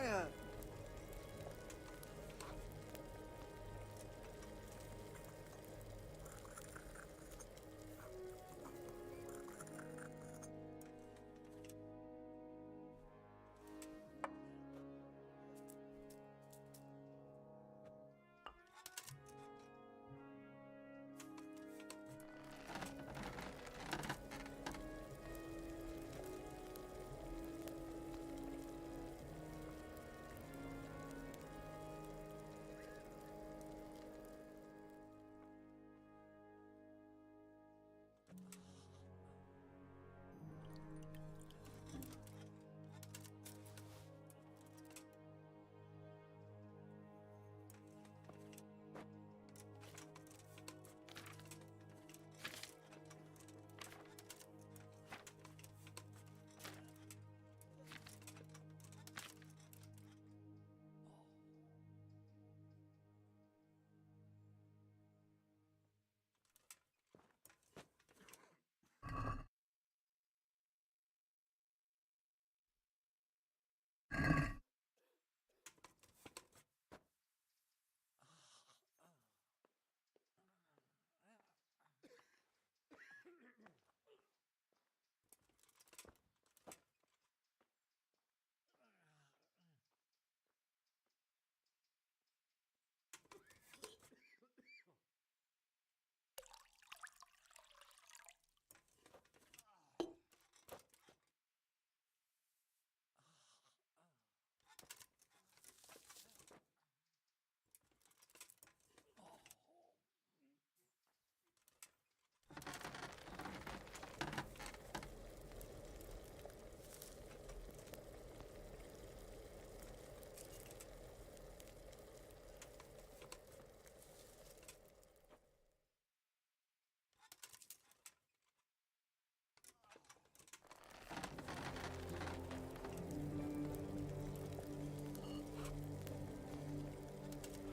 fire!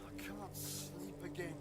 I can't sleep again.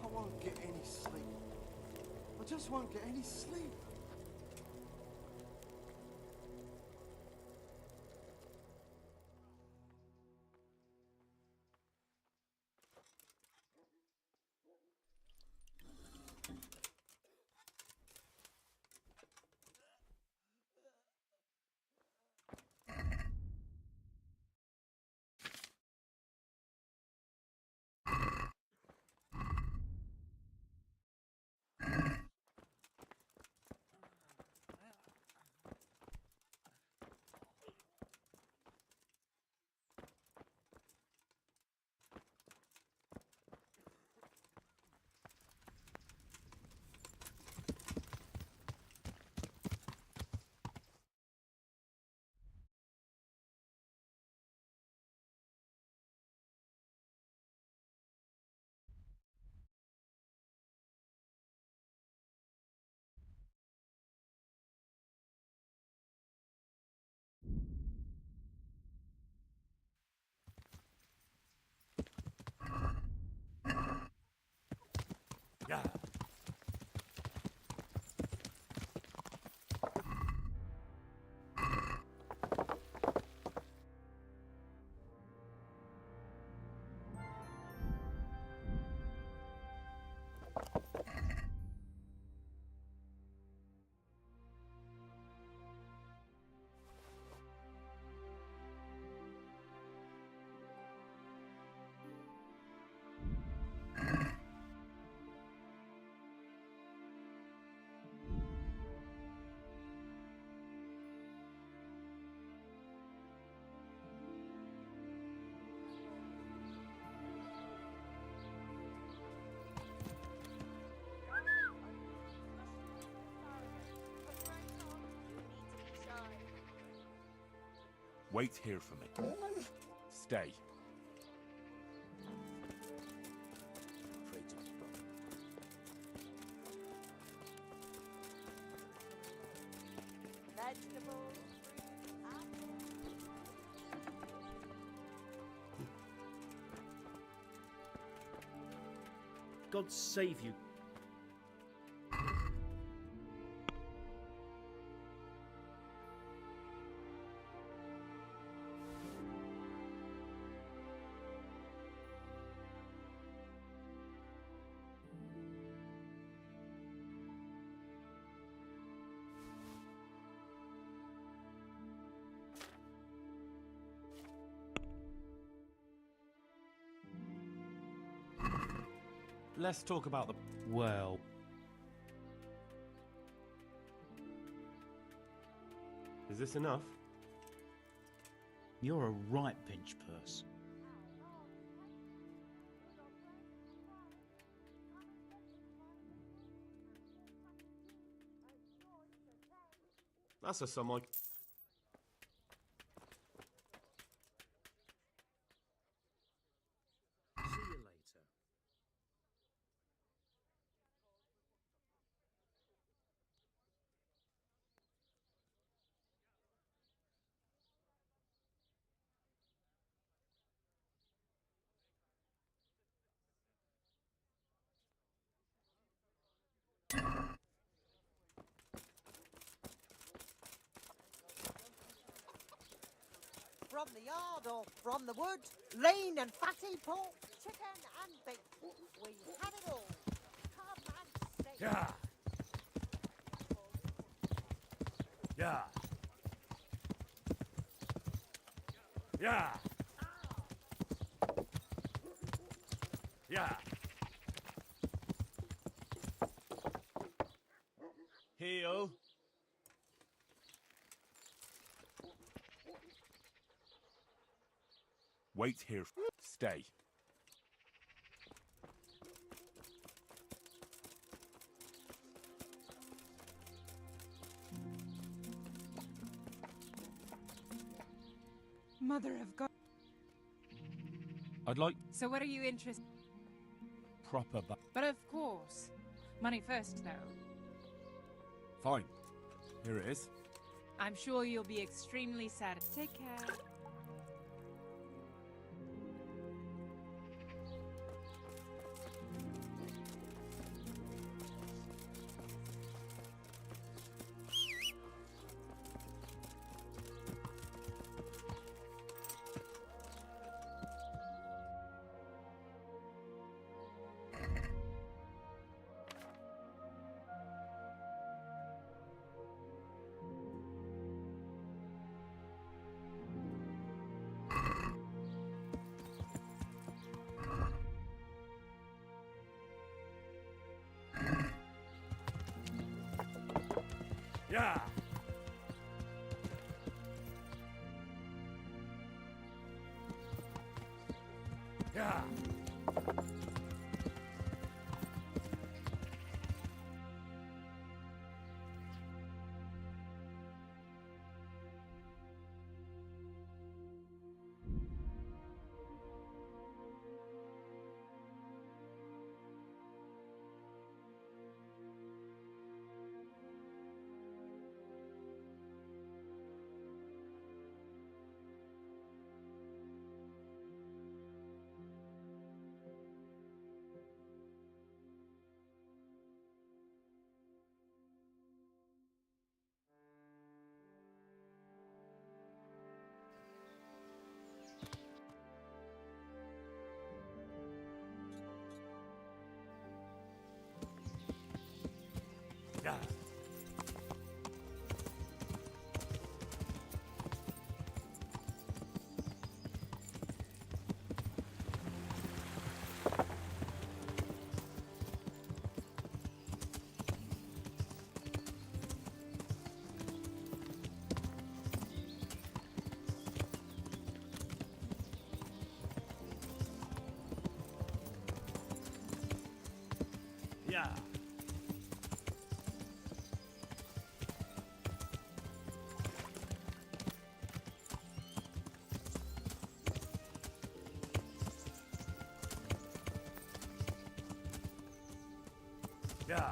I won't get any sleep. I just won't get any sleep. Wait here for me. Stay. Vegetables. God save you. Let's talk about the... Well, Is this enough? you're a right pinch purse. That's a sum like... See you later. From the yard or from the wood, lean and fatty pork, chicken and beef. We had it all. Come and see. Yeah. Yeah. Yeah. Yeah. Heel. Wait here. Stay. Mother of God. I'd like So what are you interested? proper But of course. Money first, though. Fine. Here it is. I'm sure you'll be extremely sad. Take care. Yeah. Yeah. Yeah.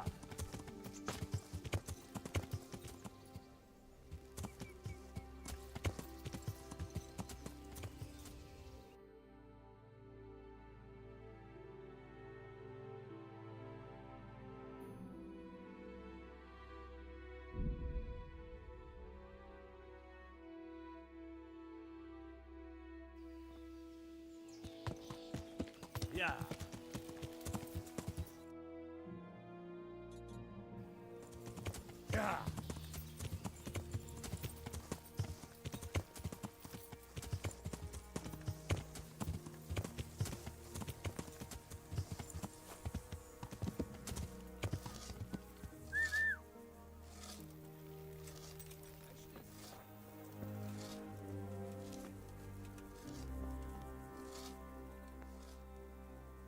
Yeah. Yeah.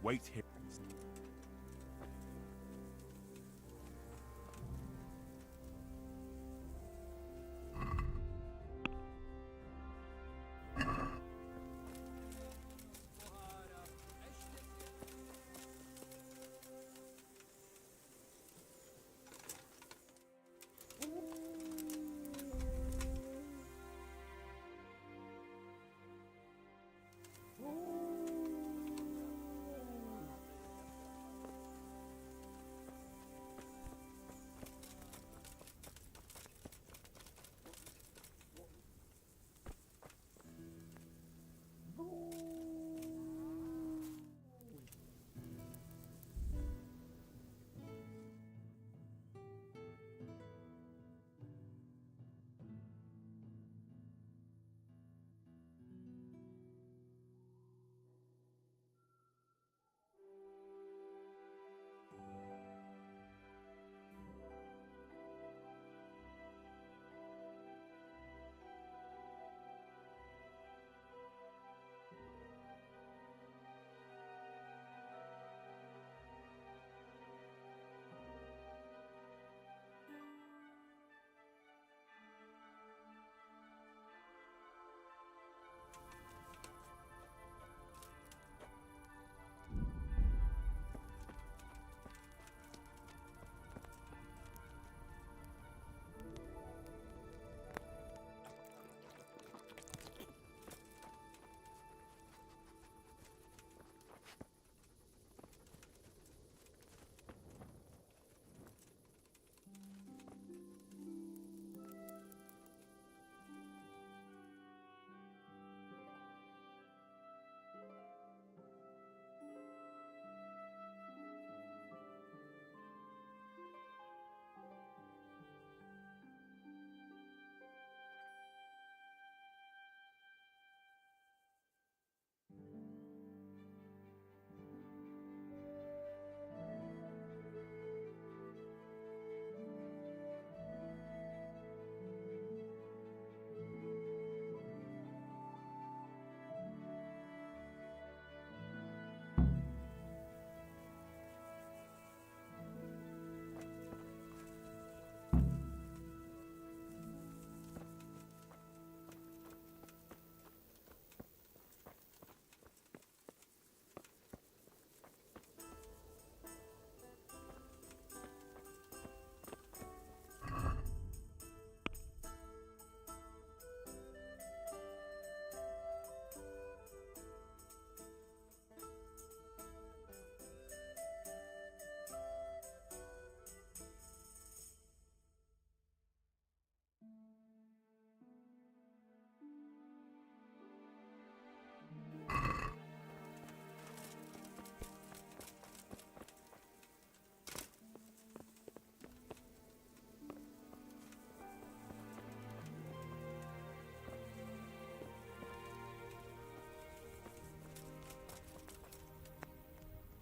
Wait here.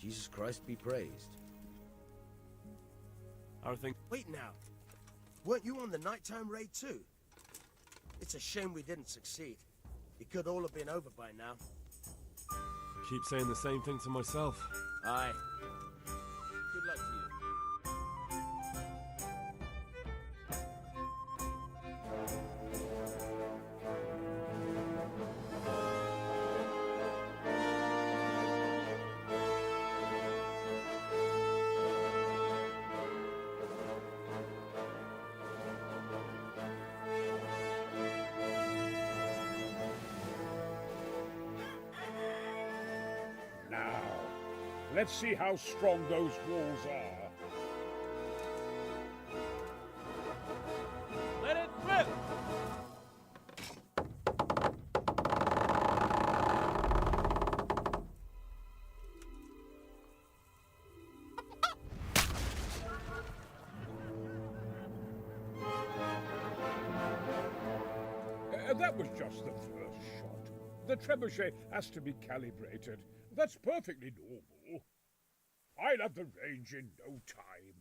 Jesus Christ be praised. I think. Wait now. Weren't you on the nighttime raid too? It's a shame we didn't succeed. It could all have been over by now. Keep saying the same thing to myself. Aye. Good luck to you. Let's see how strong those walls are. Let it rip! That was just the first shot. The trebuchet has to be calibrated. That's perfectly normal. I'll have the range in no time.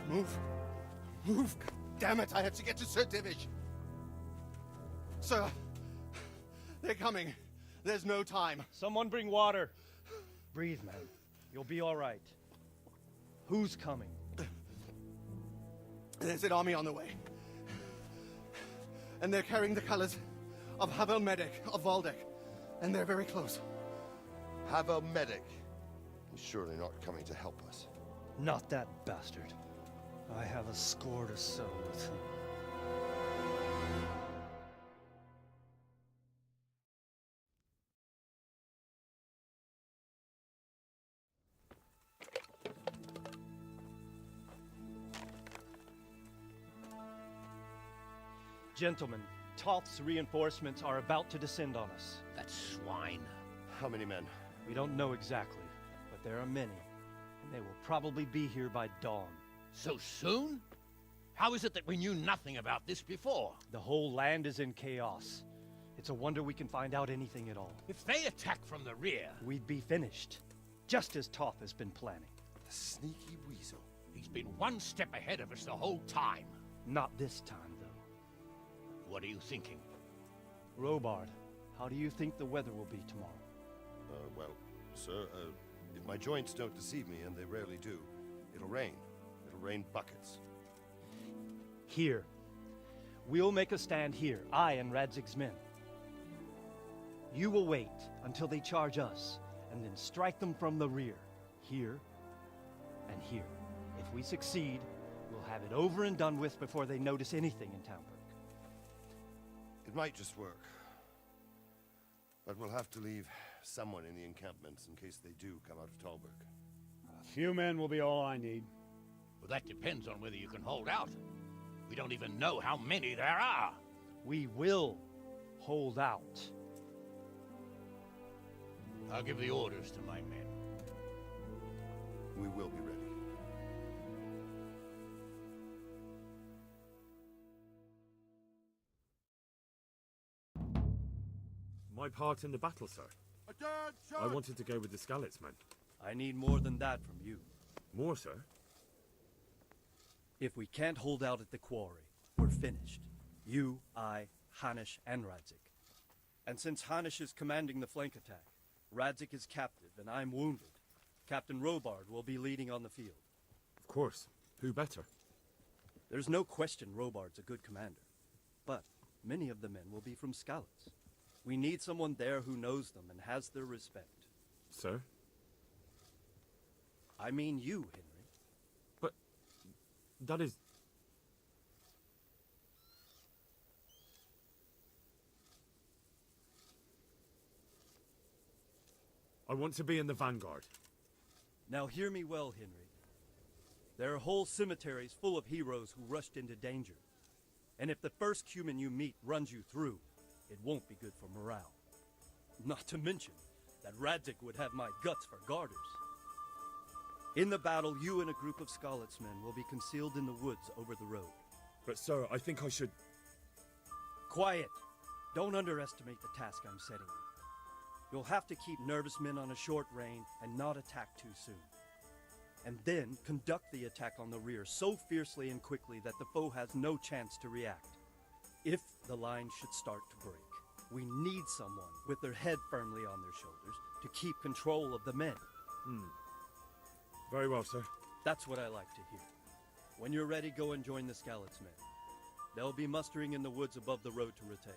Move. Move. Damn it, I have to get to Sir Divish. Sir, they're coming. There's no time. Someone bring water. Breathe, man. You'll be all right. Who's coming? There's an army on the way. And they're carrying the colors of Havel Medic of Valdek. And they're very close. Havel Medic. He's surely not coming to help us. Not that bastard. I have a score to settle with him. Gentlemen, Toth's reinforcements are about to descend on us. That swine. How many men? We don't know exactly, but there are many, and they will probably be here by dawn. So soon? How is it that we knew nothing about this before? The whole land is in chaos. It's a wonder we can find out anything at all. If they attack from the rear... We'd be finished, just as Toth has been planning. The sneaky weasel. He's been one step ahead of us the whole time. Not this time, though. What are you thinking? Robard, how do you think the weather will be tomorrow? Well, sir, if my joints don't deceive me, and they rarely do, it'll rain. It'll rain buckets. Here. We'll make a stand here, I and Radzig's men. You will wait until they charge us, and then strike them from the rear. Here, and here. If we succeed, we'll have it over and done with before they notice anything in Townburg. It might just work. But we'll have to leave someone in the encampments in case they do come out of Talberg. A few men will be all I need. Well, that depends on whether you can hold out. We don't even know how many there are. We will hold out. I'll give the orders to my men. We will be ready. My part in the battle, sir. I wanted to go with the Skalitz men. I need more than that from you. More, sir? If we can't hold out at the quarry, we're finished. You, I, Hanish, and Radzik. And since Hanish is commanding the flank attack, Radzik is captive and I'm wounded, Captain Robard will be leading on the field. Of course. Who better? There's no question Robard's a good commander. But many of the men will be from Skalitz. We need someone there who knows them and has their respect. Sir? I mean you, Henry. But that is... I want to be in the vanguard. Now hear me well, Henry. There are whole cemeteries full of heroes who rushed into danger. And if the first human you meet runs you through, it won't be good for morale. Not to mention that Radzik would have my guts for garters. In the battle, you and a group of Skalitz men will be concealed in the woods over the road. But sir, I think I should... Quiet! Don't underestimate the task I'm setting you. You'll have to keep nervous men on a short rein and not attack too soon. And then conduct the attack on the rear so fiercely and quickly that the foe has no chance to react. If the line should start to break, we need someone with their head firmly on their shoulders to keep control of the men. Very well, sir. That's what I like to hear. When you're ready, go and join the Skalitz men. They'll be mustering in the woods above the road to Rete.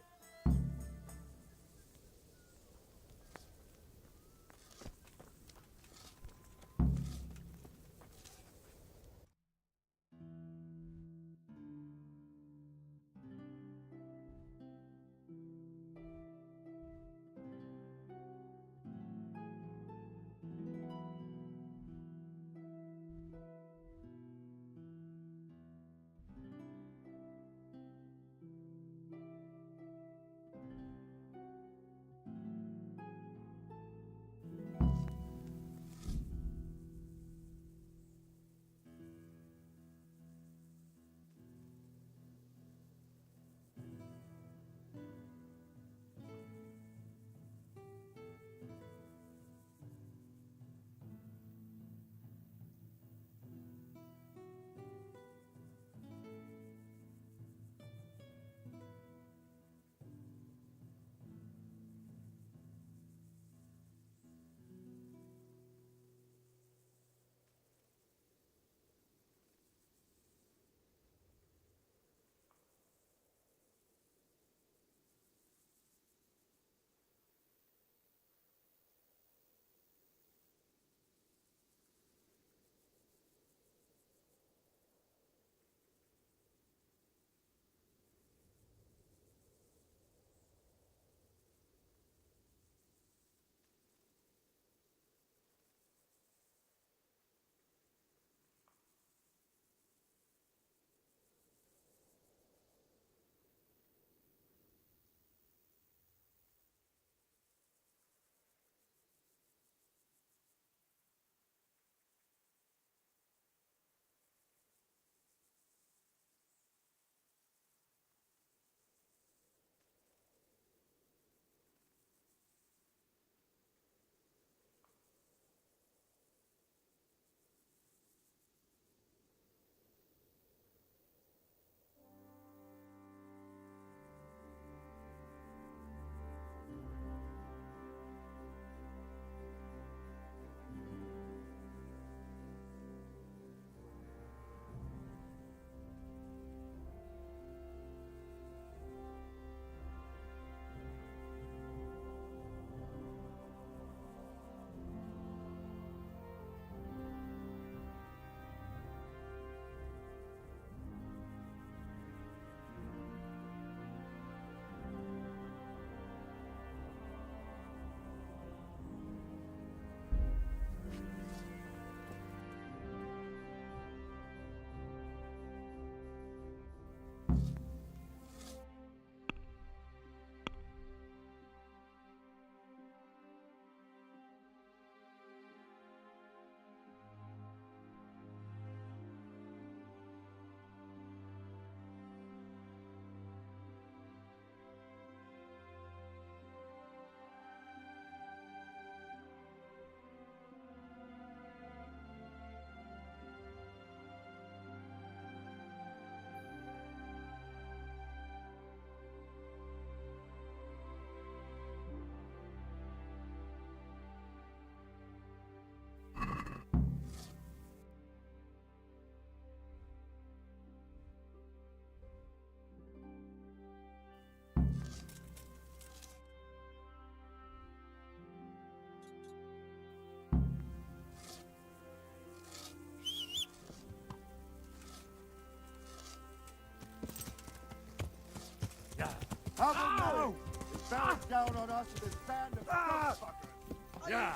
How come now? It bears down on us with this band of fuckers. Yeah.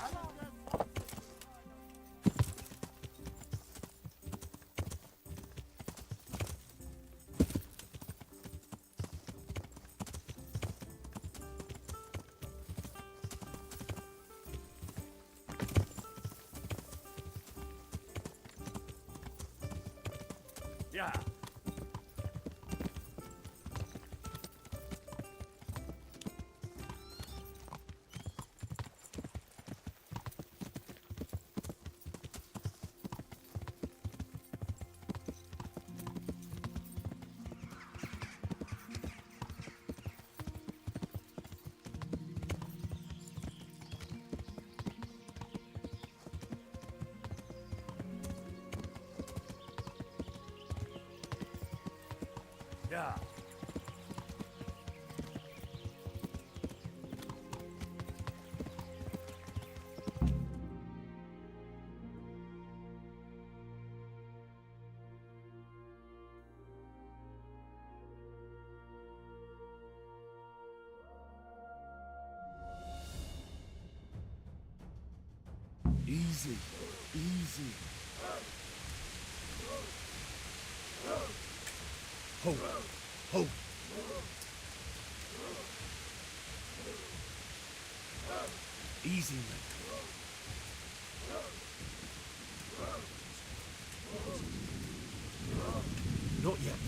Yeah. Yeah. Easy. Easy. Ho. Ho. Easy, mate. Not yet.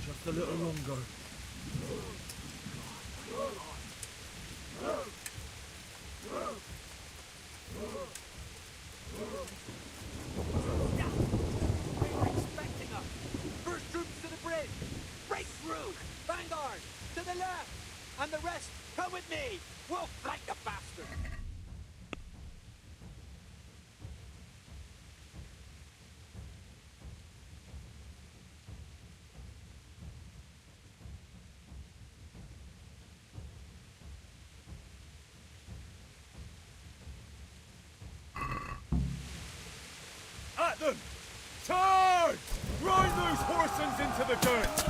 Just a little longer. Expecting us. First troops to the bridge. Break through. Vanguard to the left. And the rest, come with me. We'll flank the bastard. At them! Charge! Grind those horsens into the dirt!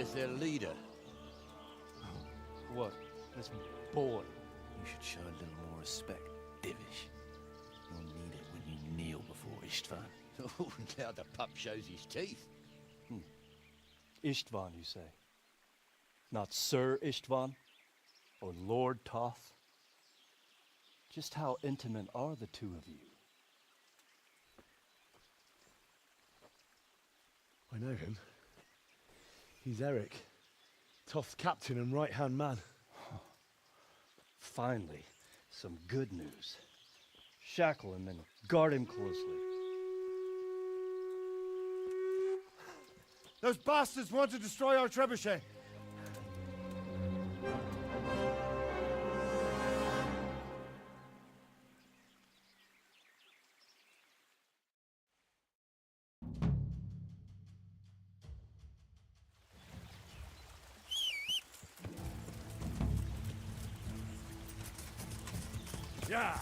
as their leader. What? This boy? You should show a little more respect, Divish. You'll need it when you kneel before Istvan. Oh, now the pup shows his teeth. Istvan, you say? Not Sir Istvan? Or Lord Toth? Just how intimate are the two of you? I know him. He's Eric, Toth's captain and right-hand man. Finally, some good news. Shackle him and guard him closely. Those bastards want to destroy our trebuchet. Yeah!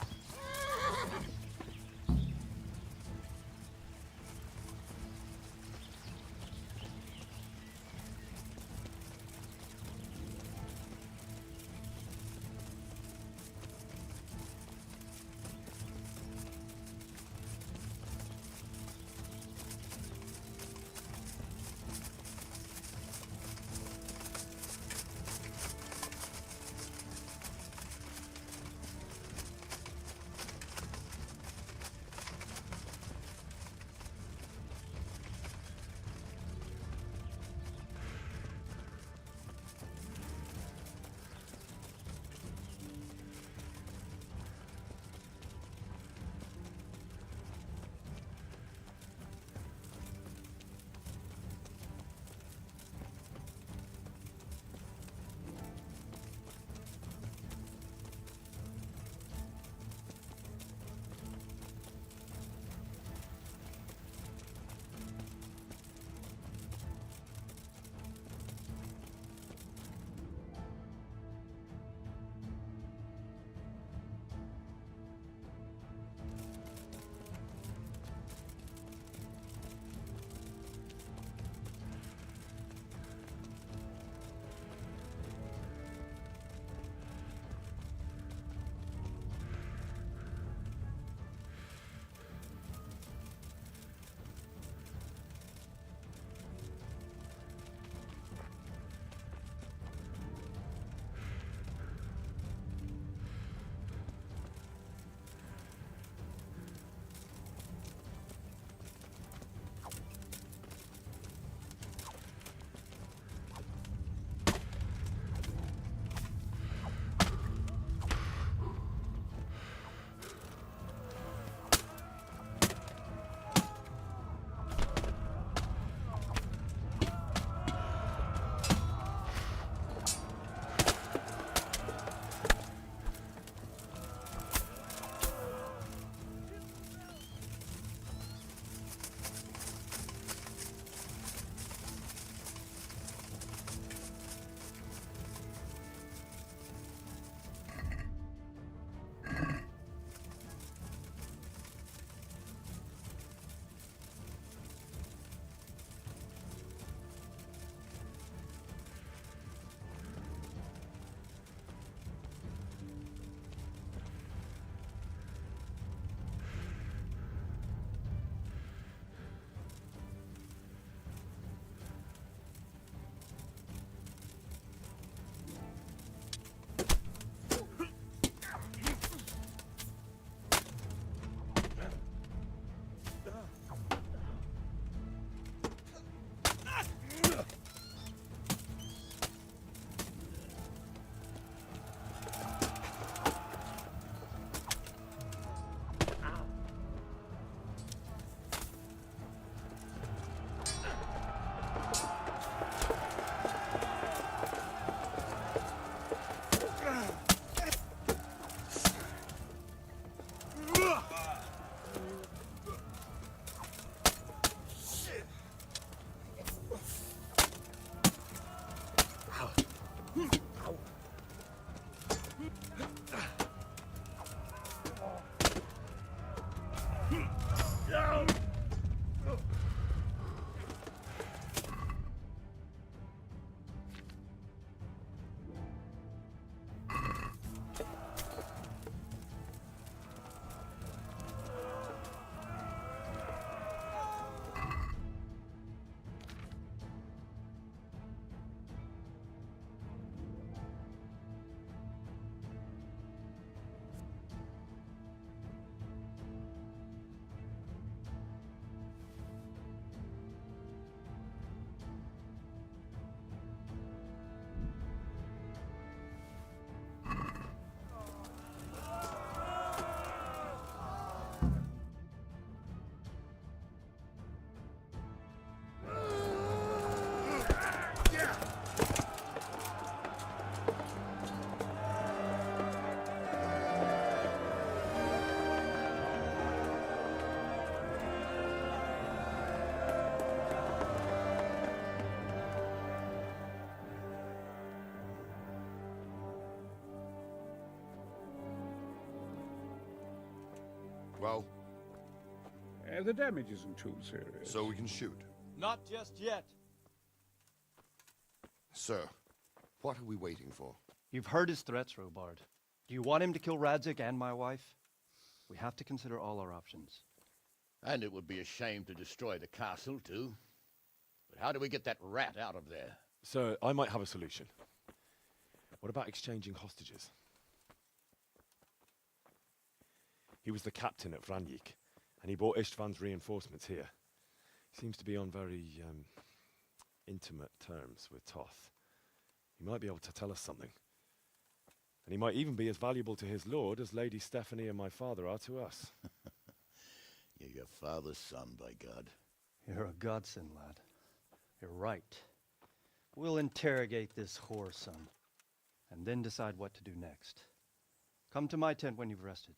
The damage isn't too serious. So we can shoot. Not just yet. Sir, what are we waiting for? You've heard his threats, Robard. Do you want him to kill Radzik and my wife? We have to consider all our options. And it would be a shame to destroy the castle, too. But how do we get that rat out of there? Sir, I might have a solution. What about exchanging hostages? He was the captain at Vranjik, and he brought Istvan's reinforcements here. He seems to be on very, intimate terms with Toth. He might be able to tell us something. And he might even be as valuable to his lord as Lady Stephanie and my father are to us. You're your father's son, by God. You're a godsend, lad. You're right. We'll interrogate this whore son, and then decide what to do next. Come to my tent when you've rested.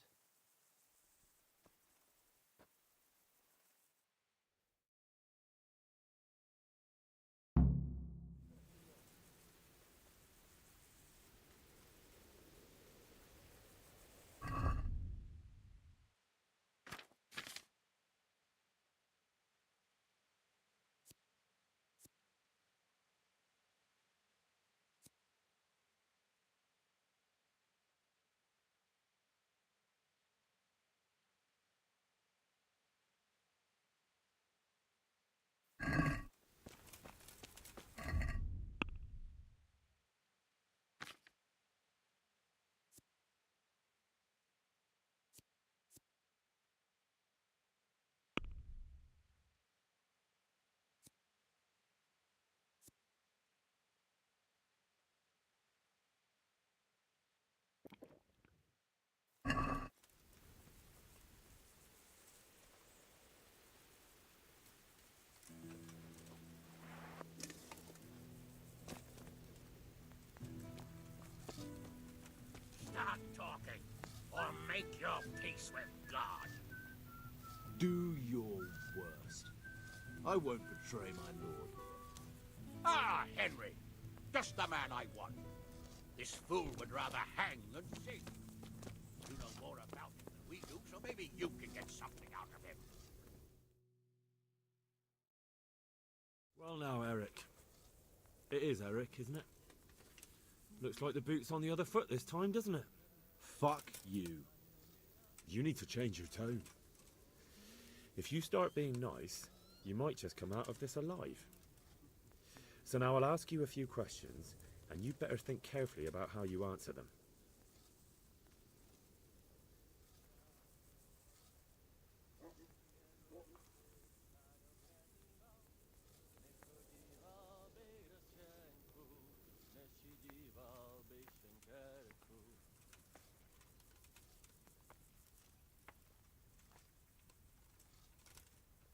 Start talking, or make your peace with God. Do your worst. I won't betray my lord. Ah, Henry. Just the man I want. This fool would rather hang than sing. You know more about him than we do, so maybe you can get something out of him. Well now, Eric. It is Eric, isn't it? Looks like the boot's on the other foot this time, doesn't it? Fuck you. You need to change your tone. If you start being nice, you might just come out of this alive. So now I'll ask you a few questions, and you better think carefully about how you answer them.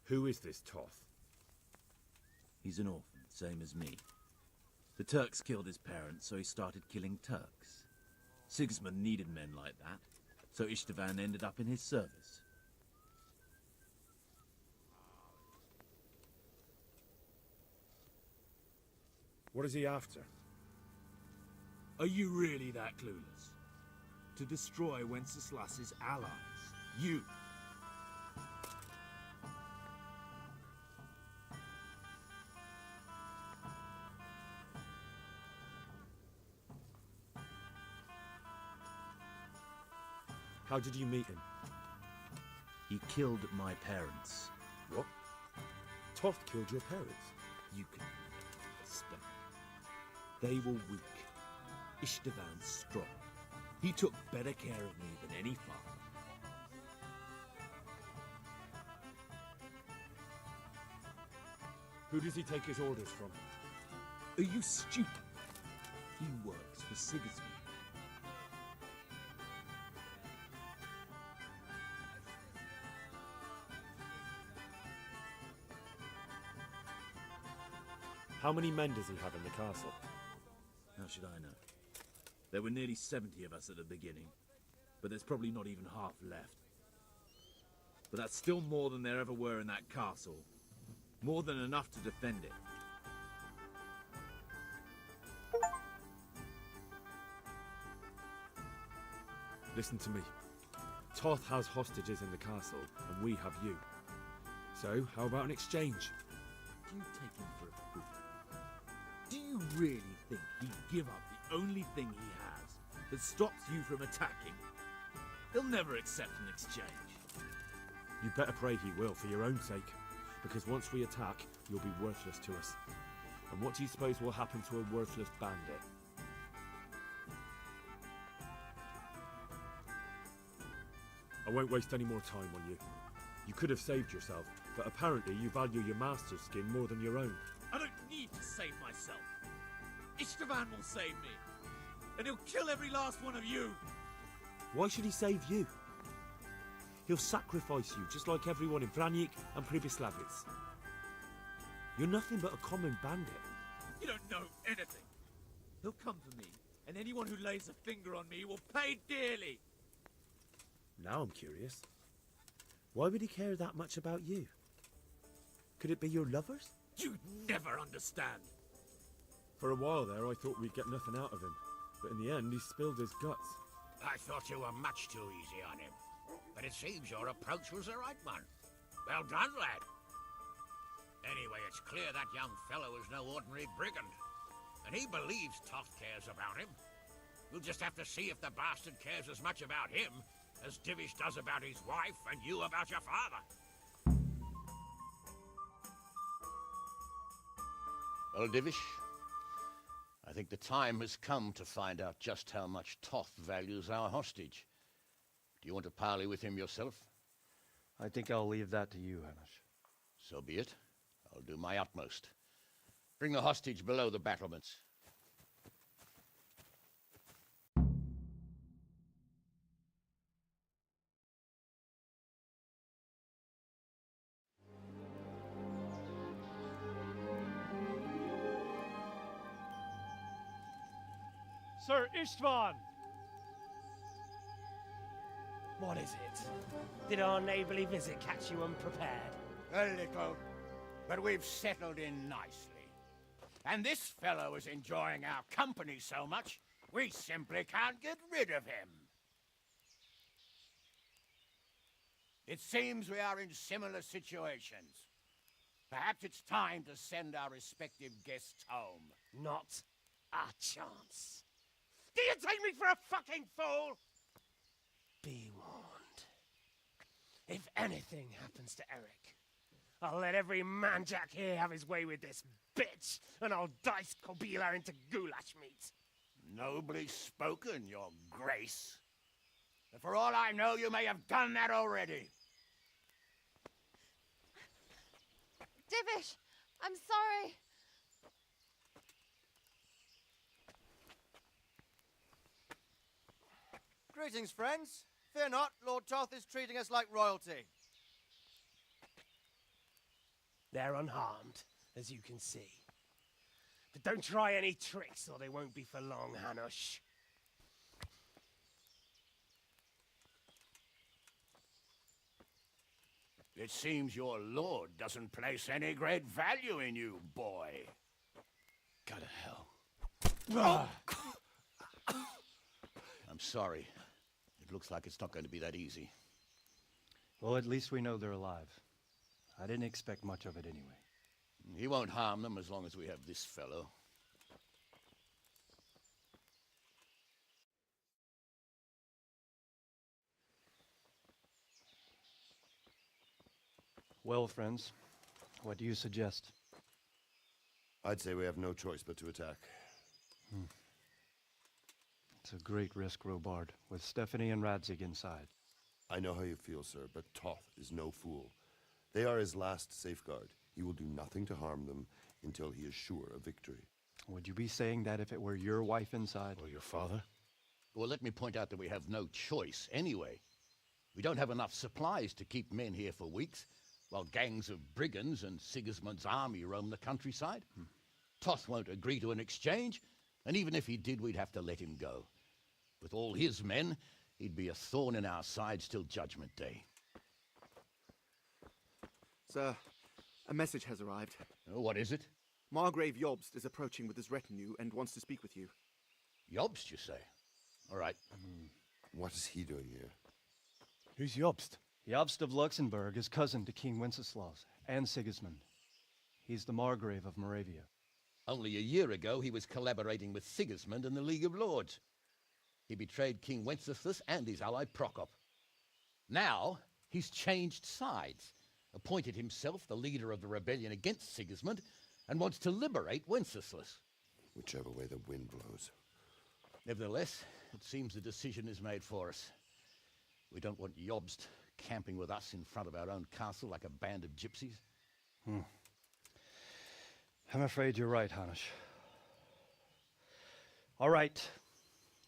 Who is this Toth? He's an orphan, same as me. The Turks killed his parents, so he started killing Turks. Sigismund needed men like that, so Istvan ended up in his service. What is he after? Are you really that clueless? To destroy Wenceslas's allies. You! How did you meet him? He killed my parents. What? Toth killed your parents? You can understand. They were weak. Istvan strong. He took better care of me than any father. Who does he take his orders from? Are you stupid? He works for Sigismund. How many men does he have in the castle? How should I know? There were nearly 70 of us at the beginning, but there's probably not even half left. But that's still more than there ever were in that castle. More than enough to defend it. Listen to me. Toth has hostages in the castle, and we have you. So, how about an exchange? Do you take him for a fool? Do you really think he'd give up the only thing he has that stops you from attacking? He'll never accept an exchange. You better pray he will, for your own sake. Because once we attack, you'll be worthless to us. And what do you suppose will happen to a worthless bandit? I won't waste any more time on you. You could have saved yourself, but apparently you value your master's skin more than your own. I don't need to save myself. Istvan will save me. And he'll kill every last one of you. Why should he save you? He'll sacrifice you, just like everyone in Vranyik and Pribyslavitz. You're nothing but a common bandit. You don't know anything. He'll come for me, and anyone who lays a finger on me will pay dearly. Now I'm curious. Why would he care that much about you? Could it be your lovers? You'd never understand. For a while there, I thought we'd get nothing out of him. But in the end, he spilled his guts. I thought you were much too easy on him. But it seems your approach was the right one. Well done, lad. Anyway, it's clear that young fellow is no ordinary brigand. And he believes Toth cares about him. We'll just have to see if the bastard cares as much about him as Divish does about his wife and you about your father. Well, Divish, I think the time has come to find out just how much Toth values our hostage. Do you want to parley with him yourself? I think I'll leave that to you, Hamish. So be it. I'll do my utmost. Bring the hostage below the battlements. Sir Istvan! What is it? Did our neighborly visit catch you unprepared? A little, but we've settled in nicely. And this fellow is enjoying our company so much, we simply can't get rid of him. It seems we are in similar situations. Perhaps it's time to send our respective guests home. Not a chance. Do you take me for a fucking fool? Be warned. If anything happens to Eric, I'll let every manjack here have his way with this bitch, and I'll dice Kobila into goulash meat. Nobly spoken, your grace. But for all I know, you may have done that already. Divish, I'm sorry. Greetings, friends. Fear not, Lord Toth is treating us like royalty. They're unharmed, as you can see. But don't try any tricks, or they won't be for long, Hanush. It seems your lord doesn't place any great value in you, boy. Go to hell. I'm sorry. It looks like it's not going to be that easy. Well, at least we know they're alive. I didn't expect much of it anyway. He won't harm them as long as we have this fellow. Well, friends, what do you suggest? I'd say we have no choice but to attack. It's a great risk, Robard, with Stephanie and Radzig inside. I know how you feel, sir, but Toth is no fool. They are his last safeguard. He will do nothing to harm them until he is sure of victory. Would you be saying that if it were your wife inside? Or your father? Well, let me point out that we have no choice anyway. We don't have enough supplies to keep men here for weeks, while gangs of brigands and Sigismund's army roam the countryside. Toth won't agree to an exchange, and even if he did, we'd have to let him go. With all his men, he'd be a thorn in our sides till Judgment Day. Sir, a message has arrived. Oh, what is it? Margrave Jobst is approaching with his retinue and wants to speak with you. Jobst, you say? All right. What is he doing here? Who's Jobst? Jobst of Luxembourg is cousin to King Wenceslaus and Sigismund. He's the Margrave of Moravia. Only a year ago, he was collaborating with Sigismund and the League of Lords. He betrayed King Wenceslas and his ally Prokop. Now, he's changed sides, appointed himself the leader of the rebellion against Sigismund, and wants to liberate Wenceslas. Whichever way the wind blows. Nevertheless, it seems the decision is made for us. We don't want Jobst camping with us in front of our own castle like a band of gypsies. I'm afraid you're right, Hanish. All right.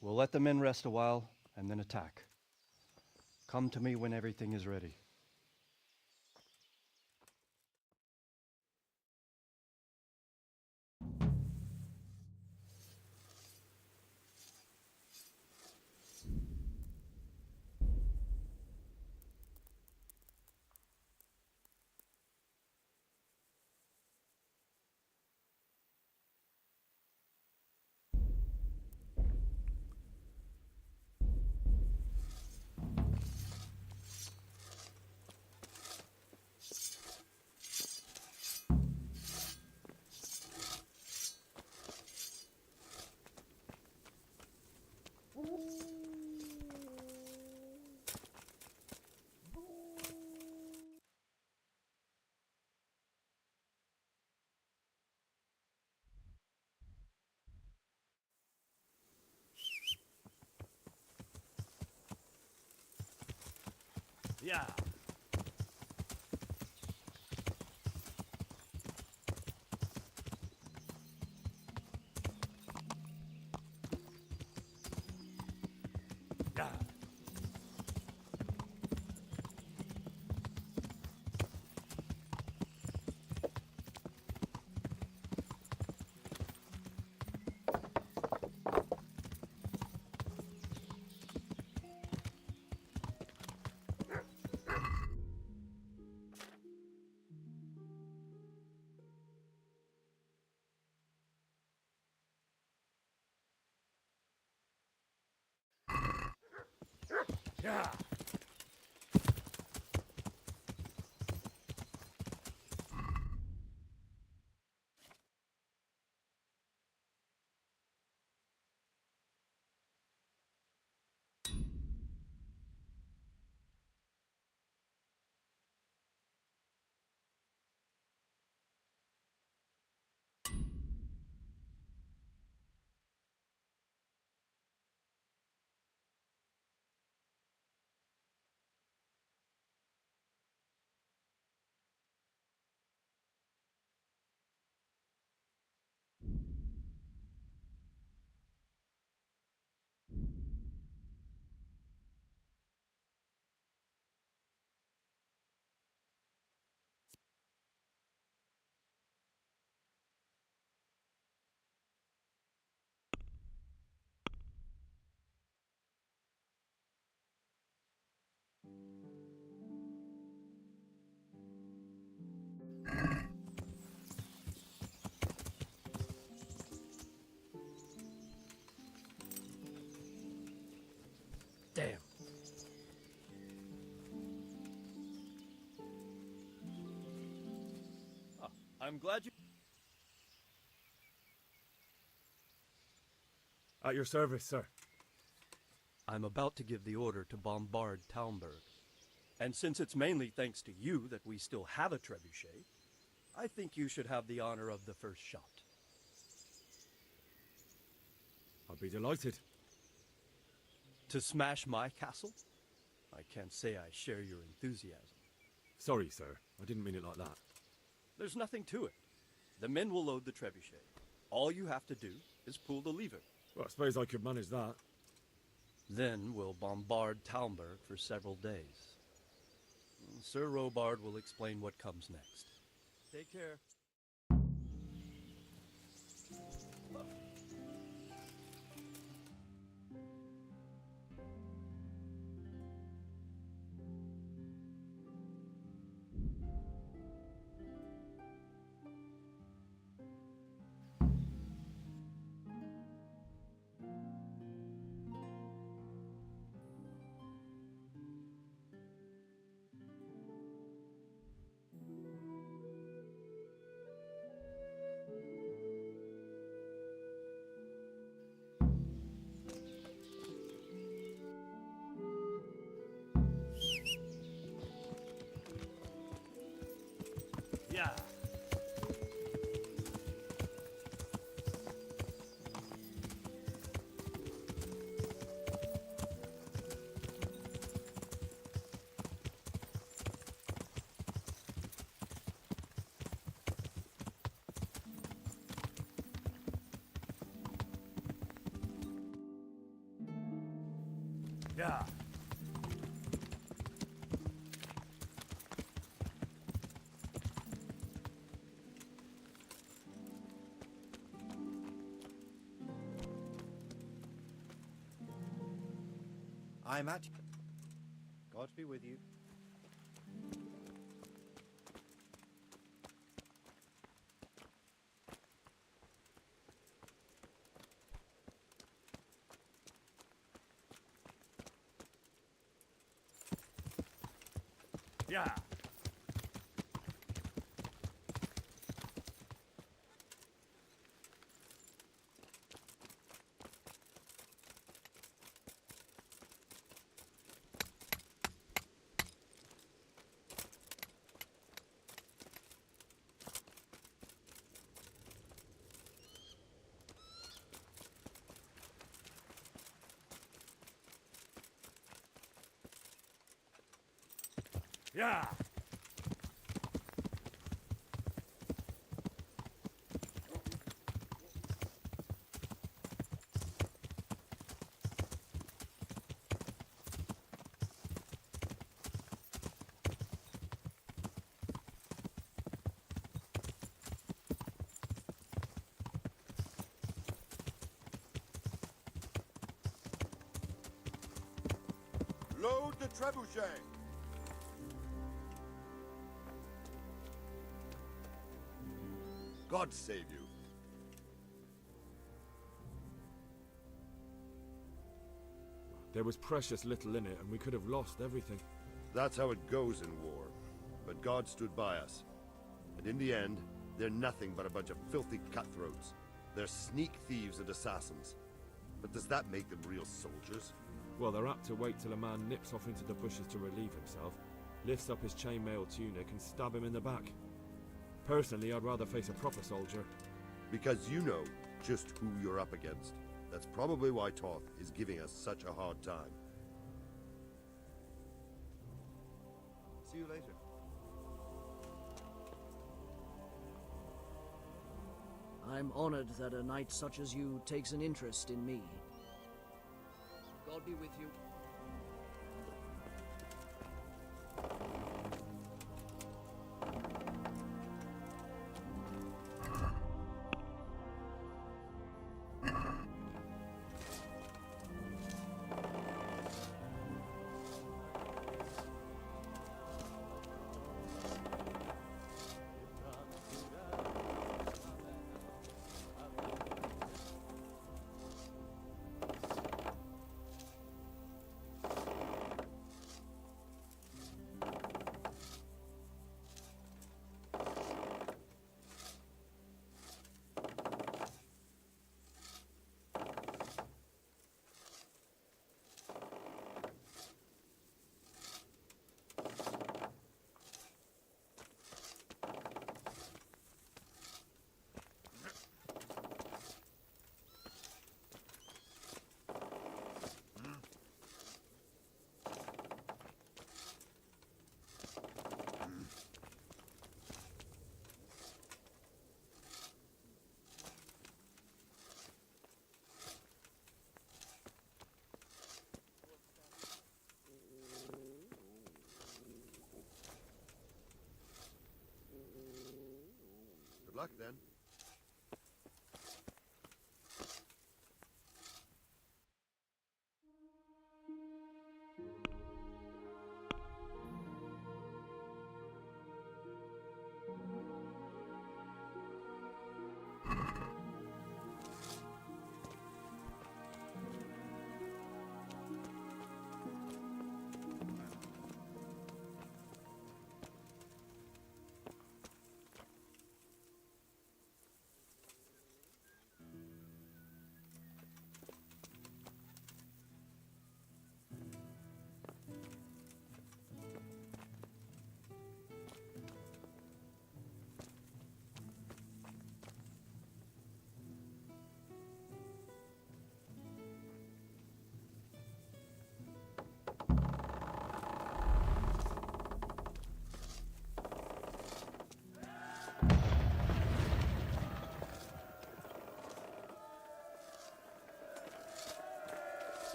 We'll let the men rest a while and then attack. Come to me when everything is ready. Yeah. Yeah. Yeah. Damn. I'm glad you... At your service, sir. I'm about to give the order to bombard Talmberg. And since it's mainly thanks to you that we still have a trebuchet, I think you should have the honor of the first shot. I'll be delighted. To smash my castle? I can't say I share your enthusiasm. Sorry, sir. I didn't mean it like that. There's nothing to it. The men will load the trebuchet. All you have to do is pull the lever. Well, I suppose I could manage that. Then we'll bombard Talmberg for several days. Sir Robard will explain what comes next. Take care. Yeah. I'm at. God be with you. Yeah. Yeah. Load the trebuchet! God save you. There was precious little in it, and we could have lost everything. That's how it goes in war. But God stood by us. And in the end, they're nothing but a bunch of filthy cutthroats. They're sneak thieves and assassins. But does that make them real soldiers? Well, they're apt to wait till a man nips off into the bushes to relieve himself, lifts up his chainmail tunic and stab him in the back. Personally, I'd rather face a proper soldier. Because you know just who you're up against. That's probably why Toth is giving us such a hard time. See you later. I'm honored that a knight such as you takes an interest in me. God be with you. Good luck, then.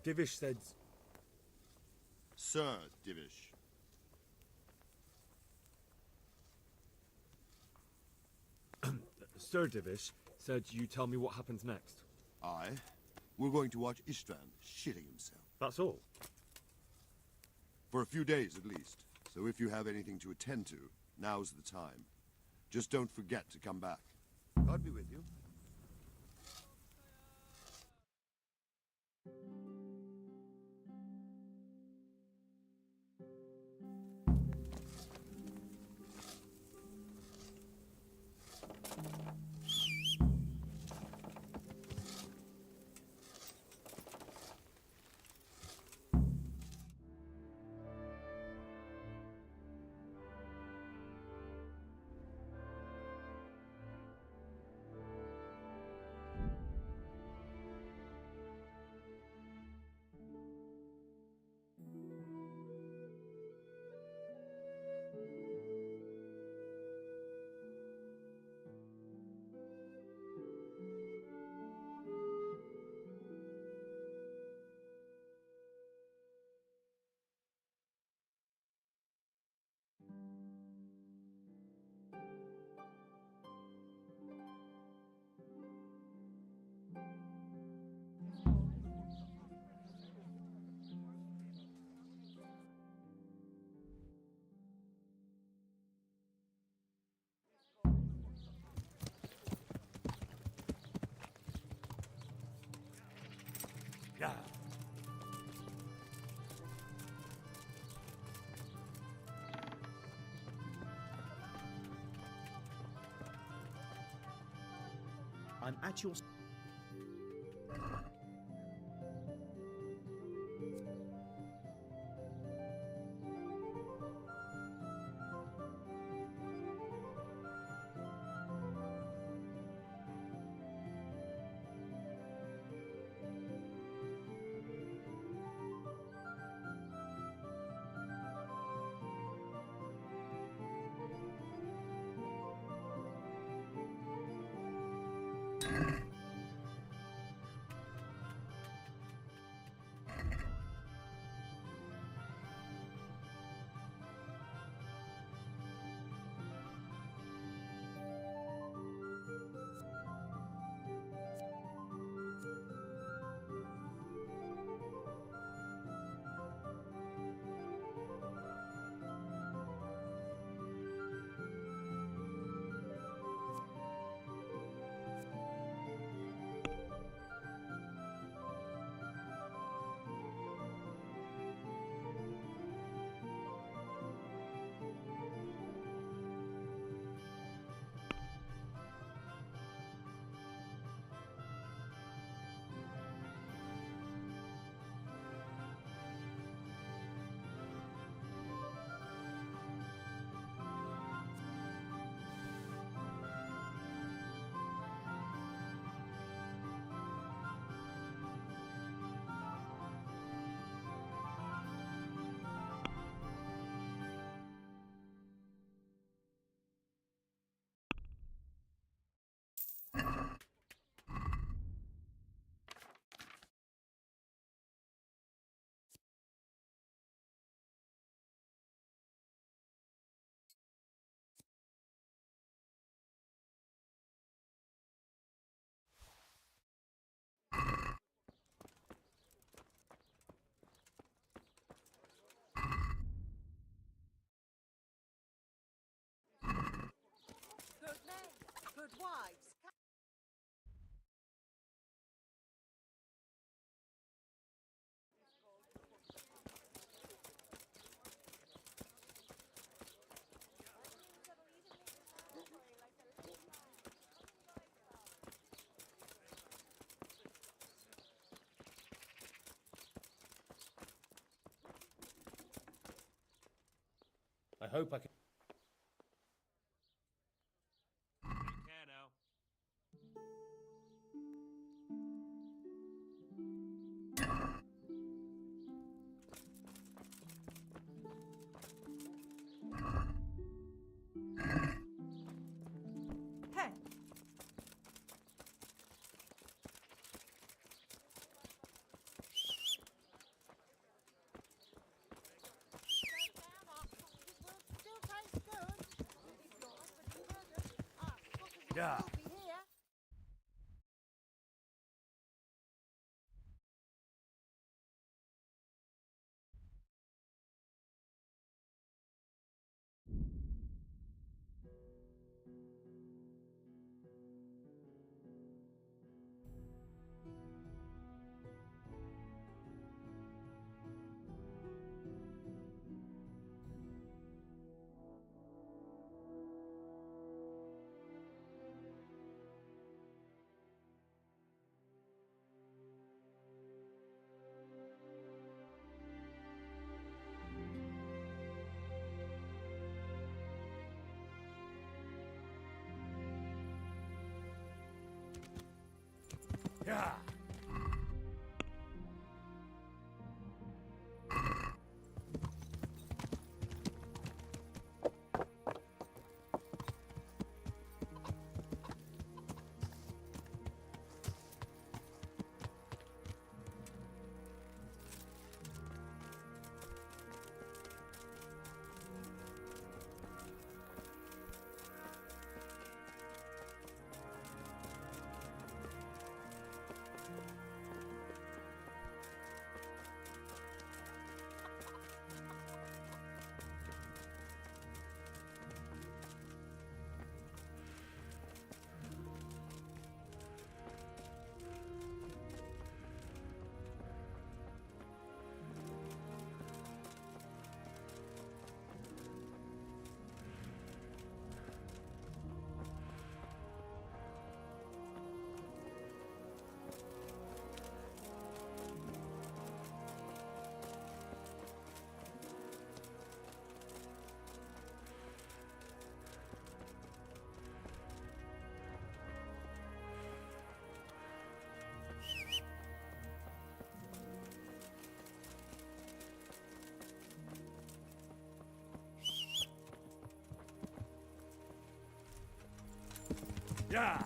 Divish said... Sir Divish. Sir Divish said you tell me what happens next. Aye. We're going to watch Istvan shitting himself. That's all? For a few days at least. So if you have anything to attend to, now's the time. Just don't forget to come back. God be with you. Yeah. I'm at your... Good men, good wives. I hope I can... Take care now. Hey. Yeah. We'll be here. Yeah. Yeah.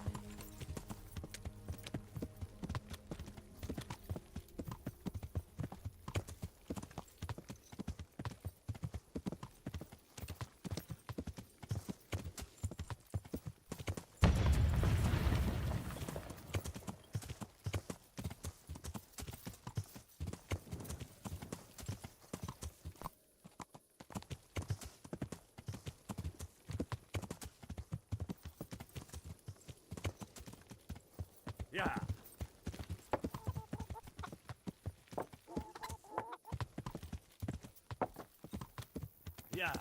Yeah. Yeah.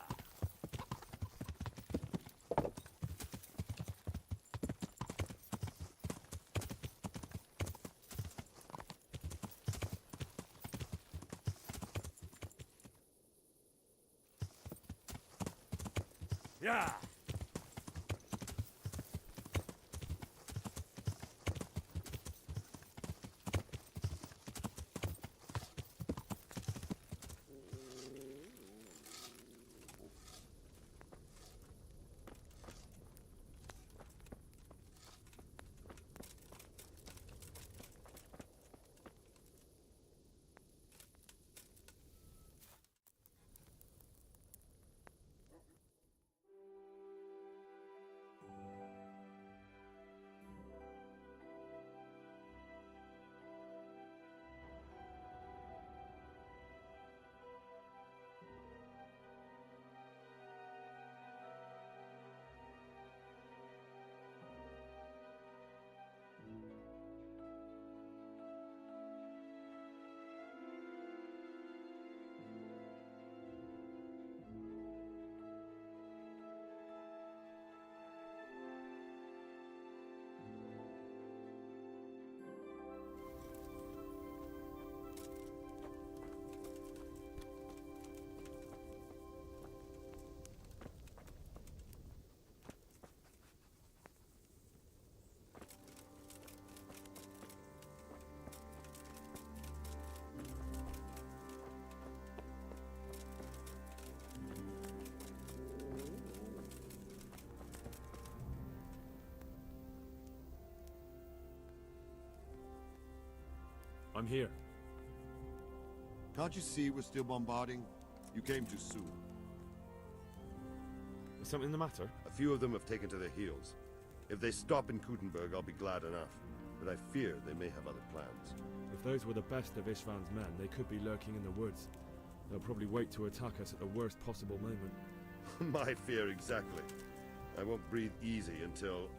Yeah. I'm here. Can't you see we're still bombarding? You came too soon. Is something the matter? A few of them have taken to their heels. If they stop in Kuttenberg, I'll be glad enough. But I fear they may have other plans. If those were the best of Istvan's men, they could be lurking in the woods. They'll probably wait to attack us at the worst possible moment. My fear exactly. I won't breathe easy until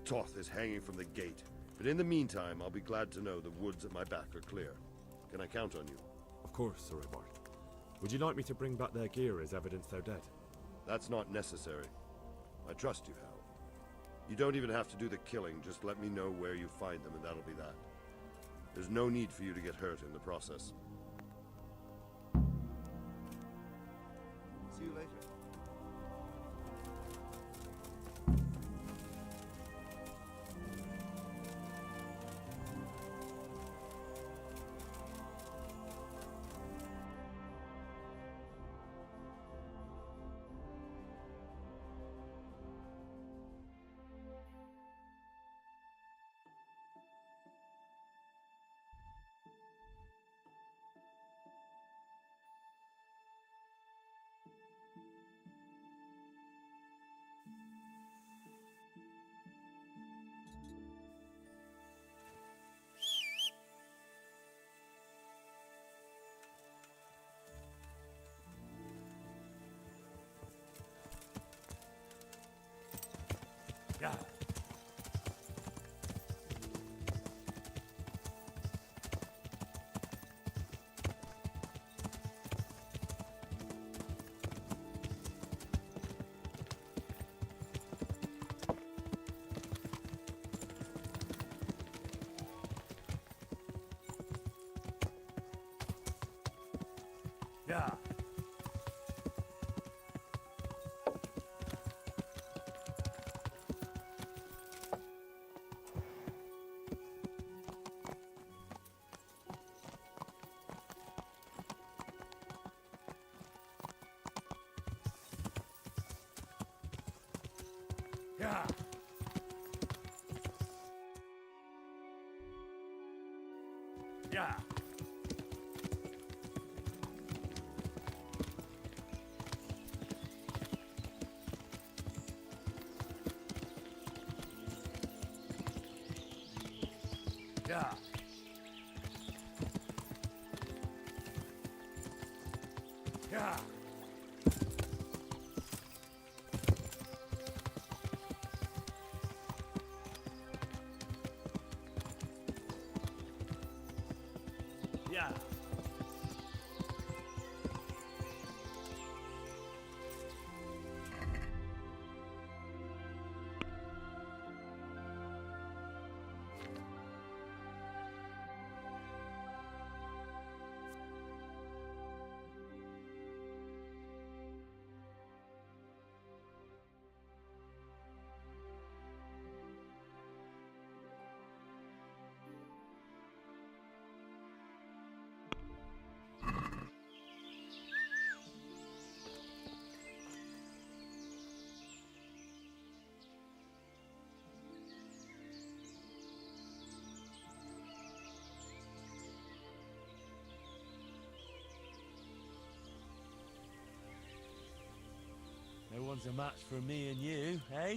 Toth is hanging from the gate. But in the meantime, I'll be glad to know the woods at my back are clear. Can I count on you? Of course, Sir Edward. Would you like me to bring back their gear as evidence they're dead? That's not necessary. I trust you, Hal. You don't even have to do the killing, just let me know where you find them and that'll be that. There's no need for you to get hurt in the process. See you later. Yeah. Yeah. Yeah. Yeah. Yeah. Yeah. Yeah. No one's a match for me and you, eh?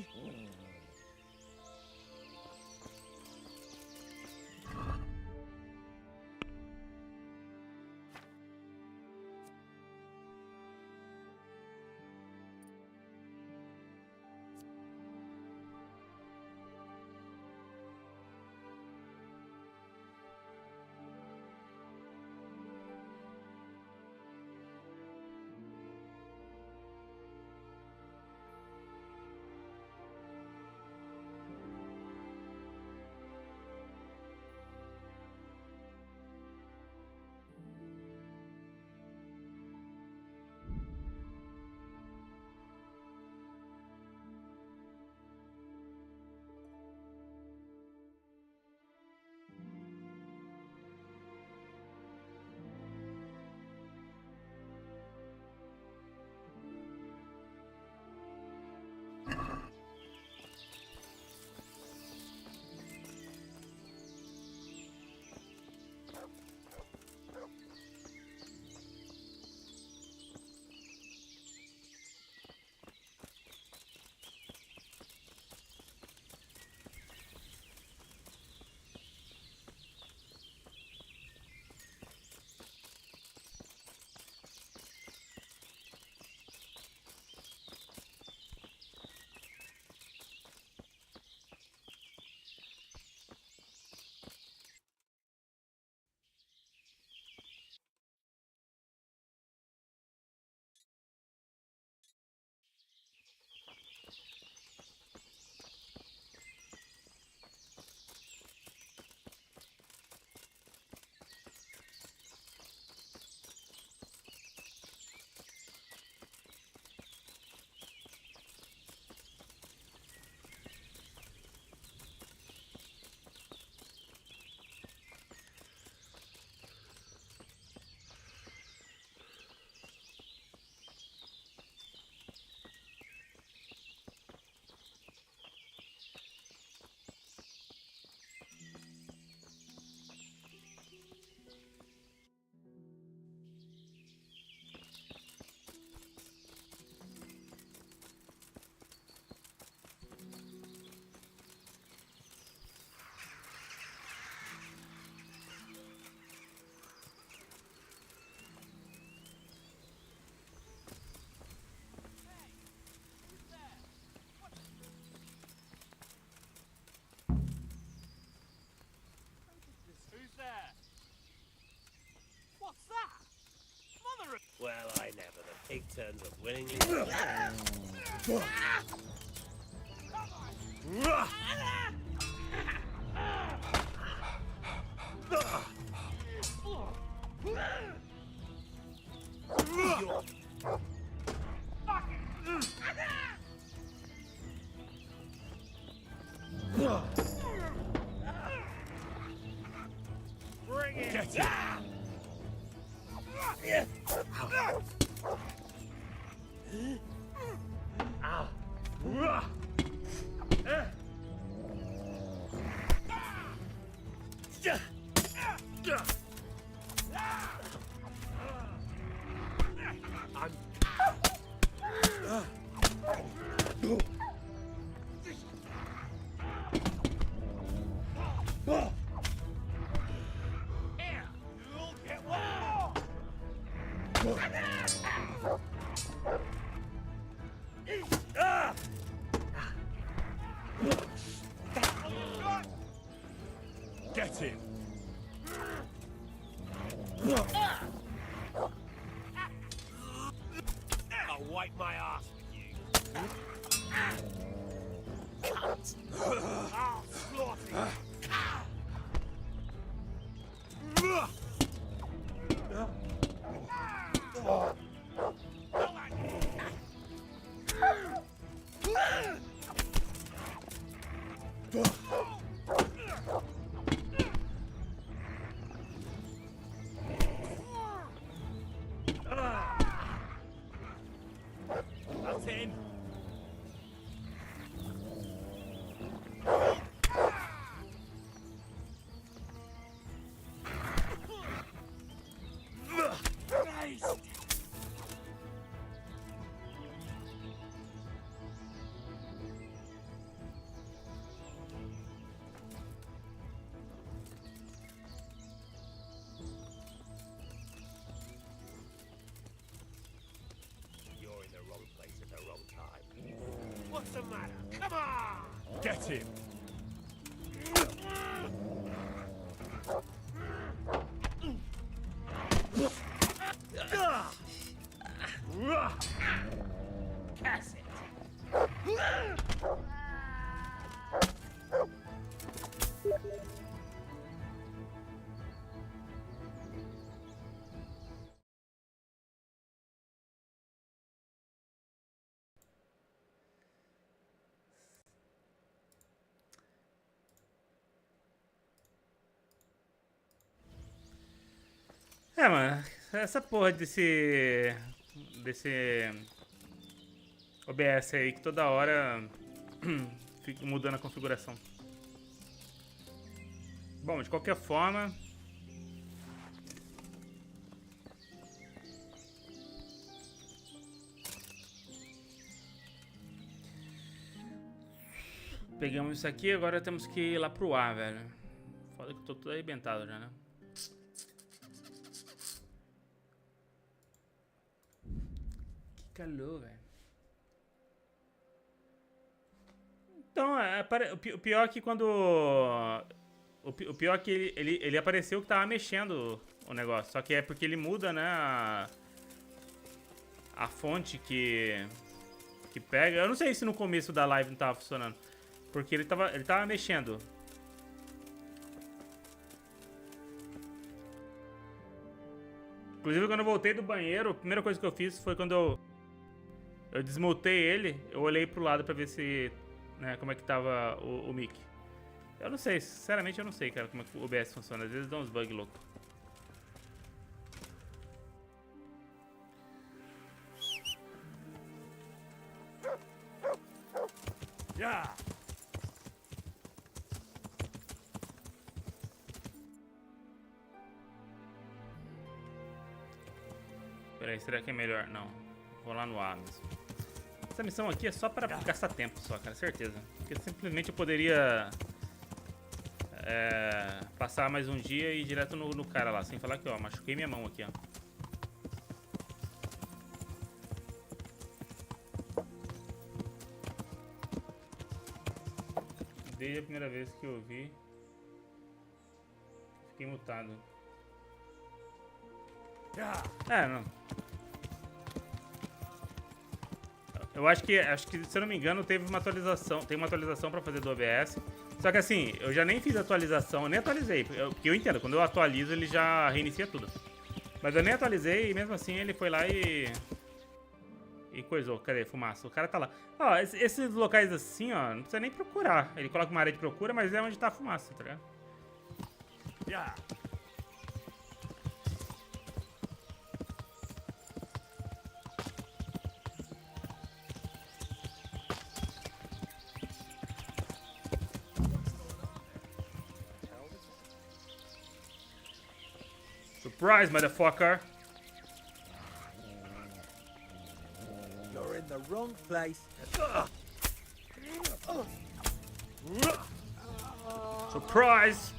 Well, I never. The pig turns up willingly. Bring it! Get it! Here, you'll get one more! Get him! I'll wipe my ass with you. Cut! I'll slaughter you. That's him! Christ! You're in the wrong place at the wrong time. What's the matter? Come on! Get him! Cast it! É, mano, essa porra desse OBS aí que toda hora fica mudando a configuração. Bom, de qualquer forma, pegamos isso aqui, agora temos que ir lá pro ar, velho. Foda que eu tô todo arrebentado já, né? Que calor, velho. Então, o pior é que quando... O pior é que ele apareceu que tava mexendo o negócio. Só que é porque ele muda, né, a fonte que pega. Eu não sei se no começo da live não tava funcionando. Porque ele tava mexendo. Inclusive, quando eu voltei do banheiro, a primeira coisa que eu fiz foi quando eu desmutei ele, eu olhei pro lado pra ver se, né, como é que tava o mic. Eu não sei, sinceramente eu não sei, cara, como é que o OBS funciona. Às vezes dá uns bugs loucos. Yeah. Peraí, será que é melhor? Não, vou lá no ar mesmo. Essa missão aqui é só para gastar tempo só, cara, certeza. Porque simplesmente eu poderia passar mais um dia e ir direto no cara lá. Sem falar que, ó, machuquei minha mão aqui, ó. Desde a primeira vez que eu vi, fiquei mutado. É, não. Eu acho que, se eu não me engano, teve uma atualização. Tem uma atualização pra fazer do OBS. Só que assim, eu já nem fiz atualização, eu nem atualizei. Porque eu entendo, quando eu atualizo, ele já reinicia tudo. Mas eu nem atualizei e mesmo assim ele foi lá e coisou. Cadê? Fumaça. O cara tá lá. Ó, esses locais assim, ó, não precisa nem procurar. Ele coloca uma área de procura, mas é onde tá a fumaça, tá ligado? Yeah. Surprise, motherfucker! You're in the wrong place. Surprise!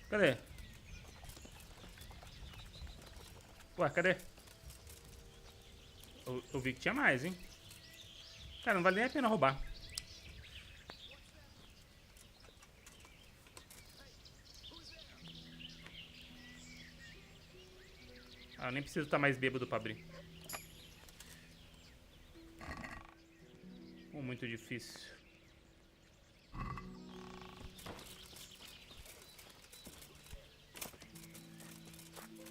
Cadê? Ué, cadê? Eu vi que tinha mais, hein? Cara, não vale nem a pena roubar. Ah, eu nem preciso estar mais bêbado pra abrir. Muito difícil.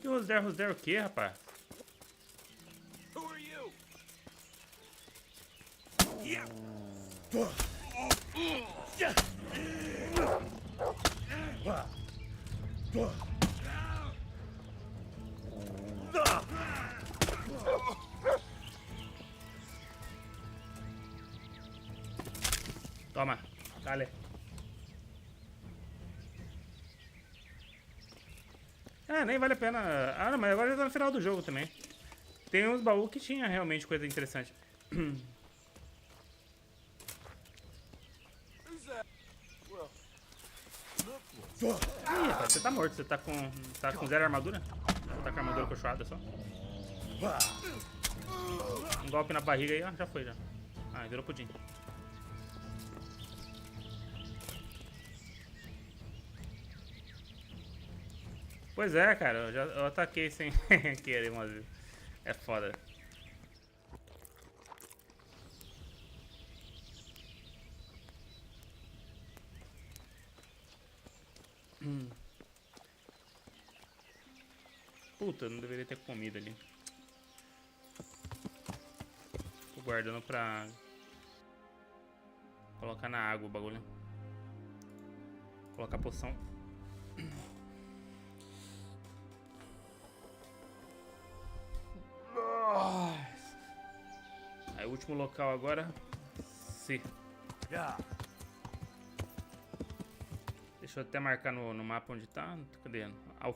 Que Rosder o quê, rapaz? Who are you? Yeah. Toma, dale. Ah, nem vale a pena. Ah, não, mas agora já tá no final do jogo também. Tem uns baús que tinha realmente coisa interessante. Ih, rapaz, você tá morto. Você tá com zero armadura? Você tá com armadura cochoada só. Um golpe na barriga aí, ó, já foi já. Ah, virou pudim. Pois é, cara, eu ataquei sem querer umas vezes. É foda. Puta, eu não deveria ter comido ali. Tô guardando pra colocar na água o bagulho. Colocar a poção. Aí o último local agora. C. Deixa eu até marcar no mapa onde tá. Cadê?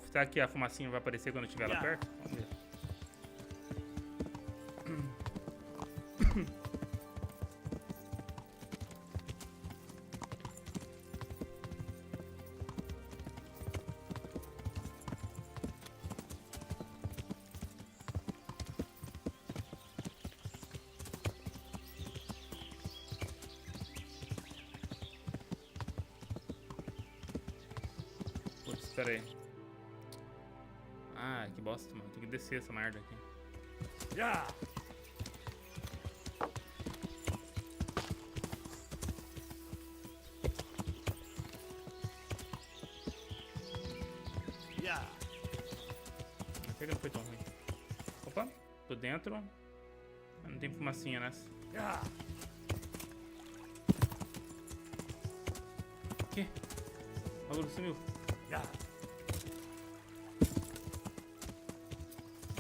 Será que a fumacinha vai aparecer quando estiver lá perto? Vamos ver. Pera aí. Ah, que bosta, mano. Tem que descer essa merda aqui. Yeah. Yeah. Até que não foi tão ruim. Opa, tô dentro. Não tem fumacinha nessa. Yeah. O quê? O bagulho sumiu. Yeah.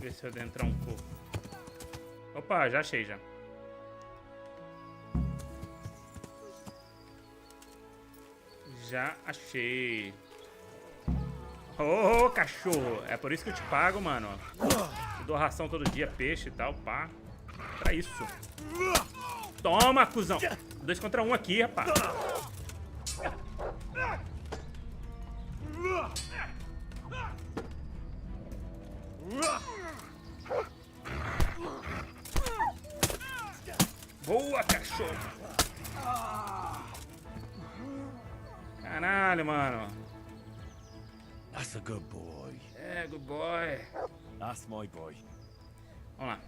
Ver se eu adentrar um pouco. Opa, já achei já. Já achei. Ô, cachorro! É por isso que eu te pago, mano. Eu dou ração todo dia, peixe e tal, pá. Pra isso. Toma, cuzão! 2 contra 1 aqui, rapaz. Boa, cachorro! Caralho, mano. That's a good boy. É, good boy. That's my boy. Vamos lá.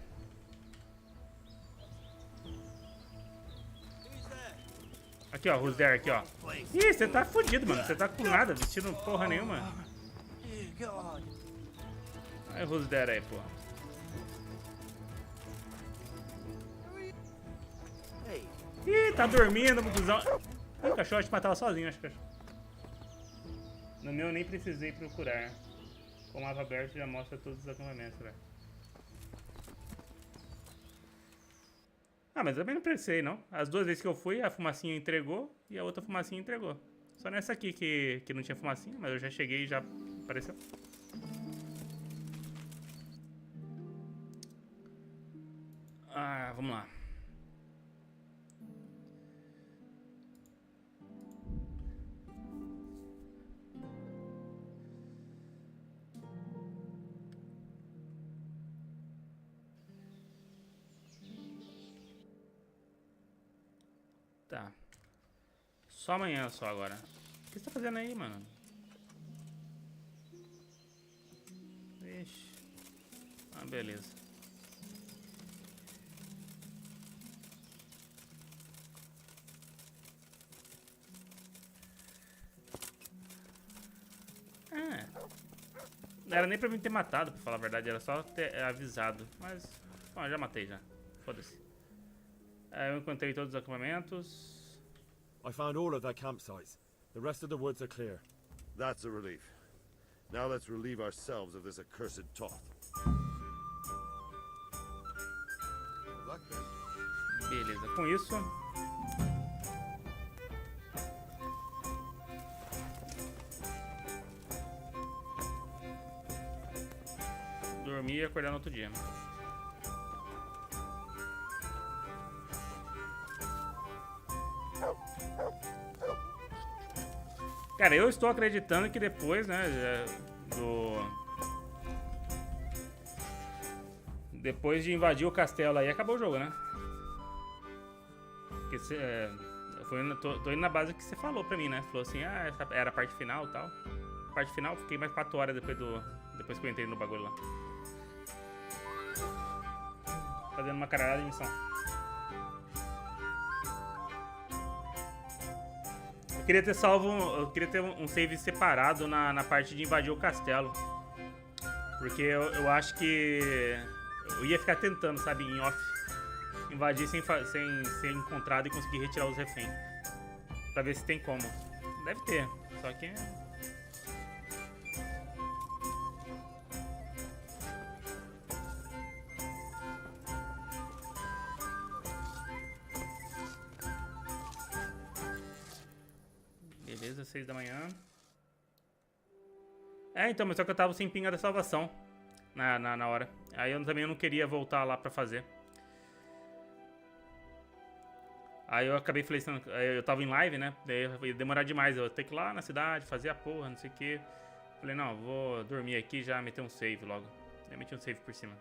Aqui, ó, who's there, aqui, ó. Ih, você tá fudido, mano. Você tá com nada, vestido porra nenhuma. Aí, who's there aí, porra. Ih, tá dormindo, cuzão. O cachorro te matava sozinho, acho que. No meu, nem precisei procurar. Com o mapa aberto já mostra todos os acampamentos, velho. Ah, mas eu também não precisei, não. As duas vezes que eu fui, a fumacinha entregou e a outra fumacinha entregou. Só nessa aqui que não tinha fumacinha, mas eu já cheguei e já apareceu. Ah, vamos lá. Tá. Só amanhã só agora. O que você tá fazendo aí, mano? Ixi. Ah, beleza. Ah. Não era nem pra mim ter matado, pra falar a verdade. Era só ter avisado. Mas, bom, já matei já. Foda-se. Eu encontrei todos os acampamentos. I found all of their campsites. The rest of the woods are clear. That's a relief. Now let's relieve ourselves of this accursed Toth. Good luck, then. Beleza, com isso... Dormir e acordar no outro dia. Cara, eu estou acreditando que depois, né, depois de invadir o castelo aí, acabou o jogo, né? Porque tô indo na base que você falou pra mim, né? Falou assim, ah, essa era a parte final e tal. A parte final, fiquei mais 4 horas depois que eu entrei no bagulho lá. Fazendo uma caralhada de missão. Eu queria ter eu queria ter um save separado na parte de invadir o castelo. Porque eu acho que eu ia ficar tentando, sabe, em off, invadir sem ser encontrado e conseguir retirar os reféns. Pra ver se tem como. Deve ter, só que... Beleza, 6 da manhã. Então, mas só que eu tava sem pinga da salvação na hora. Aí eu também não queria voltar lá pra fazer. Aí eu acabei falecendo. Eu tava em live, né? Daí ia demorar demais. Eu ia ter que ir lá na cidade, fazer a porra, não sei o que. Falei, não, vou dormir aqui e já meter um save logo. Daí meti um save por cima.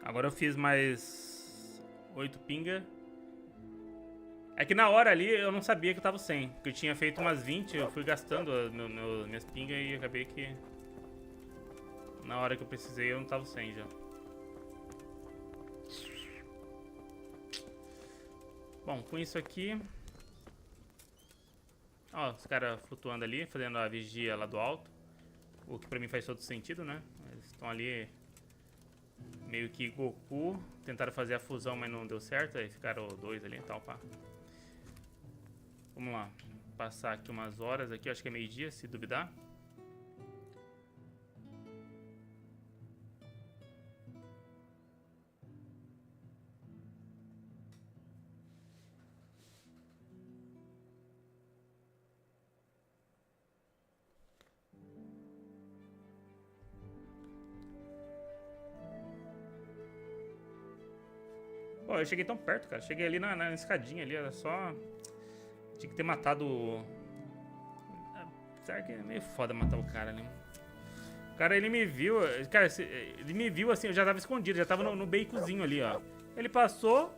Agora eu fiz mais 8 pinga. É que na hora ali eu não sabia que eu tava sem. Porque eu tinha feito umas 20, eu fui gastando minhas pingas e acabei que... Na hora que eu precisei eu não tava sem já. Bom, com isso aqui... Ó, os caras flutuando ali, fazendo a vigia lá do alto. O que pra mim faz todo sentido, né? Eles estão ali... Meio que Goku. Tentaram fazer a fusão, mas não deu certo. Aí ficaram 2 ali e tal, pá. Vamos lá, passar aqui umas horas aqui, acho que é meio-dia, se duvidar. Pô, eu cheguei tão perto, cara. Cheguei ali na escadinha ali, era só... Tinha que ter matado... Será que é meio foda matar o cara ali? O cara, ele me viu... Cara, ele me viu assim, eu já tava escondido, já tava no baconzinho ali, ó. Ele passou...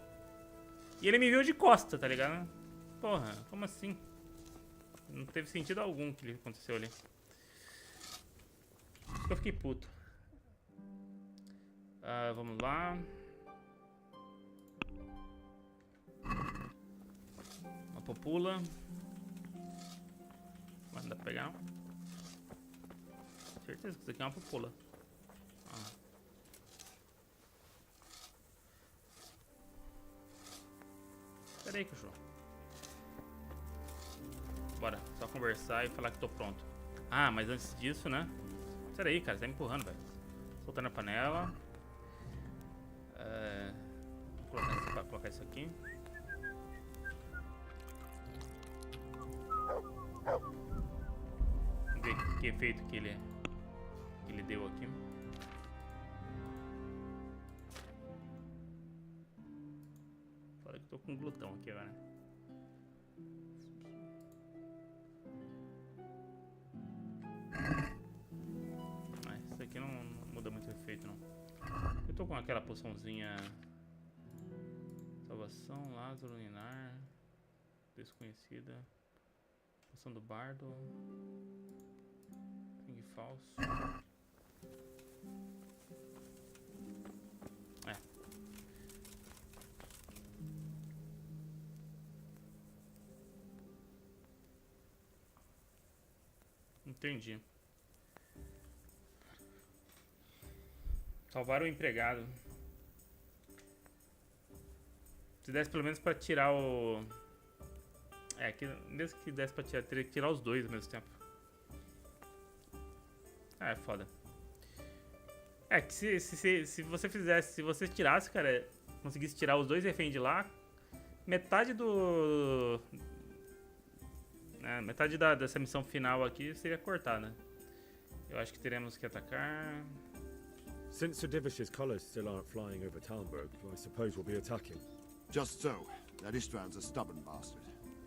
E ele me viu de costa, tá ligado? Porra, como assim? Não teve sentido algum que aconteceu ali. Eu fiquei puto. Vamos lá. Uma popula. Mas não dá pra pegar, não? Certeza que isso aqui é uma popula. Pera aí, cachorro. Bora, só conversar e falar que tô pronto. Ah, mas antes disso, né? Pera aí, cara, você tá me empurrando, velho. Soltando a panela. Vou colocar isso aqui. Vamos ver que efeito que ele deu aqui. Falei que eu tô com glutão aqui agora. Isso aqui não muda muito o efeito, não. Eu tô com aquela poçãozinha. Salvação, Lázaro, Ninar. Desconhecida. Poção do Bardo. Sangue falso. Entendi. Salvar o empregado. Se desse pelo menos pra tirar o... que mesmo que desse pra tirar, teria que tirar os dois ao mesmo tempo. É foda. Que se você fizesse, se você tirasse, cara, conseguisse tirar os dois reféns de lá, metade do... metade dessa missão final aqui seria cortada. Eu acho que teremos que atacar. Since Sir Divish's colours still aren't flying over Talmberg, I suppose we'll be attacking. Just so. That Istvand's a stubborn bastard.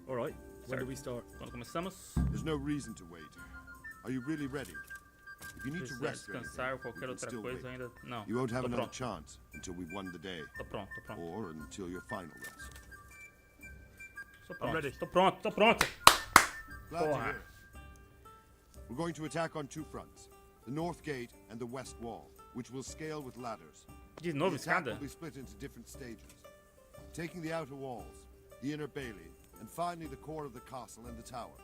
All right. When do we start? Quando começamos? There's no reason to wait. Are you really ready? If you need to rest or descansar ou qualquer outra coisa ainda não. You won't have another chance until we've won the day. Tô pronto. Or until your final rest. Tô pronto. Tô pronto. Glad to hear. We're going to attack on two fronts. The north gate and the west wall, which will scale with ladders. De novo, the attack escada? will be split into different stages. Taking the outer walls, the inner bailey, and finally the core of the castle and the tower.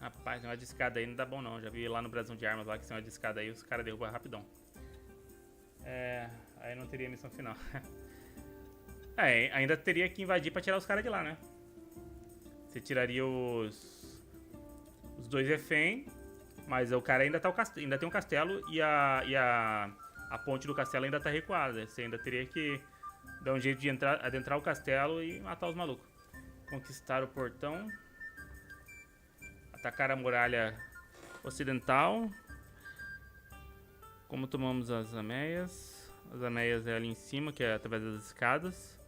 Rapaz, negócio de escada aí não dá bom não. Já vi lá no Brasão de Armas lá que esse negócio de escada aí os caras derrubam rapidão. Aí não teria missão final. Ainda teria que invadir pra tirar os caras de lá, né? Você tiraria os dois refém, mas o cara ainda ainda tem um castelo e a ponte do castelo ainda tá recuada. Você ainda teria que dar um jeito de adentrar o castelo e matar os malucos. Conquistar o portão. Atacar a muralha ocidental. Como tomamos as ameias? As ameias é ali em cima, que é através das escadas.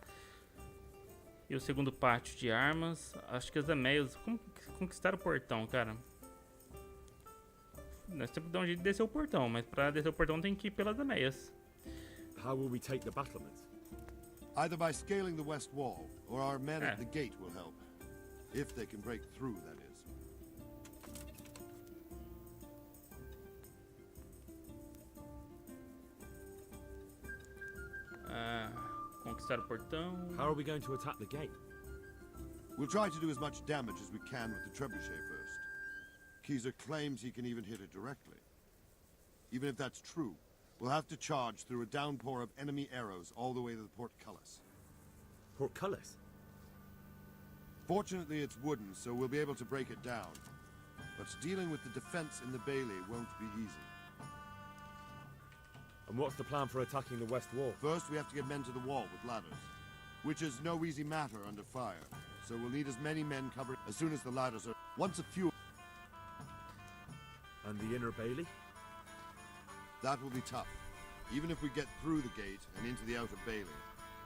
E o segundo pátio de armas. Acho que as ameias... Como conquistar o portão, cara? Nós temos que dar um jeito de descer o portão, mas pra descer o portão tem que ir pelas ameias. How will we take the battlements? Either by scaling the west wall, or our men at the gate will help. If they can break through, that is. Conquistar o portão. How are we going to attack the gate? We'll try to do as much damage as we can with the trebuchet first. Keezer claims he can even hit it directly. Even if that's true, we'll have to charge through a downpour of enemy arrows all the way to the portcullis. Portcullis? Fortunately, it's wooden, so we'll be able to break it down. But dealing with the defense in the bailey won't be easy. And what's the plan for attacking the west wall? First, we have to get men to the wall with ladders, which is no easy matter under fire. So we'll need as many men covered as soon as the ladders are... Once a few... And the inner bailey? That will be tough. Even if we get through the gate and into the outer bailey,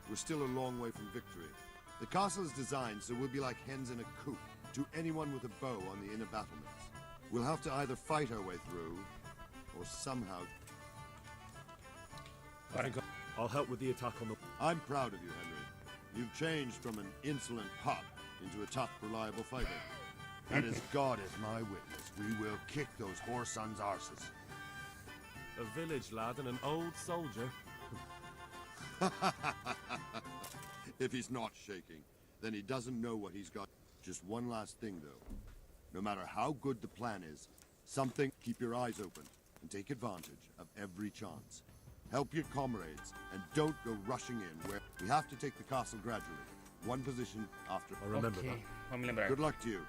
we're still a long way from victory. The castle is designed so we'll be like hens in a coop to anyone with a bow on the inner battlements. We'll have to either fight our way through, or somehow... I think I'll help with the attack on the... I'm proud of you, Henry. You've changed from an insolent pup into a tough, reliable fighter. And as God is my witness, we will kick those whore sons' arses. A village lad and an old soldier. If he's not shaking, then he doesn't know what he's got. Just one last thing, though. No matter how good the plan is, keep your eyes open and take advantage of every chance. Help your comrades and don't go rushing in where we have to take the castle gradually. One position after. I'll remember that. Vamos lembrar. Good luck to you.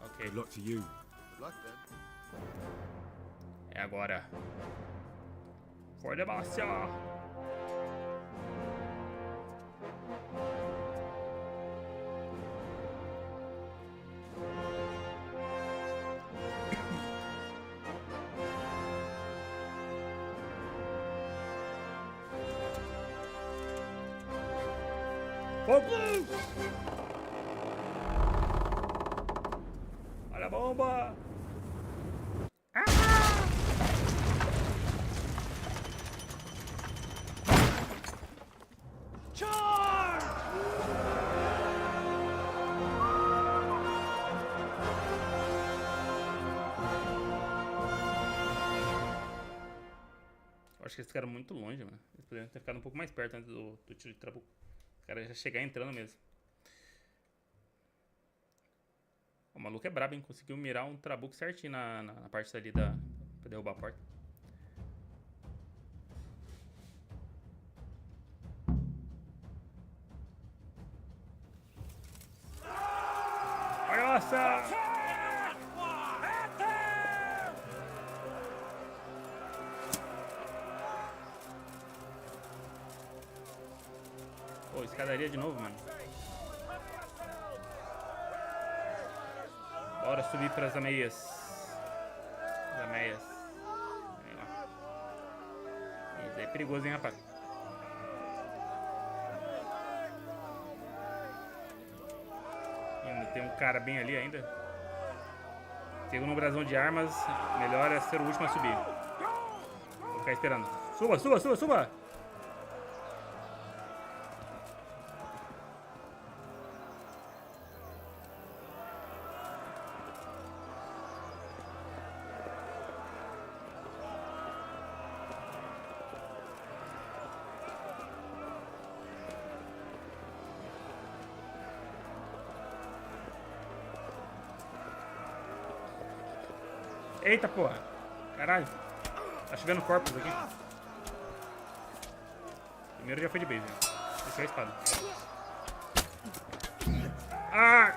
Ok. Good luck to you. Good luck then. É agora. For the Bastia. Fogo! Olha a bomba! Acho que eles ficaram muito longe, mano. Eles poderiam ter ficado um pouco mais perto antes do tiro de trabuco. Os caras já chegar entrando mesmo. O maluco é brabo, hein? Conseguiu mirar um trabuco certinho na parte ali pra derrubar a porta. Nossa! Pô, escadaria de novo, mano. Bora subir pras ameias. As ameias. Aí, ó. Isso aí é perigoso, hein, rapaz. Ainda tem um cara bem ali ainda. Segundo um brasão de armas, melhor é ser o último a subir. Vou ficar esperando. Suba, suba, suba, suba! Eita porra! Caralho! Tá chovendo corpos aqui. Primeiro já foi de base, né? Deixa a espada. Ah!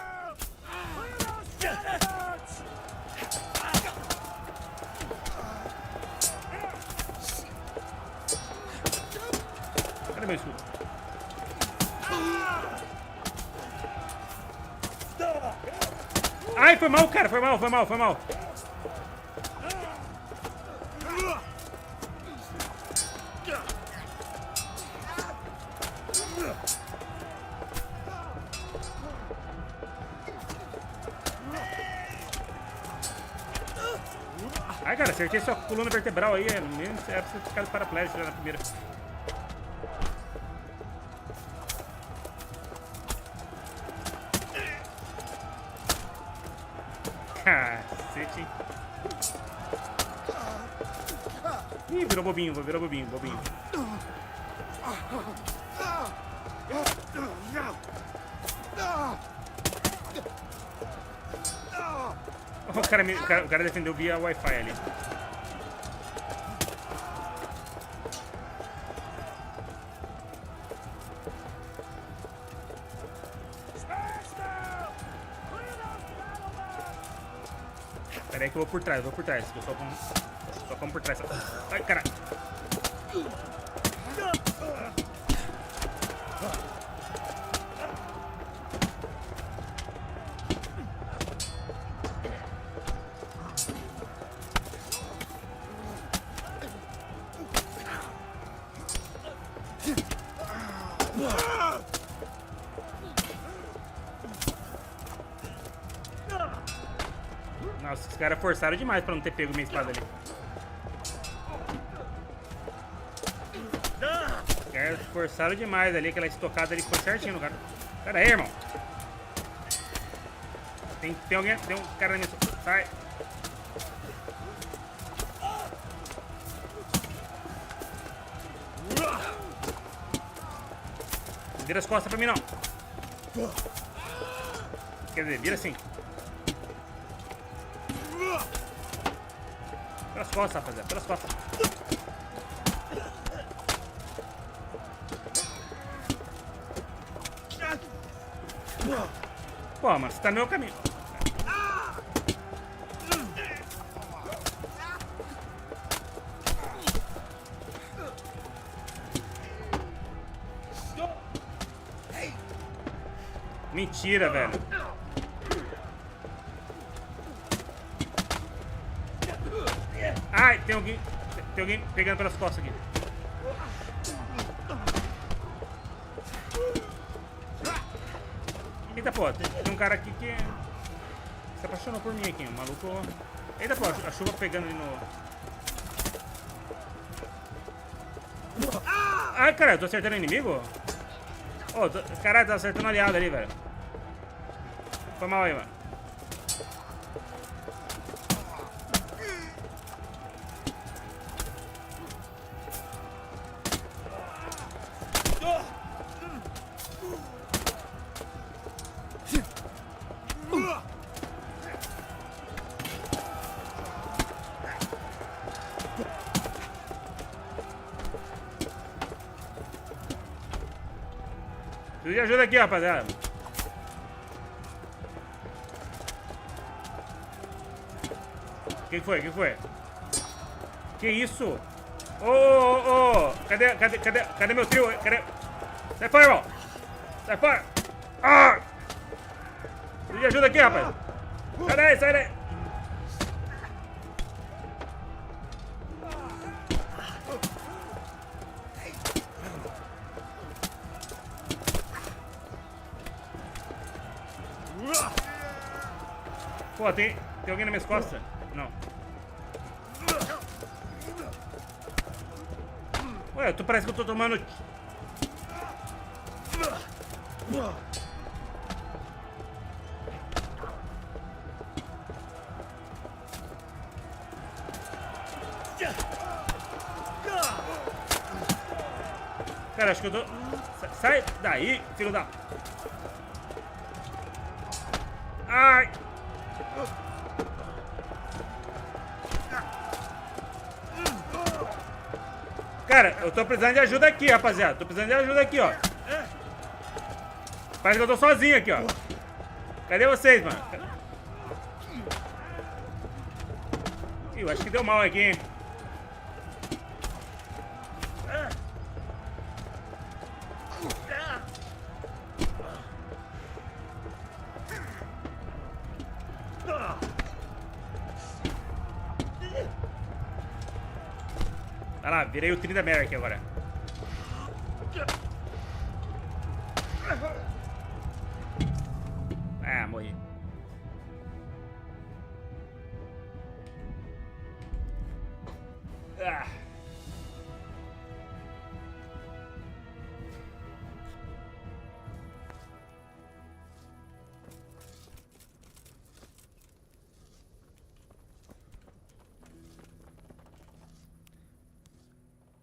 Cadê meu escudo? Ai, foi mal, cara! Foi mal, foi mal, foi mal! Ai, cara, acertei sua coluna vertebral aí. Mesmo era pra você ficar paraplégico já na primeira. Cacete. Ih, virou bobinho, virou bobinho, bobinho. O cara defendeu via Wi-Fi ali. Pera aí que eu vou por trás, Eu só como por trás. Ai, caralho. Nossa, os caras forçaram demais pra não ter pego minha espada ali. Os caras forçaram demais ali, aquela estocada ali foi certinho no cara. Pera aí, irmão. Tem alguém, tem um cara na minha... Sai. Não vira as costas pra mim, não. Quer dizer, vira assim. Pelas costas, rapaziada, pelas costas. Pô, mas você tá no meu caminho. Mentira, velho. Ai, tem alguém pegando pelas costas aqui. Eita, pô, tem um cara aqui que se apaixonou por mim aqui, o maluco. Eita, pô, a chuva pegando ali no... Ai, cara, eu tô acertando o inimigo? Ô, caralho, tá acertando aliado ali, velho. Foi mal aí, mano. Preciso de ajuda aqui, rapaziada. Quem foi? Quem foi? Que isso? Ô. Cadê meu trio? Cadê? Sai fora, irmão. Sai fora. Ah! Preciso de ajuda aqui, rapaz. Sai daí. Pô, tem alguém nas minhas costas? Não. Ué, parece que eu tô tomando... Cara, acho que eu tô... Sai daí, filho da... Ai! Cara, eu tô precisando de ajuda aqui, rapaziada. Tô precisando de ajuda aqui, ó. Parece que eu tô sozinho aqui, ó. Cadê vocês, mano? Ih, eu acho que deu mal aqui, hein? Vai lá, virei o 30 Mary aqui agora. Ah, morri. Ah.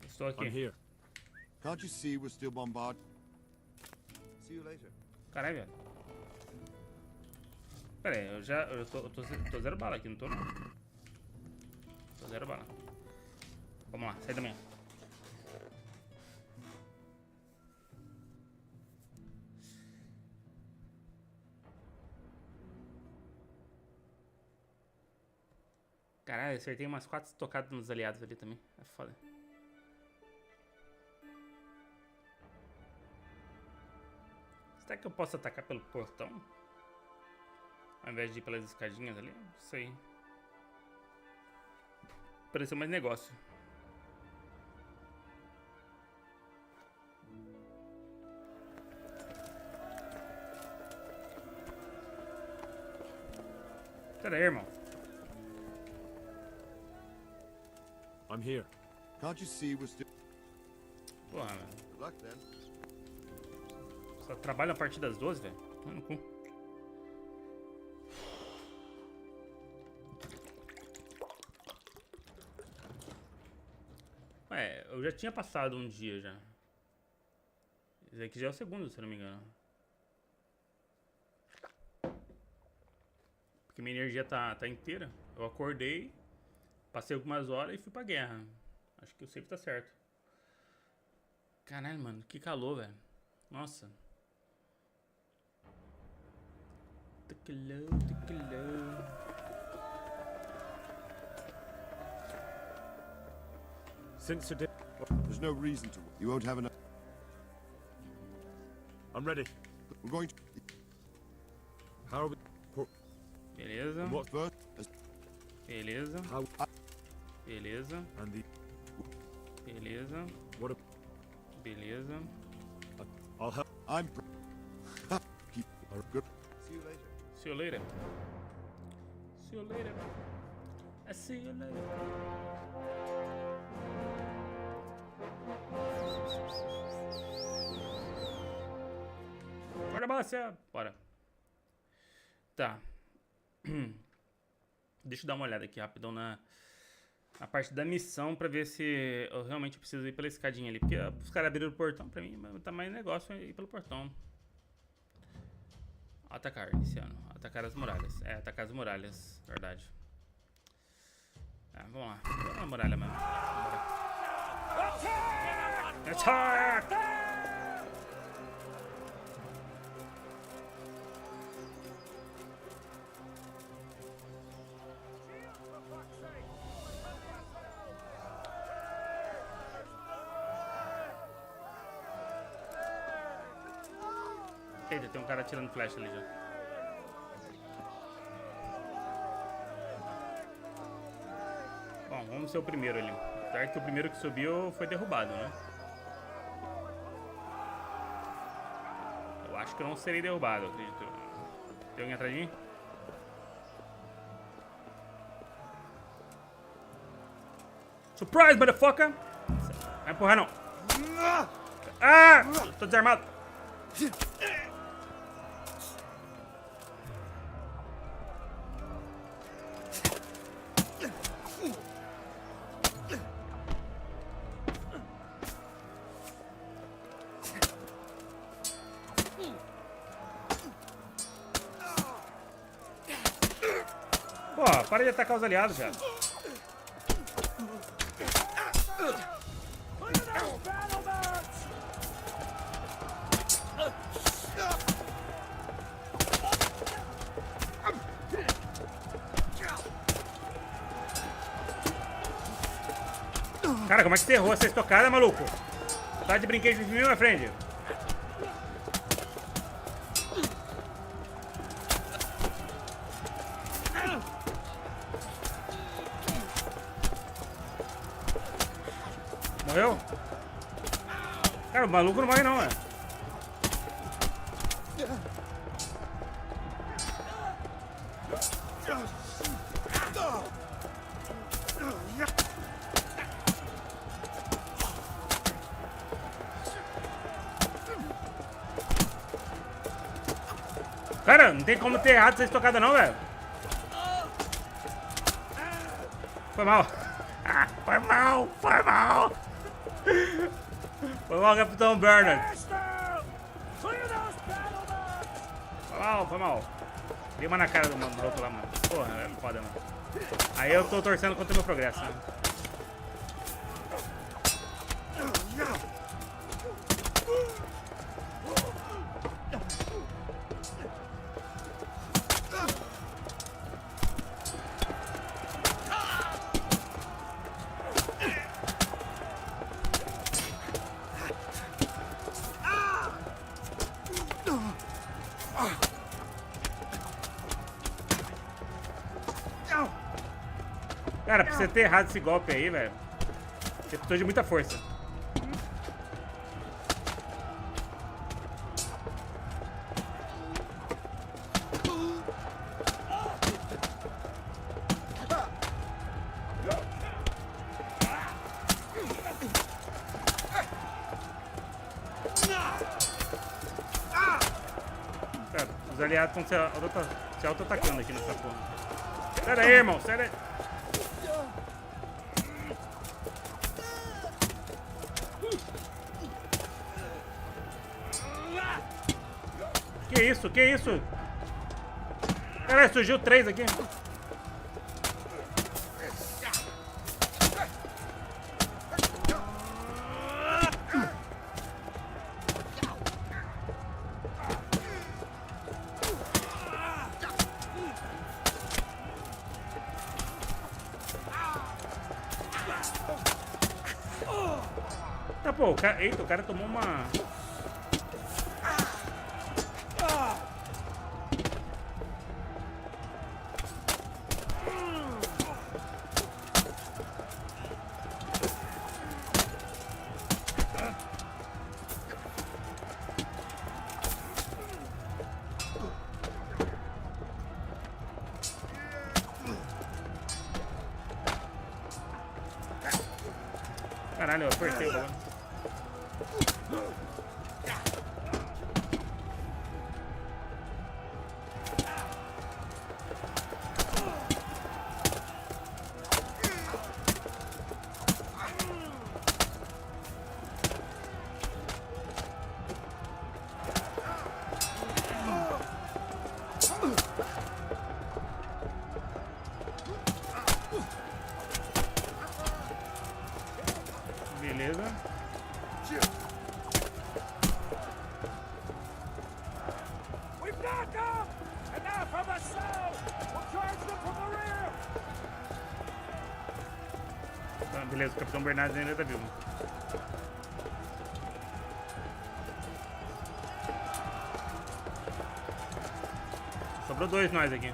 Estou aqui. I'm here. Can't you see we're still bombarded? See you later. Caralho, velho. Pera aí, eu tô zero bala aqui, não tô? Tô zero bala. Vamos lá, sai da manhã. Caralho, eu acertei umas 4 tocadas nos aliados ali também. É foda. Será que eu posso atacar pelo portão? Ao invés de ir pelas escadinhas ali? Não sei. Pareceu mais negócio. Pera aí, irmão. I'm here. Can't you see we're still... Porra, velho. Good luck then. Só trabalha a partir das 12, velho. Tô no cu. É, eu já tinha passado um dia já. Esse aqui já é o segundo, se eu não me engano. Porque minha energia tá inteira. Eu acordei, passei algumas horas e fui pra guerra. Acho que o save tá certo. Caralho, mano, que calor, velho. Nossa. Tá calor, tá calor. Since today, there's no reason to. You won't have enough. I'm ready. We're going to. How are we? Beleza. And what's first? Beleza. How? Beleza. And the. Beleza. What? Beleza. I'll help. I'm. Keep. Good. See you later. See you later. See you later. I see you later. Bora, Márcia! Bora. Tá. Deixa eu dar uma olhada aqui rapidão na parte da missão pra ver se eu realmente preciso ir pela escadinha ali. Porque os caras abriram o portão pra mim, tá mais negócio ir pelo portão. Atacar, iniciando. Atacar as muralhas. É, atacar as muralhas. Verdade. Vamos lá. Vamos na muralha mesmo. Attack! Eita, tem um cara atirando flecha ali já. Bom, vamos ser o primeiro ali. Apesar que o primeiro que subiu foi derrubado, né? Eu acho que eu não serei derrubado, acredito. Tem alguém atrás de mim? Surprise, motherfucker! Vai empurrar não. Ah! Tô desarmado. Pô, para de atacar os aliados, velho. Cara, como é que você errou essa estocada, maluco? Tá de brinquedo de mim, minha frente. Morreu? Cara, o maluco não morre não, velho. Cara, não tem como ter errado essa estocada não, velho. Foi mal. Foi mal, foi mal. Foi mal, Capitão Bernard. Foi mal, foi mal. Dei uma na cara do maluco lá, mano. Porra, é foda, mano. Aí eu tô torcendo contra o meu progresso, né? Cara, pra você ter errado esse golpe aí, velho, você precisou de muita força. Cara, os aliados estão se auto-atacando aqui nessa porra. Sai daí, irmão, sai daí. Que isso? Que isso? Caralho, surgiu 3 aqui. Tá, pô, o cara... Eita, o cara tomou uma... Caralho, eu apertei o bagulho. Beleza. We've got them! Enough of us now! We'll charge them from the rear! Tá, beleza, o Capitão Bernardes ainda tá vivo. Sobrou 2 nós aqui.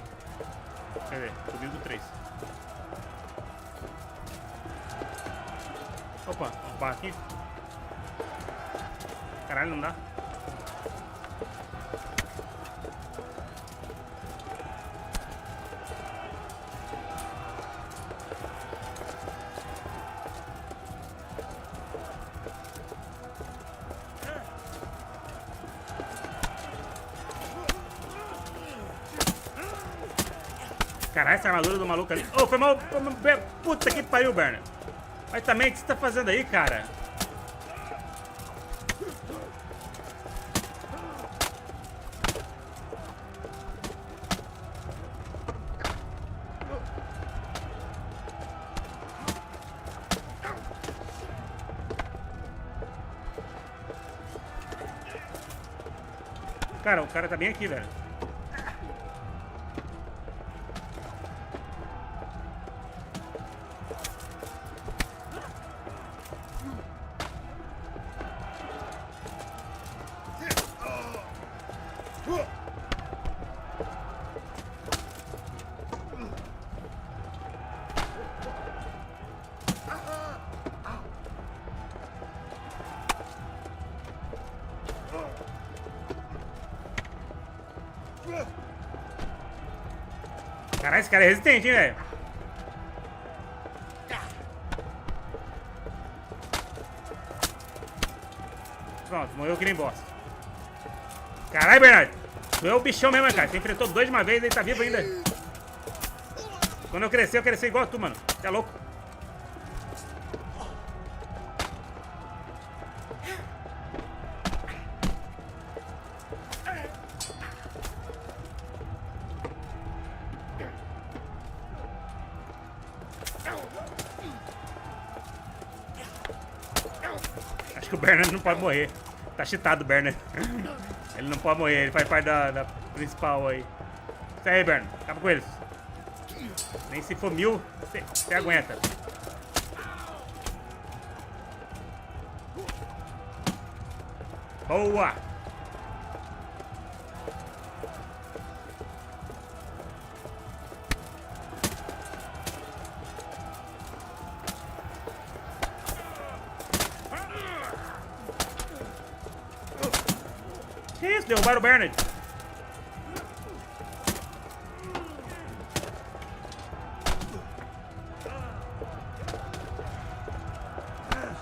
Quer dizer, subiu do 3. Opa, vamos parar aqui. Caralho, não dá. Caralho, essa armadura do maluco ali. Oh, foi mal. Puta que pariu, Berna. Mas também, o que você tá fazendo aí, cara? Cara, o cara tá bem aqui, velho. Caralho, esse cara é resistente, hein, velho? Pronto, morreu que nem bosta. Caralho, Bernardo. Tu é o bichão mesmo, cara. Você enfrentou 2 de uma vez e tá vivo ainda. Quando eu crescer igual a tu, mano. Você é louco. Acho que o Bernard não pode morrer. Tá cheatado o Bernard. Ele não pode morrer, ele faz parte da principal aí. Isso aí, Bernard. Acaba com eles. Nem se for 1000, você aguenta. Boa! Que isso? Derrubaram o Bernard.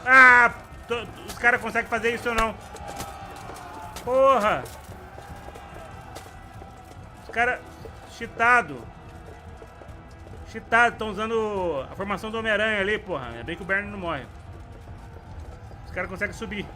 Ah! Os caras conseguem fazer isso ou não? Porra! Os caras... Cheatado. Cheatado. Estão usando a formação do Homem-Aranha ali, porra. Ainda bem que o Bernard não morre. Os caras conseguem subir.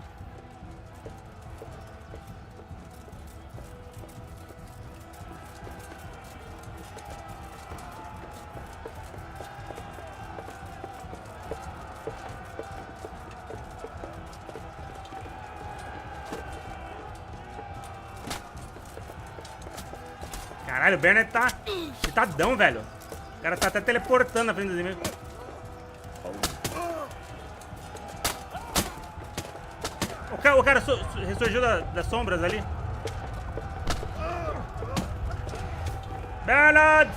Caralho, o Bernard tá chitadão, velho. O cara tá até teleportando na frente do inimigo. O cara ressurgiu das sombras ali. Bernard!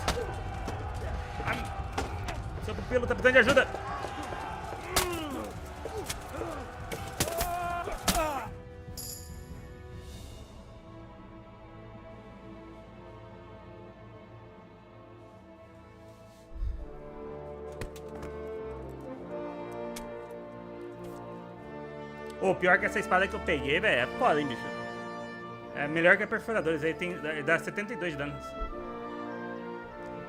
Seu pupilo tá precisando de ajuda. O pior que essa espada que eu peguei, velho, é foda, hein, bicho. É melhor que a perfuradores, aí dá 72 de danos.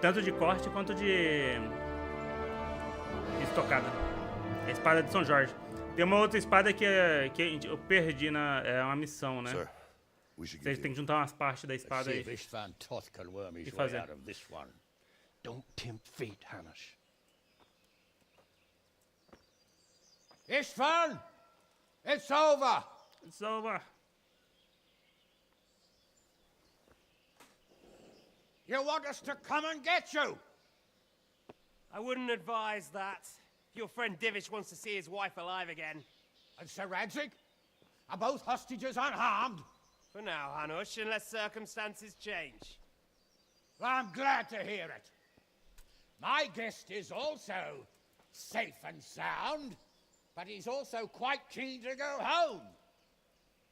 Tanto de corte quanto de estocada. A espada de São Jorge. Tem uma outra espada que eu perdi é uma missão, né? Vocês têm que juntar umas partes da espada aí e fazer. Don't tempt fate, Hanash. Istvan! It's over! It's over. You want us to come and get you? I wouldn't advise that. Your friend Divish wants to see his wife alive again. And Sir Radzig? Are both hostages unharmed? For now, Hanush, unless circumstances change. Well, I'm glad to hear it. My guest is also safe and sound, but he's also quite keen to go home.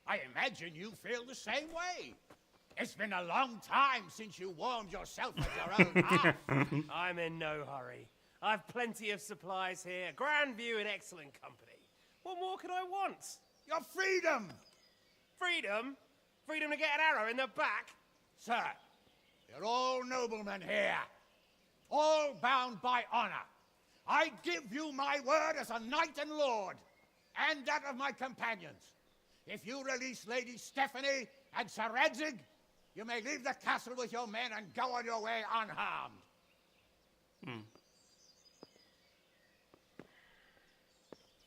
I imagine you feel the same way. It's been a long time since you warmed yourself at your own hearth. I'm in no hurry. I've plenty of supplies here, grand view and excellent company. What more could I want? Your freedom! Freedom? Freedom to get an arrow in the back? Sir, you're all noblemen here, all bound by honor. I give you my word as a knight and lord, and that of my companions. If you release Lady Stephanie and Sir Radzig, you may leave the castle with your men and go on your way unharmed.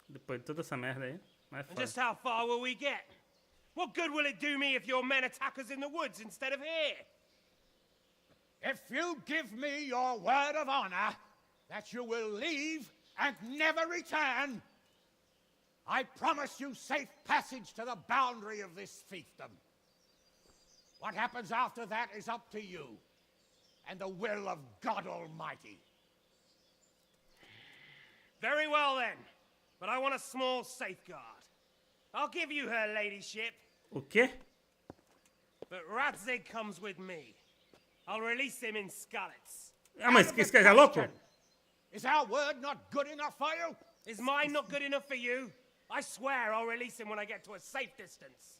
Depois de toda essa merda aí, vai And just how far will we get? What good will it do me if your men attack us in the woods instead of here? If you give me your word of honor that you will leave and never return, I promise you safe passage to the boundary of this fiefdom. What happens after that is up to you and the will of God Almighty. Very well then, but I want a small safeguard. I'll give you her ladyship. O quê? But Radzig comes with me. I'll release him in Skalitz. Ah, mas esse cara é louco? Is our word not good enough for you? Is mine not good enough for you? I swear I'll release him when I get to a safe distance.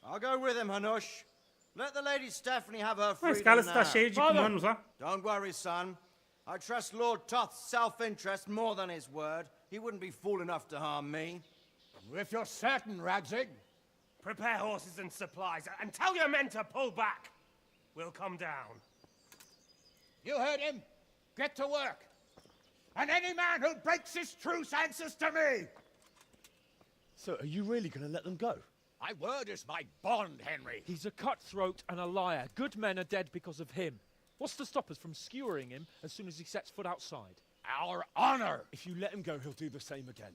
I'll go with him, Hanush. Let the Lady Stephanie have her Ah, freedom Skalitz now. tá cheio de comandos lá. Don't worry, son. I trust Lord Toth's self-interest more than his word. He wouldn't be fool enough to harm me. If you're certain, Radzig. Prepare horses and supplies, and tell your men to pull back. We'll come down. You heard him. Get to work. And any man who breaks this truce answers to me. So, are you really going to let them go? My word is my bond, Henry. He's a cutthroat and a liar. Good men are dead because of him. What's to stop us from skewering him as soon as he sets foot outside? Our honor. If you let him go, he'll do the same again.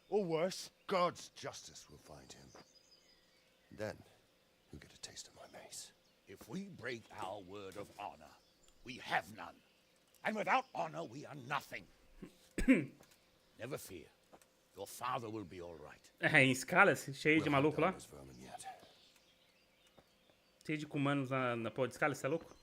Or worse. God's justice will find him. Then, he'll get a taste of my mace. If we break our word of honor, we have none. And without honor, we are nothing. Never fear. Your father will be all right. É, em Skalitz, cheio de maluco lá. Cheio de comandos na porra de Skalitz, você é louco?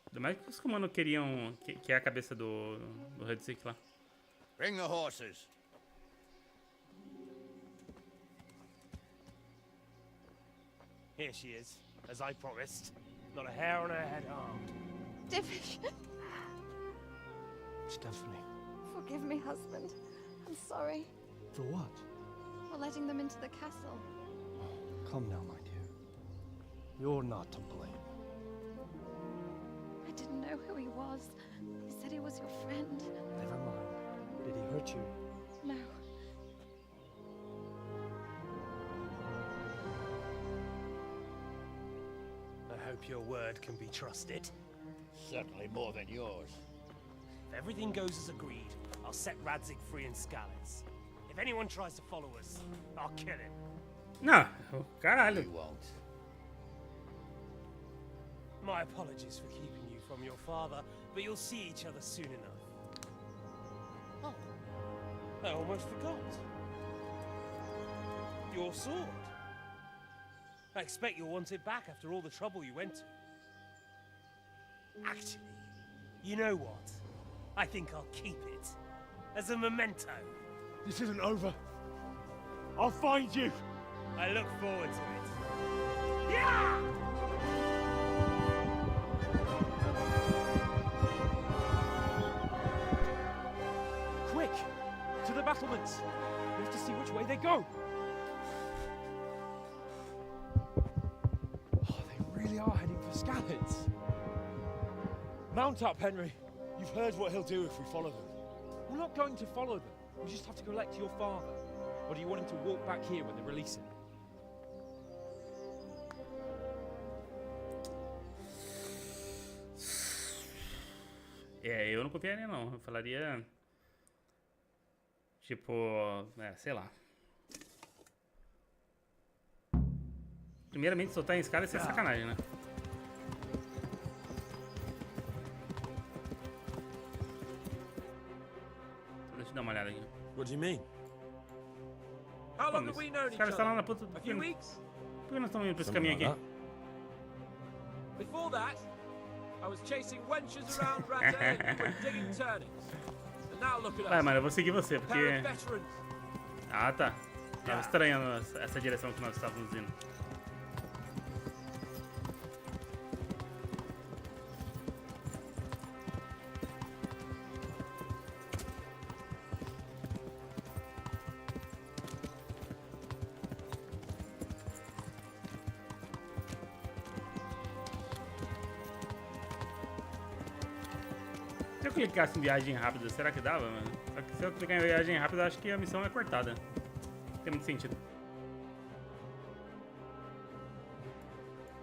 Ainda mais que os comandos queriam... Que é a cabeça do Radzig lá. Bring the horses. Here she is, as I promised. Not a hair on her head harmed. Divish, Stephanie. forgive me, husband. I'm sorry For what? for letting them into the castle. Come now, my dear. You're not to blame. I didn't know who he was. He said he was your friend. Never mind. Did he hurt you? No. hope your word can be trusted. Certainly more than yours. If everything goes as agreed, I'll set Radzig free in Skalitz. If anyone tries to follow us, I'll kill him. Não, caralho. He won't. My apologies for keeping you from your father, but you'll see each other soon enough. Oh, I almost forgot. Your sword. I expect you'll want it back after all the trouble you went to. Actually, you know what? I think I'll keep it. As a memento. This isn't over. I'll find you. I look forward to it. Yeah! Quick! To the battlements! We have to see which way they go! Oh, they really are heading for Skalitz. Mount up, Henry. You've heard what he'll do if we follow them. We're not going to follow them. We just have to collect your father. Or do you want him to walk back here when they release him? É, eu não confiaria não. Eu falaria... Tipo... sei lá. Primeiramente, soltar em escala isso é sacanagem, né? Deixa eu dar uma olhada aqui. What do you mean? How long have we known Os each caras estão lá na other? puta... A few weeks? Por que nós estamos indo por esse caminho aqui? Before that, I was chasing wenches around Rate and you were digging turnings. And now look at us. Vai, mano, eu vou seguir você, A pair porque... of veterans. Ah, tá. Tava estranhando essa direção que nós estávamos indo. Se eu clicasse em viagem rápida, será que dava, mano? Só que se eu clicar em viagem rápida, eu acho que a missão é cortada. Não tem muito sentido.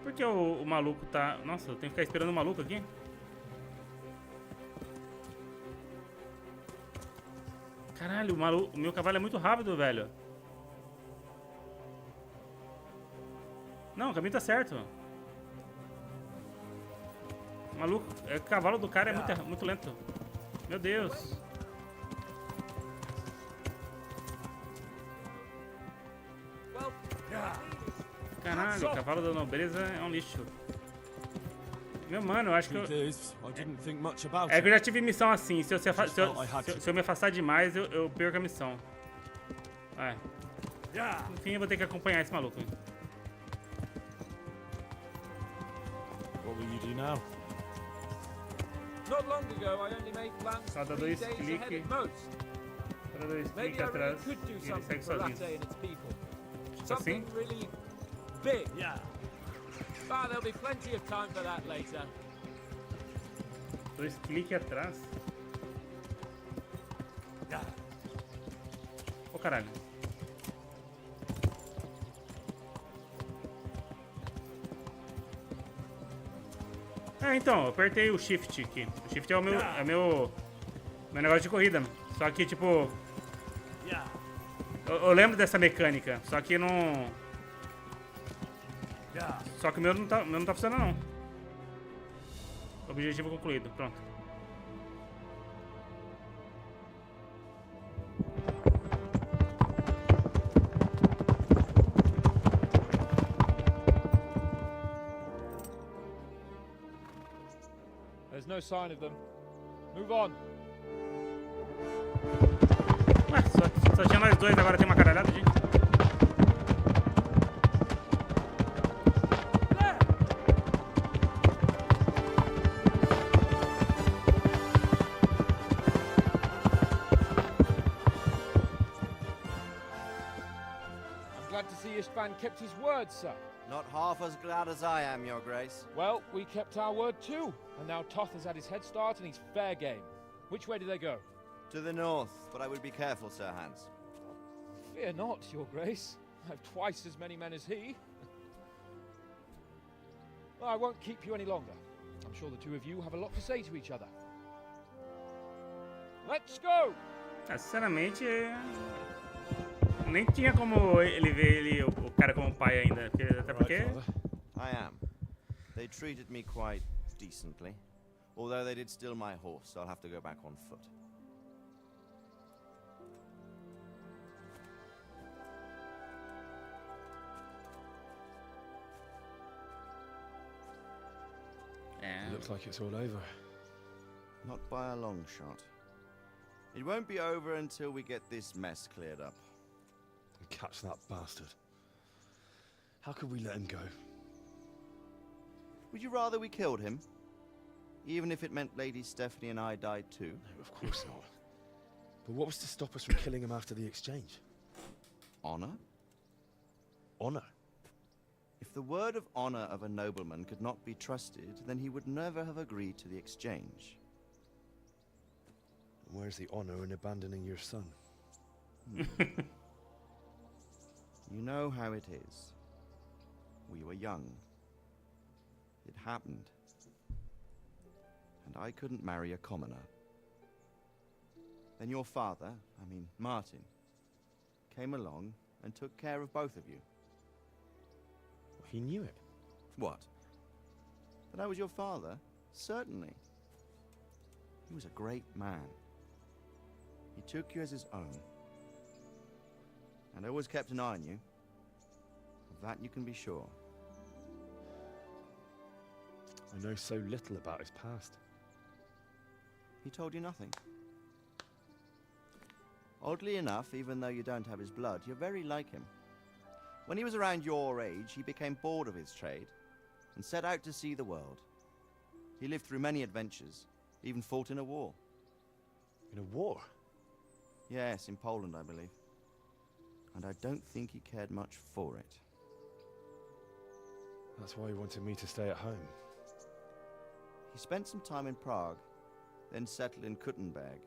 Por que o maluco tá... Nossa, eu tenho que ficar esperando o maluco aqui? Caralho, o meu cavalo é muito rápido, velho. Não, o caminho tá certo. O maluco, o cavalo do cara é muito lento. Meu Deus. Caralho, o cavalo da nobreza é um lixo. Meu mano, eu acho que eu... É que eu já tive missão assim. Se eu me afastar demais, eu perco a missão. Vai. Enfim, eu vou ter que acompanhar esse maluco. What will you do now? Not long ago, I only made plans Só dá 3 dois days ahead cliques. at most. Só dá dois Maybe cliques I really atrás could do e ele something segue for sozinho. Rate and its people. Tipo assim? Something really big. Ah, there'll be plenty of time for that later. Dois cliques atrás. Ô caralho. Então, eu apertei o shift aqui. O shift é o meu negócio de corrida. Só que tipo... Eu lembro dessa mecânica, só que não... Só que o meu não tá funcionando não. Objetivo concluído, pronto. There's no sign of them. Move on. Ué, só tinha nós dois, agora tem uma caralhada de gente. I'm glad to see Istvan kept his word, sir. Not half as glad as I am, Your Grace. Well, we kept our word too. And now Toth has had his head start and he's fair game. Which way do they go? To the north, but I would be careful, Sir Hans. Fear not, Your Grace. I have twice as many men as he. Well, I won't keep you any longer. I'm sure the two of you have a lot to say to each other. Let's go! Sinceramente, nem tinha como ele ver o cara como pai ainda, até porque... I am. They treated me quite decently. Although they did steal my horse, so I'll have to go back on foot. It looks like it's all over. Not by a long shot. It won't be over until we get this mess cleared up. And catch that bastard. How could we let him go? Would you rather we killed him? Even if it meant Lady Stephanie and I died too? No, of course not. But what was to stop us from killing him after the exchange? Honor? Honor? If the word of honor of a nobleman could not be trusted, then he would never have agreed to the exchange. And where's the honor in abandoning your son? You know how it is. We were young. It happened. And I couldn't marry a commoner. Then your father, Martin, came along and took care of both of you. He knew it. What? That I was your father? Certainly. He was a great man. He took you as his own. And always kept an eye on you. Of that you can be sure. I know so little about his past. He told you nothing. Oddly enough, even though you don't have his blood, you're very like him. When he was around your age, he became bored of his trade and set out to see the world. He lived through many adventures, even fought in a war. In a war? Yes, in Poland, I believe. And I don't think he cared much for it. That's why he wanted me to stay at home. He spent some time in Prague, then settled in Kuttenberg.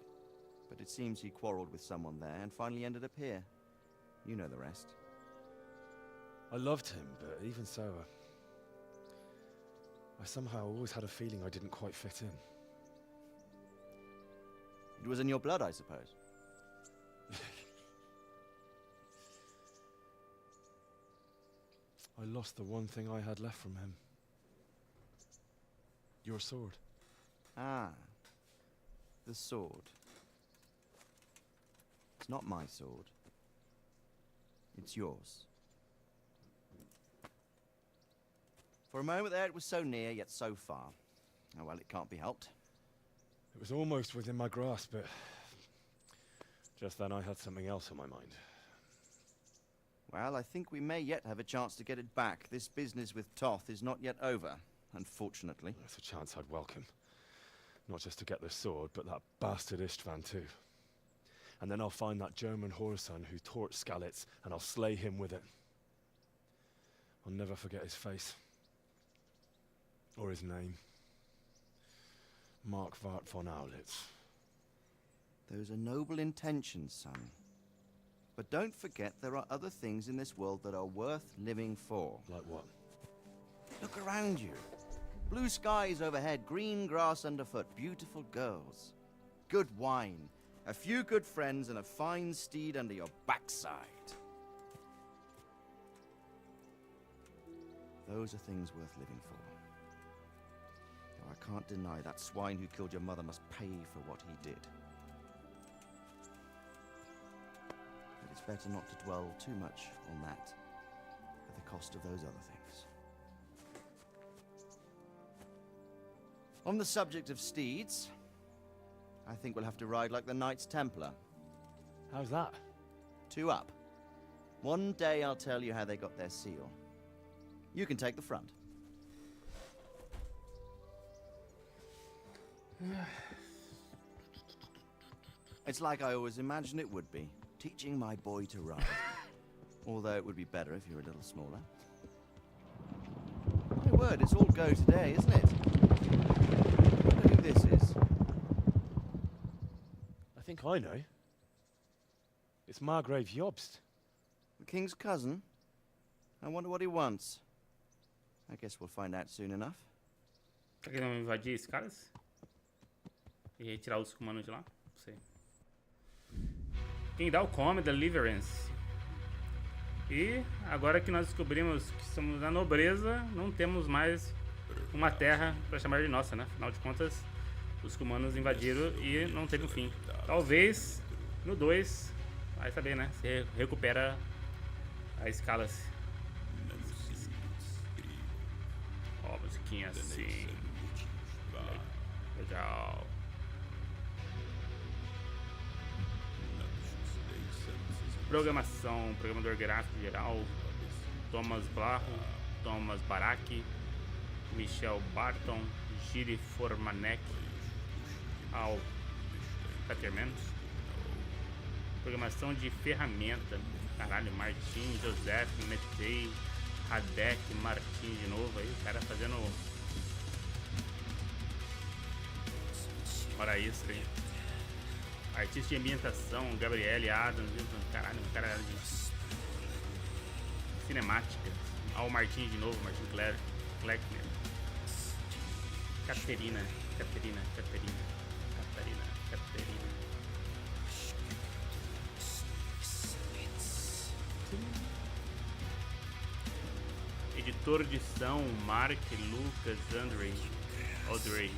But it seems he quarreled with someone there and finally ended up here. You know the rest. I loved him, but even so, I somehow always had a feeling I didn't quite fit in. It was in your blood, I suppose. I lost the one thing I had left from him. Your sword. Ah, the sword. It's not my sword. It's yours. For a moment there, it was so near, yet so far. Oh, well, it can't be helped. It was almost within my grasp, but just then I had something else on my mind. Well, I think we may yet have a chance to get it back. This business with Toth is not yet over, unfortunately. That's a chance I'd welcome. Not just to get the sword, but that bastard Istvan too. And then I'll find that German whoreson who torched Skalitz, and I'll slay him with it. I'll never forget his face. Or his name. Markvart von Aulitz. Those are noble intentions, son. But don't forget there are other things in this world that are worth living for. Like what? Look around you. Blue skies overhead, green grass underfoot, beautiful girls. Good wine, a few good friends, and a fine steed under your backside. Those are things worth living for. Though I can't deny that swine who killed your mother must pay for what he did. But it's better not to dwell too much on that at the cost of those other things. On the subject of steeds, I think we'll have to ride like the Knights Templar. How's that? 2 up. One day I'll tell you how they got their seal. You can take the front. It's like I always imagined it would be, teaching my boy to ride. Although it would be better if you were a little smaller. My word, it's all go today, isn't it? I wonder who this is. I think I know. It's Margrave Jobst. The king's cousin? I wonder what he wants. I guess we'll find out soon enough. Tá querendo invadir esses caras? E retirar os humanos de lá? Não sei. Quem dá o come, Deliverance. E agora que nós descobrimos que somos a nobreza, não temos mais uma terra para chamar de nossa, né? Afinal de contas, os humanos invadiram e não teve um fim. Talvez no 2, vai saber, né? Se recupera a escala. Ó, musiquinha assim. Legal. Programação, programador gráfico geral, Thomas Barro, Thomas Baraki, Michel Barton, Giri Formanek, Al Peterman. Programação de ferramenta, caralho, Martin, Joseph, Metei, Radek, Martin de novo, aí o cara fazendo hora extra aí. Artista de ambientação, Gabriele Adams, caralho, um cara de cinemática. Ó, o Martin de novo, Martin Kleckner. Caterina. Editor de som, Mark Lucas Audrey.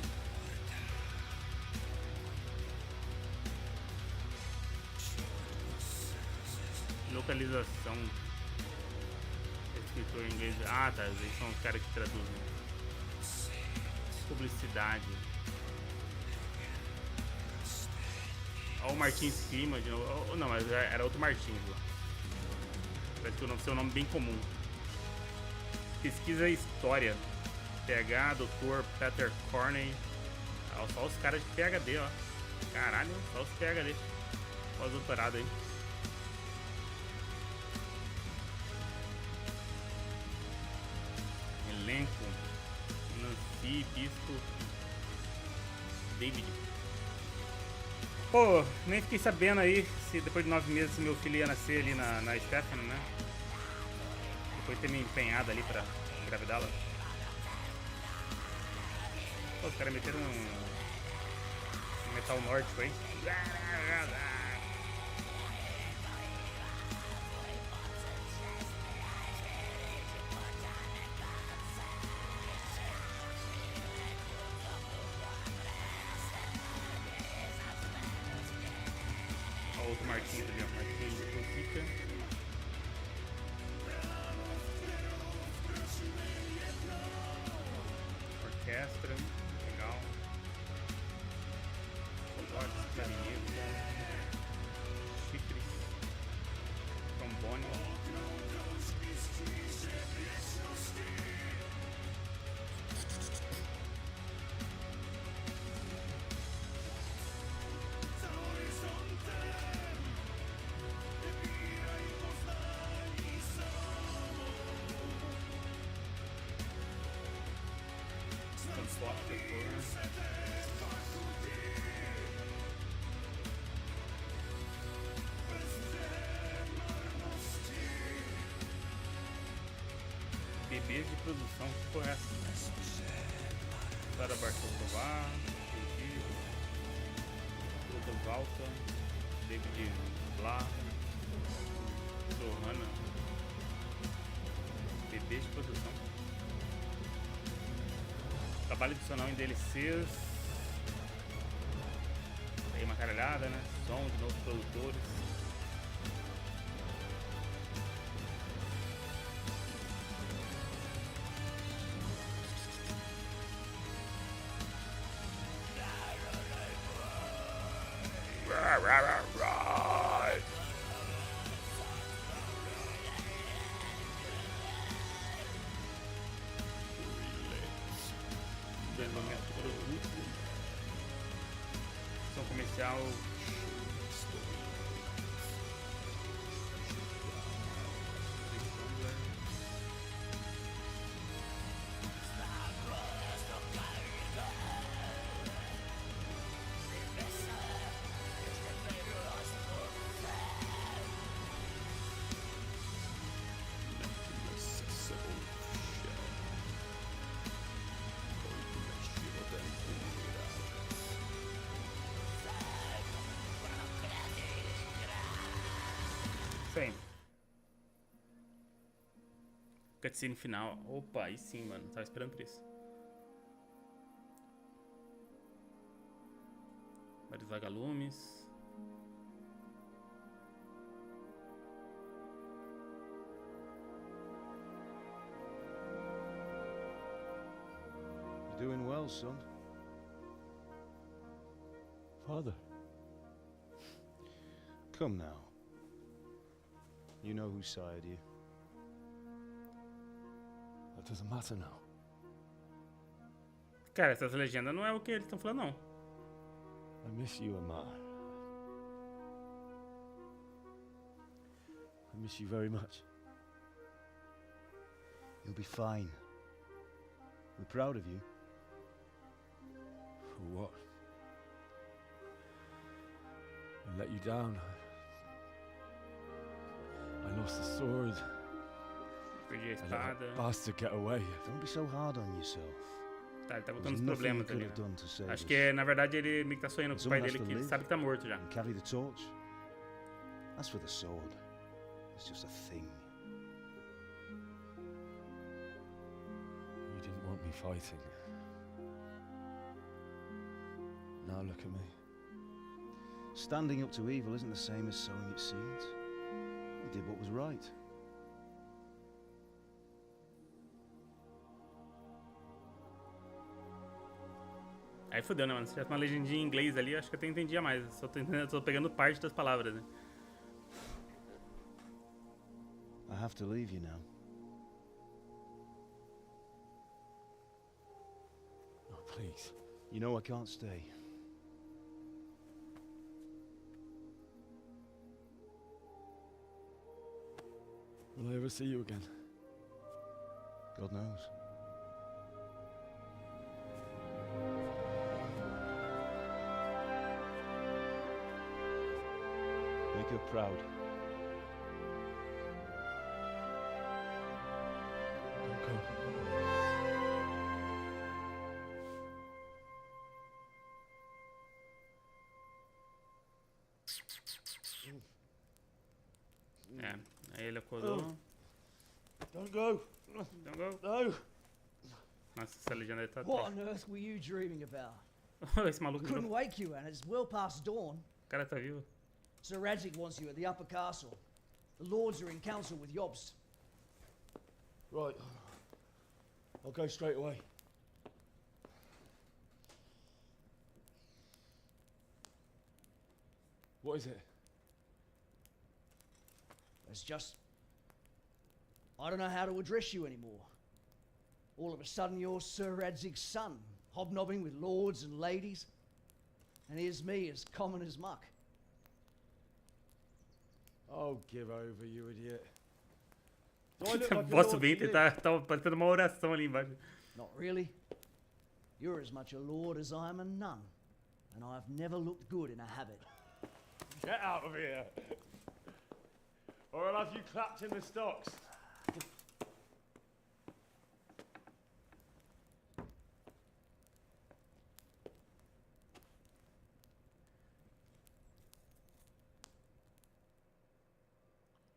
Localização. Escritor em inglês. Ah, tá. Eles são os caras que traduzem. Publicidade. Ó, o Martins Clima de novo. Oh, não, mas era outro Martins lá. Parece que o seu nome é bem comum. Pesquisa História. PH, Dr. Peter Corney. Ó, só os caras de PhD, ó. Caralho, só os PhD. Pós-doutorado aí. Elenco. Nancy, Bispo. David. Pô, nem fiquei sabendo aí se depois de 9 meses se meu filho ia nascer ali na Stephanie, né? Depois de ter me empenhado ali pra engravidá-la. Pô, os caras meteram um metal nórdico aí. Ó, outro Marquinhos ali, ó. Marquinhos de Cofica. Orquestra, legal. Robotes, clarineta, chifres, trombone. Bebês de produção, que porra é essa? Sara Bartolomá, Duda Valta, David Blá, Johanna. Bebês de produção. Trabalho adicional em DLCs. Aí uma caralhada, né? Som de novos produtores. Desenvolvimento de produto. Ação comercial. Cutscene final. Opa, aí sim, mano. Tava esperando por isso. Vários vagalumes. You're doing well, son. Father. Come now. You know who sired you. That doesn't matter now. Cara, essas legendas não é o que eles estão falando, não. I miss you, Amar. I miss you very much. You'll be fine. We're proud of you. For what? I let you down. I lost the sword. Perdi a I let espada. that bastard get away. Don't be so hard on yourself. Tá, ele tá There's botando os nothing problemas you could ali. have done to save Acho us. que, na verdade, ele meio que tá sonhando com o pai Someone has dele, to que ele live sabe que tá morto já. and carry the torch. As for the sword, it's just a thing. You didn't want me fighting. Now look at me. Standing up to evil isn't the same as sowing its seeds. You did what was right. Aí fodeu, né, mano? Se tivesse uma legendinha em inglês ali, acho que eu até entendia mais. Só tô, entendendo, tô pegando parte das palavras, né? I have to leave you now. Oh, please. You know I can't stay. Will I ever see you again? God knows. Make her proud. Don't go. É, aí ele acordou. Don't go. Don't go. No. Nossa, essa legenda aí tá What top. on earth were you dreaming about? Esse maluco de Couldn't novo. wake you, and it's well past dawn. O cara tá vivo. Sir Radzik wants you at the upper castle. The lords are in council with Yobst. Right. I'll go straight away. What is it? It's just... I don't know how to address you anymore. All of a sudden you're Sir Radzig's son, hobnobbing with lords and ladies. And here's me, as common as muck. Oh, give over, you idiot. Do I look like a Voz lord bem, to you? tá parecendo uma oração ali embaixo. Not really. You're as much a lord as I am a nun. And I've never looked good in a habit. Get out of here. Or I'll have you clapped in the stocks.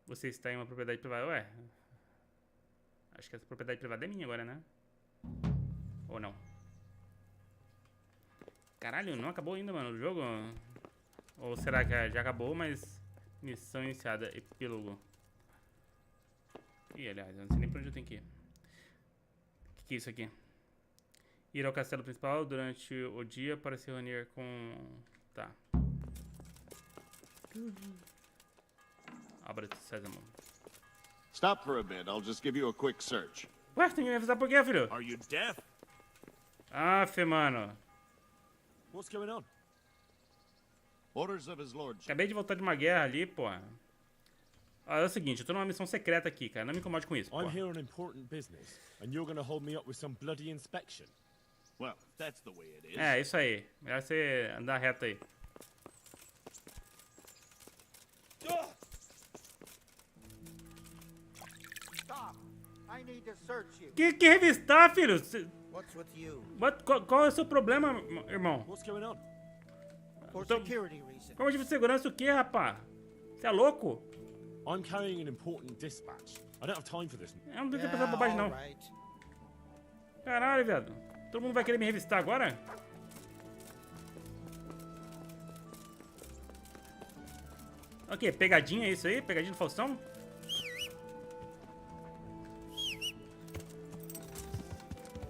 Você está em uma propriedade privada. Ué. Acho que essa propriedade privada é minha agora, né? Ou não? Caralho, não acabou ainda, mano, o jogo? Ou será que já acabou, mas... Missão iniciada, epílogo. Ih, aliás, eu não sei nem pra onde eu tenho que ir. O que é isso aqui? Ir ao castelo principal durante o dia para se reunir com... Tá. Abra sésamo. Stop for a bit. I'll just give you a quick search. Ué, tem que me avisar por quê, filho? Are you deaf? Aff, mano. What's going on? Orders of his lordship. Acabei de voltar de uma guerra ali, pô. É o seguinte, eu tô numa missão secreta aqui, cara. Não me incomode com isso, pô. I'm here on important business, and you're gonna hold me up with some bloody inspection. Well, that's the way it is. É, isso aí. Melhor você andar reto aí. Stop! I need to search you. Que revistar, filho? What's with you? Qual é o seu problema, irmão? What's going on? For Então, security reasons. por motivo de segurança o quê, rapá? Você é louco? I'm carrying an important dispatch. I don't have time for this. Eu não devia pensar bobagem, não. Caralho, viado. Todo mundo vai querer me revistar agora? Ok, pegadinha é isso aí? Pegadinha do Faustão?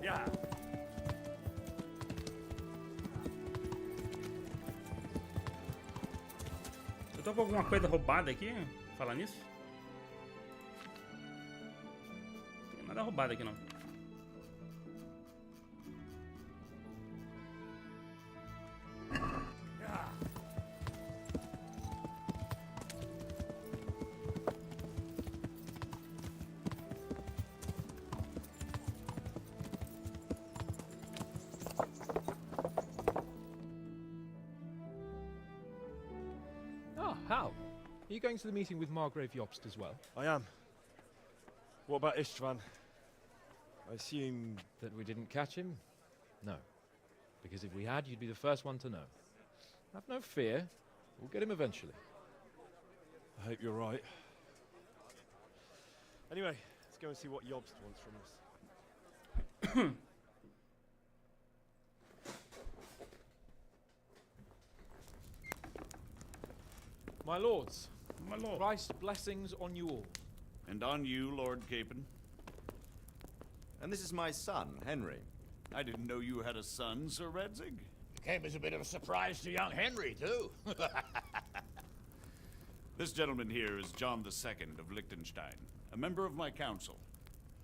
Yeah. Eu tô com alguma coisa roubada aqui? Falar nisso? Não tem nada roubado aqui, não. How? Are you going to the meeting with Margrave Jobst as well? I am. What about Istvan? I assume... That we didn't catch him? No. Because if we had, you'd be the first one to know. Have no fear. We'll get him eventually. I hope you're right. Anyway, let's go and see what Jobst wants from us. My lords. My lord. Christ's blessings on you all. And on you, Lord Capon. And this is my son, Henry. I didn't know you had a son, Sir Redzig. Came as a bit of a surprise to young Henry, too. This gentleman here is John II of Liechtenstein, a member of my council.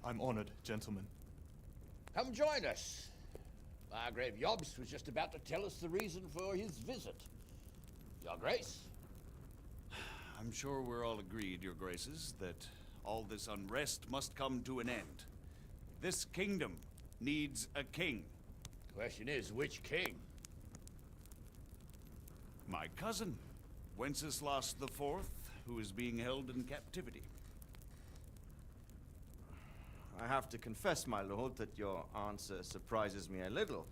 I'm honored, gentlemen. Come join us. Margrave Jobst was just about to tell us the reason for his visit. Your Grace? I'm sure we're all agreed, Your Graces, that all this unrest must come to an end. This kingdom needs a king. Question is, which king? My cousin, Wenceslas IV, who is being held in captivity. I have to confess, my lord, that your answer surprises me a little.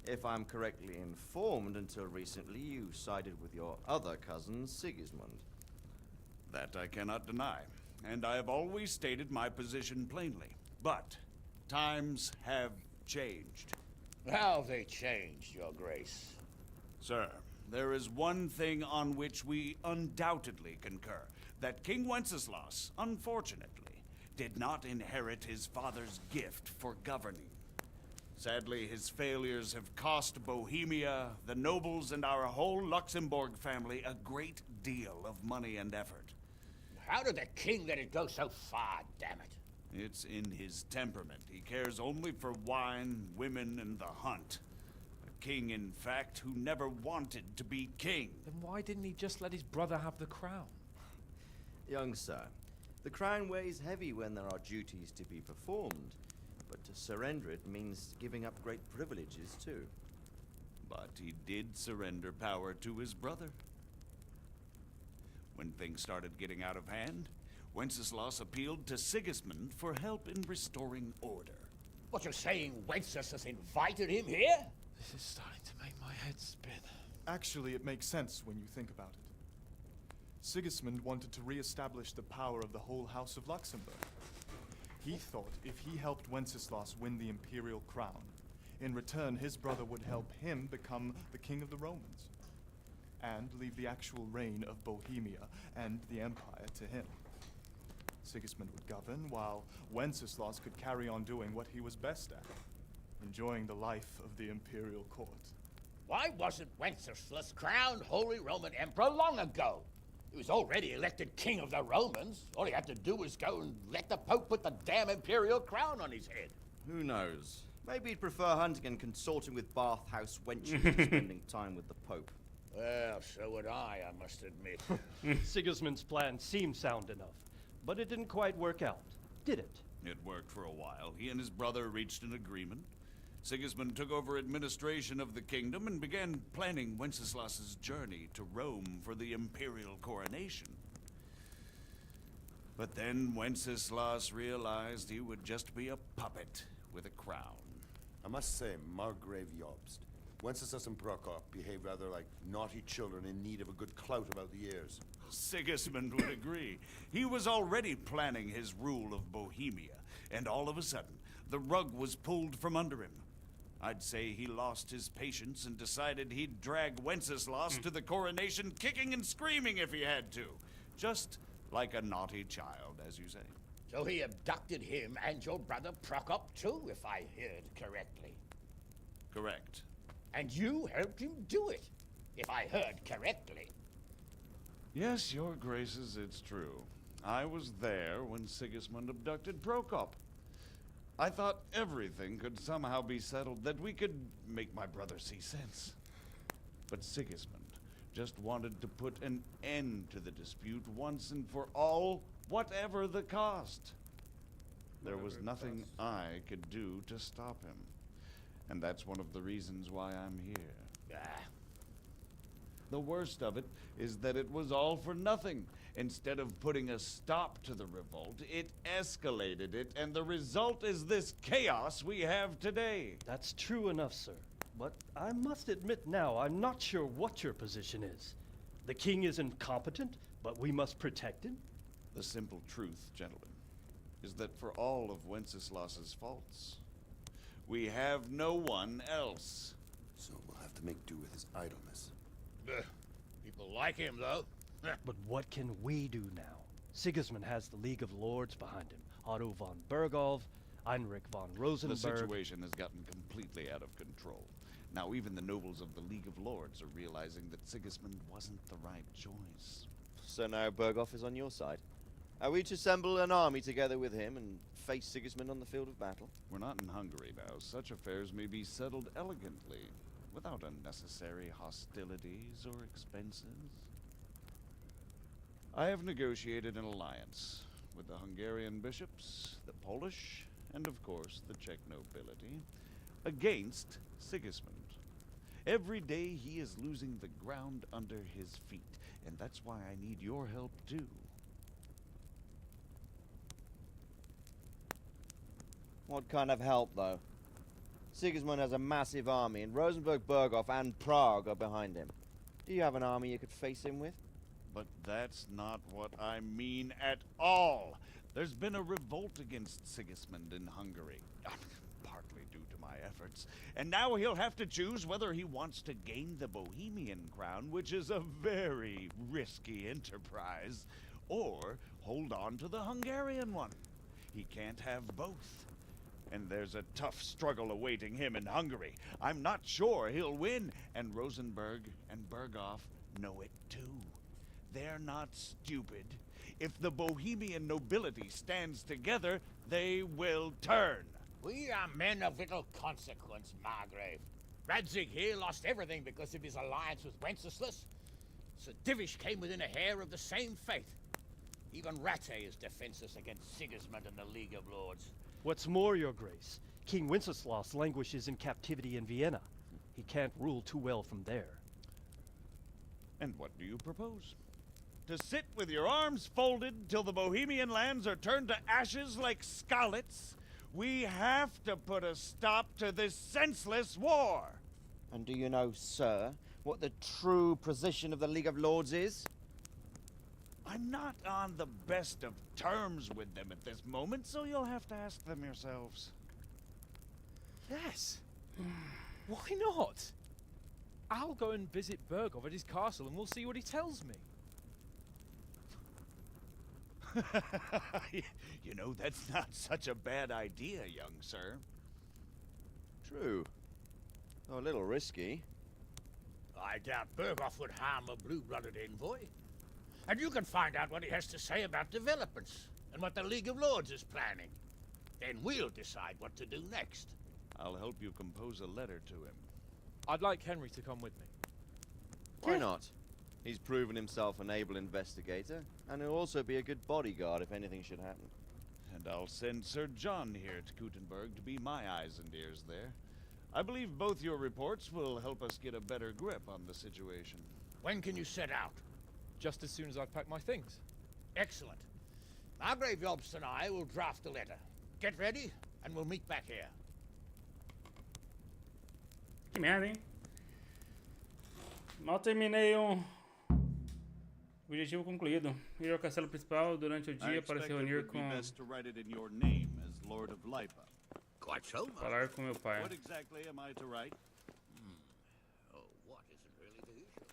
If I'm correctly informed, until recently you sided with your other cousin, Sigismund. That I cannot deny, and I have always stated my position plainly. But times have changed. How have they changed, Your Grace? Sir, there is one thing on which we undoubtedly concur. That King Wenceslas, unfortunately, did not inherit his father's gift for governing. Sadly, his failures have cost Bohemia, the nobles, and our whole Luxembourg family a great deal of money and effort. How did the king let it go so far, damn it? It's in his temperament. He cares only for wine, women, and the hunt. A king, in fact, who never wanted to be king. Then why didn't he just let his brother have the crown? Young sir, the crown weighs heavy when there are duties to be performed, but to surrender it means giving up great privileges too. But he did surrender power to his brother. When things started getting out of hand, Wenceslas appealed to Sigismund for help in restoring order. What, you're saying Wenceslas has invited him here? This is starting to make my head spin. Actually, it makes sense when you think about it. Sigismund wanted to re-establish the power of the whole House of Luxembourg. He thought if he helped Wenceslas win the imperial crown, in return his brother would help him become the king of the Romans, and leave the actual reign of Bohemia and the empire to him. Sigismund would govern, while Wenceslas could carry on doing what he was best at, enjoying the life of the imperial court. Why wasn't Wenceslas crowned Holy Roman Emperor long ago? He was already elected king of the Romans. All he had to do was go and let the Pope put the damn imperial crown on his head. Who knows? Maybe he'd prefer hunting and consorting with bathhouse wenches to spending time with the Pope. Well, so would I must admit. Sigismund's plan seemed sound enough, but it didn't quite work out, did it? It worked for a while. He and his brother reached an agreement. Sigismund took over administration of the kingdom and began planning Wenceslas's journey to Rome for the imperial coronation. But then Wenceslas realized he would just be a puppet with a crown. I must say, Margrave Jobst, Wenceslas and Prokop behave rather like naughty children in need of a good clout about the ears. Sigismund would agree. He was already planning his rule of Bohemia, and all of a sudden, the rug was pulled from under him. I'd say he lost his patience and decided he'd drag Wenceslas to the coronation kicking and screaming if he had to. Just like a naughty child, as you say. So he abducted him and your brother Prokop too, if I heard correctly. Correct. And you helped him do it, if I heard correctly. Yes, your graces, it's true. I was there when Sigismund abducted Prokop. I thought everything could somehow be settled, that we could make my brother see sense. But Sigismund just wanted to put an end to the dispute once and for all, whatever the cost. There was nothing I could do to stop him. And that's one of the reasons why I'm here. The worst of it is that it was all for nothing. Instead of putting a stop to the revolt, it escalated it, and the result is this chaos we have today. That's true enough, sir. But I must admit now, I'm not sure what your position is. The king is incompetent, but we must protect him? The simple truth, gentlemen, is that for all of Wenceslas's faults, we have no one else. So we'll have to make do with his idleness. People like him, though. But what can we do now? Sigismund has the League of Lords behind him. Otto von Bergholf, Heinrich von Rosenberg. The situation has gotten completely out of control. Now even the nobles of the League of Lords are realizing that Sigismund wasn't the right choice. So now Berghoff is on your side. Are we to assemble an army together with him and face Sigismund on the field of battle? We're not in Hungary now. Such affairs may be settled elegantly, without unnecessary hostilities or expenses. I have negotiated an alliance with the Hungarian bishops, the Polish, and of course the Czech nobility, against Sigismund. Every day he is losing the ground under his feet, and that's why I need your help too. What kind of help, though? Sigismund has a massive army, and Rosenberg, Berghoff, and Prague are behind him. Do you have an army you could face him with? But that's not what I mean at all. There's been a revolt against Sigismund in Hungary, partly due to my efforts. And now he'll have to choose whether he wants to gain the Bohemian crown, which is a very risky enterprise, or hold on to the Hungarian one. He can't have both. And there's a tough struggle awaiting him in Hungary. I'm not sure he'll win, and Rosenberg and Berghoff know it too. They're not stupid. If the Bohemian nobility stands together, they will turn. We are men of little consequence, Margrave. Radzig here lost everything because of his alliance with Wenceslas. Sir Divish came within a hair of the same fate. Even Rattay is defenseless against Sigismund and the League of Lords. What's more, your grace, King Wenceslas languishes in captivity in Vienna. He can't rule too well from there. And what do you propose? To sit with your arms folded till the Bohemian lands are turned to ashes like Skalitz? We have to put a stop to this senseless war. And do you know, sir, what the true position of the League of Lords is? I'm not on the best of terms with them at this moment, so you'll have to ask them yourselves. Yes. Why not? I'll go and visit Berghoff at his castle and we'll see what he tells me. You know, that's not such a bad idea, young sir. True. Though a little risky. I doubt Berghoff would harm a blue-blooded envoy. And you can find out what he has to say about developments and what the League of Lords is planning. Then we'll decide what to do next. I'll help you compose a letter to him. I'd like Henry to come with me. Why not? He's proven himself an able investigator, and he'll also be a good bodyguard if anything should happen. And I'll send Sir John here to Kuttenberg to be my eyes and ears there. I believe both your reports will help us get a better grip on the situation. When can you set out? Just as soon as I've packed my things. Excellent. Margrave Jobst and I will draft the letter. Get ready, and we'll meet back here. Que merda, hein? Mal terminei um objetivo concluído. Ir ao castelo principal durante o dia para se reunir com... to write it in your name as Lord of Lipa. Quite so, Falar com meu pai. What exactly am I to write? Oh, what isn't really the issue?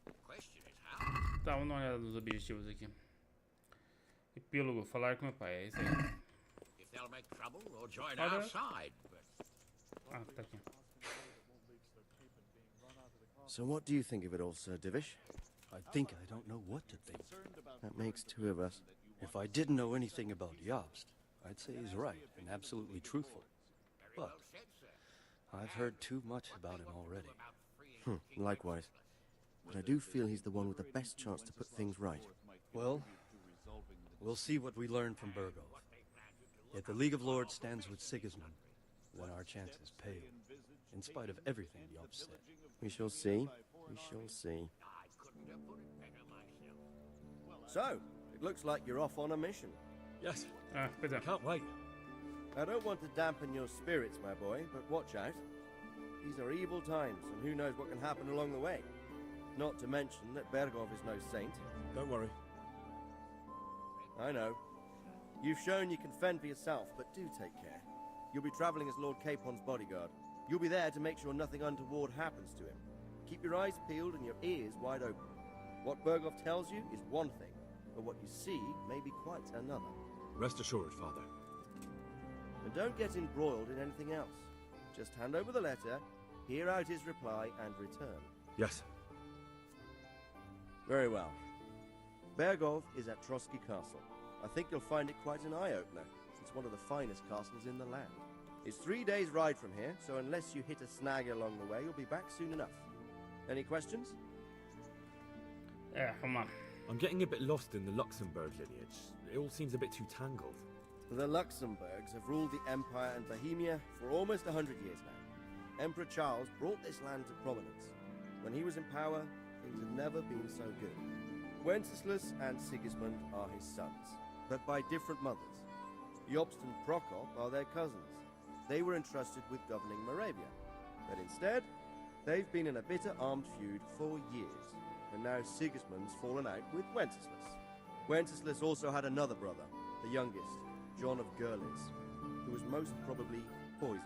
The question is how. Tá, vamos dar uma olhada nos objetivos aqui. Epílogo, falar com meu pai, é isso aí. If they'll make trouble or join Father? our side, but Ah, tá aqui. So what do you think of it all, Sir Divish? I think I don't know what to think. That makes two of us. If I didn't know anything about Yost, I'd say he's right and absolutely truthful. But I've heard too much about him already. Likewise. But I do feel he's the one with the best chance to put things right. Well, we'll see what we learn from Burgov. If the League of Lords stands with Sigismund, then our chances pale, in spite of everything Yob said. We shall see. We shall see. So, it looks like you're off on a mission. Yes. Can't wait. I don't want to dampen your spirits, my boy, but watch out. These are evil times, and who knows what can happen along the way. Not to mention that Bergov is no saint. Don't worry. I know. You've shown you can fend for yourself, but do take care. You'll be traveling as Lord Capon's bodyguard. You'll be there to make sure nothing untoward happens to him. Keep your eyes peeled and your ears wide open. What Bergov tells you is one thing, but what you see may be quite another. Rest assured, Father. And don't get embroiled in anything else. Just hand over the letter, hear out his reply, and return. Yes. Very well. Bergov is at Trotsky Castle. I think you'll find it quite an eye-opener. It's one of the finest castles in the land. It's 3 days' ride from here, so unless you hit a snag along the way, you'll be back soon enough. Any questions? Yeah, come on. I'm getting a bit lost in the Luxembourg lineage. It all seems a bit too tangled. The Luxembourgs have ruled the Empire and Bohemia for almost 100 years now. Emperor Charles brought this land to prominence. When he was in power, things had never been so good. Wenceslas and Sigismund are his sons, but by different mothers. Jobst and Prokop are their cousins. They were entrusted with governing Moravia, but instead, they've been in a bitter armed feud for years, and now Sigismund's fallen out with Wenceslas. Wenceslas also had another brother, the youngest, John of Görlitz, who was most probably poisoned.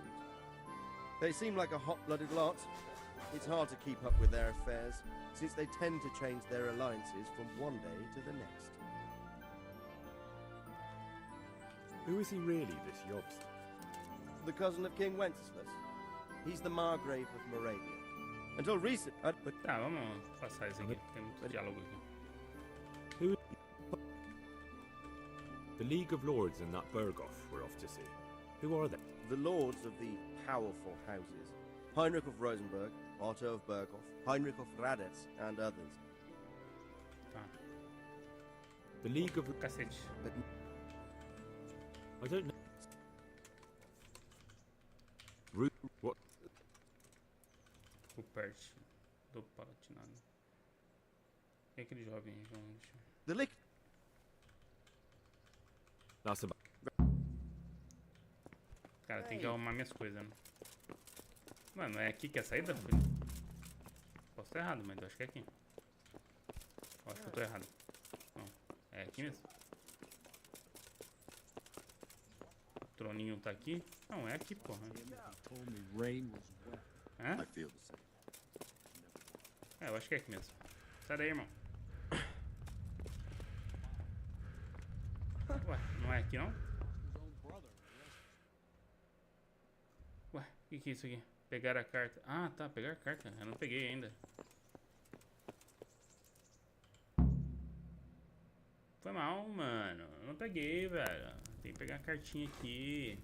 They seem like a hot-blooded lot. It's hard to keep up with their affairs, since they tend to change their alliances from one day to the next. Who is he really, this Jobst? The cousin of King Wenceslas. He's the Margrave of Moravia. Until recent... Tá, vamos passar isso aqui. Tem muito diálogo aqui. Who? The League of Lords and that Berghoff we're off to see. Who are they? The lords of the powerful houses. Heinrich of Rosenberg, Otto of Berghoff, Heinrich of Radetz, and others. The League of... Cacete. But I don't know. What? Rupert do Palatinado. E aquele jovem aí, vamos... The Lick... That's about... Cara, tem que arrumar minhas coisas, né? Mano, é aqui que é a saída? Posso estar errado, mas eu acho que é aqui. Eu acho que eu tô errado. Não, é aqui mesmo. O troninho tá aqui? Não, é aqui, porra. Hã? É, eu acho que é aqui mesmo. Sai daí, irmão. Ué, não é aqui não? Ué, o que é isso aqui? Pegar a carta. Ah, tá, pegar a carta. Eu não peguei ainda. Foi mal, mano. Eu não peguei, velho. Tem que pegar a cartinha aqui.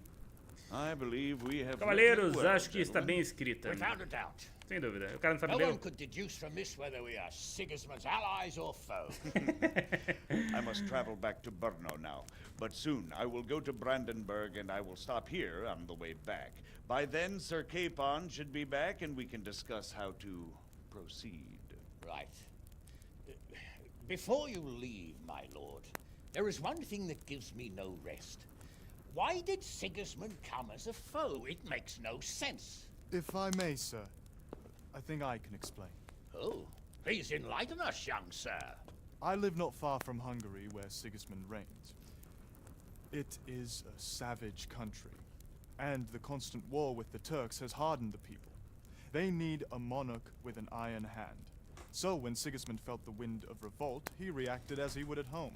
Cavaleiros, acho que está bem escrita. Without a doubt. Sem dúvida. O cara não sabe No ler. one could deduce from this whether we are Sigismund's allies or foes. I must travel back to Brno now, but soon I will go to Brandenburg and I will stop here on the way back. By then, Sir Capon should be back and we can discuss how to proceed. Right. Before you leave, my lord, there is one thing that gives me no rest. Why did Sigismund come as a foe? It makes no sense. If I may, sir, I think I can explain. Oh, Please enlighten us, young sir. I live not far from Hungary, where Sigismund reigns. It is a savage country, and the constant war with the Turks has hardened the people. They need a monarch with an iron hand. So when Sigismund felt the wind of revolt, he reacted as he would at home.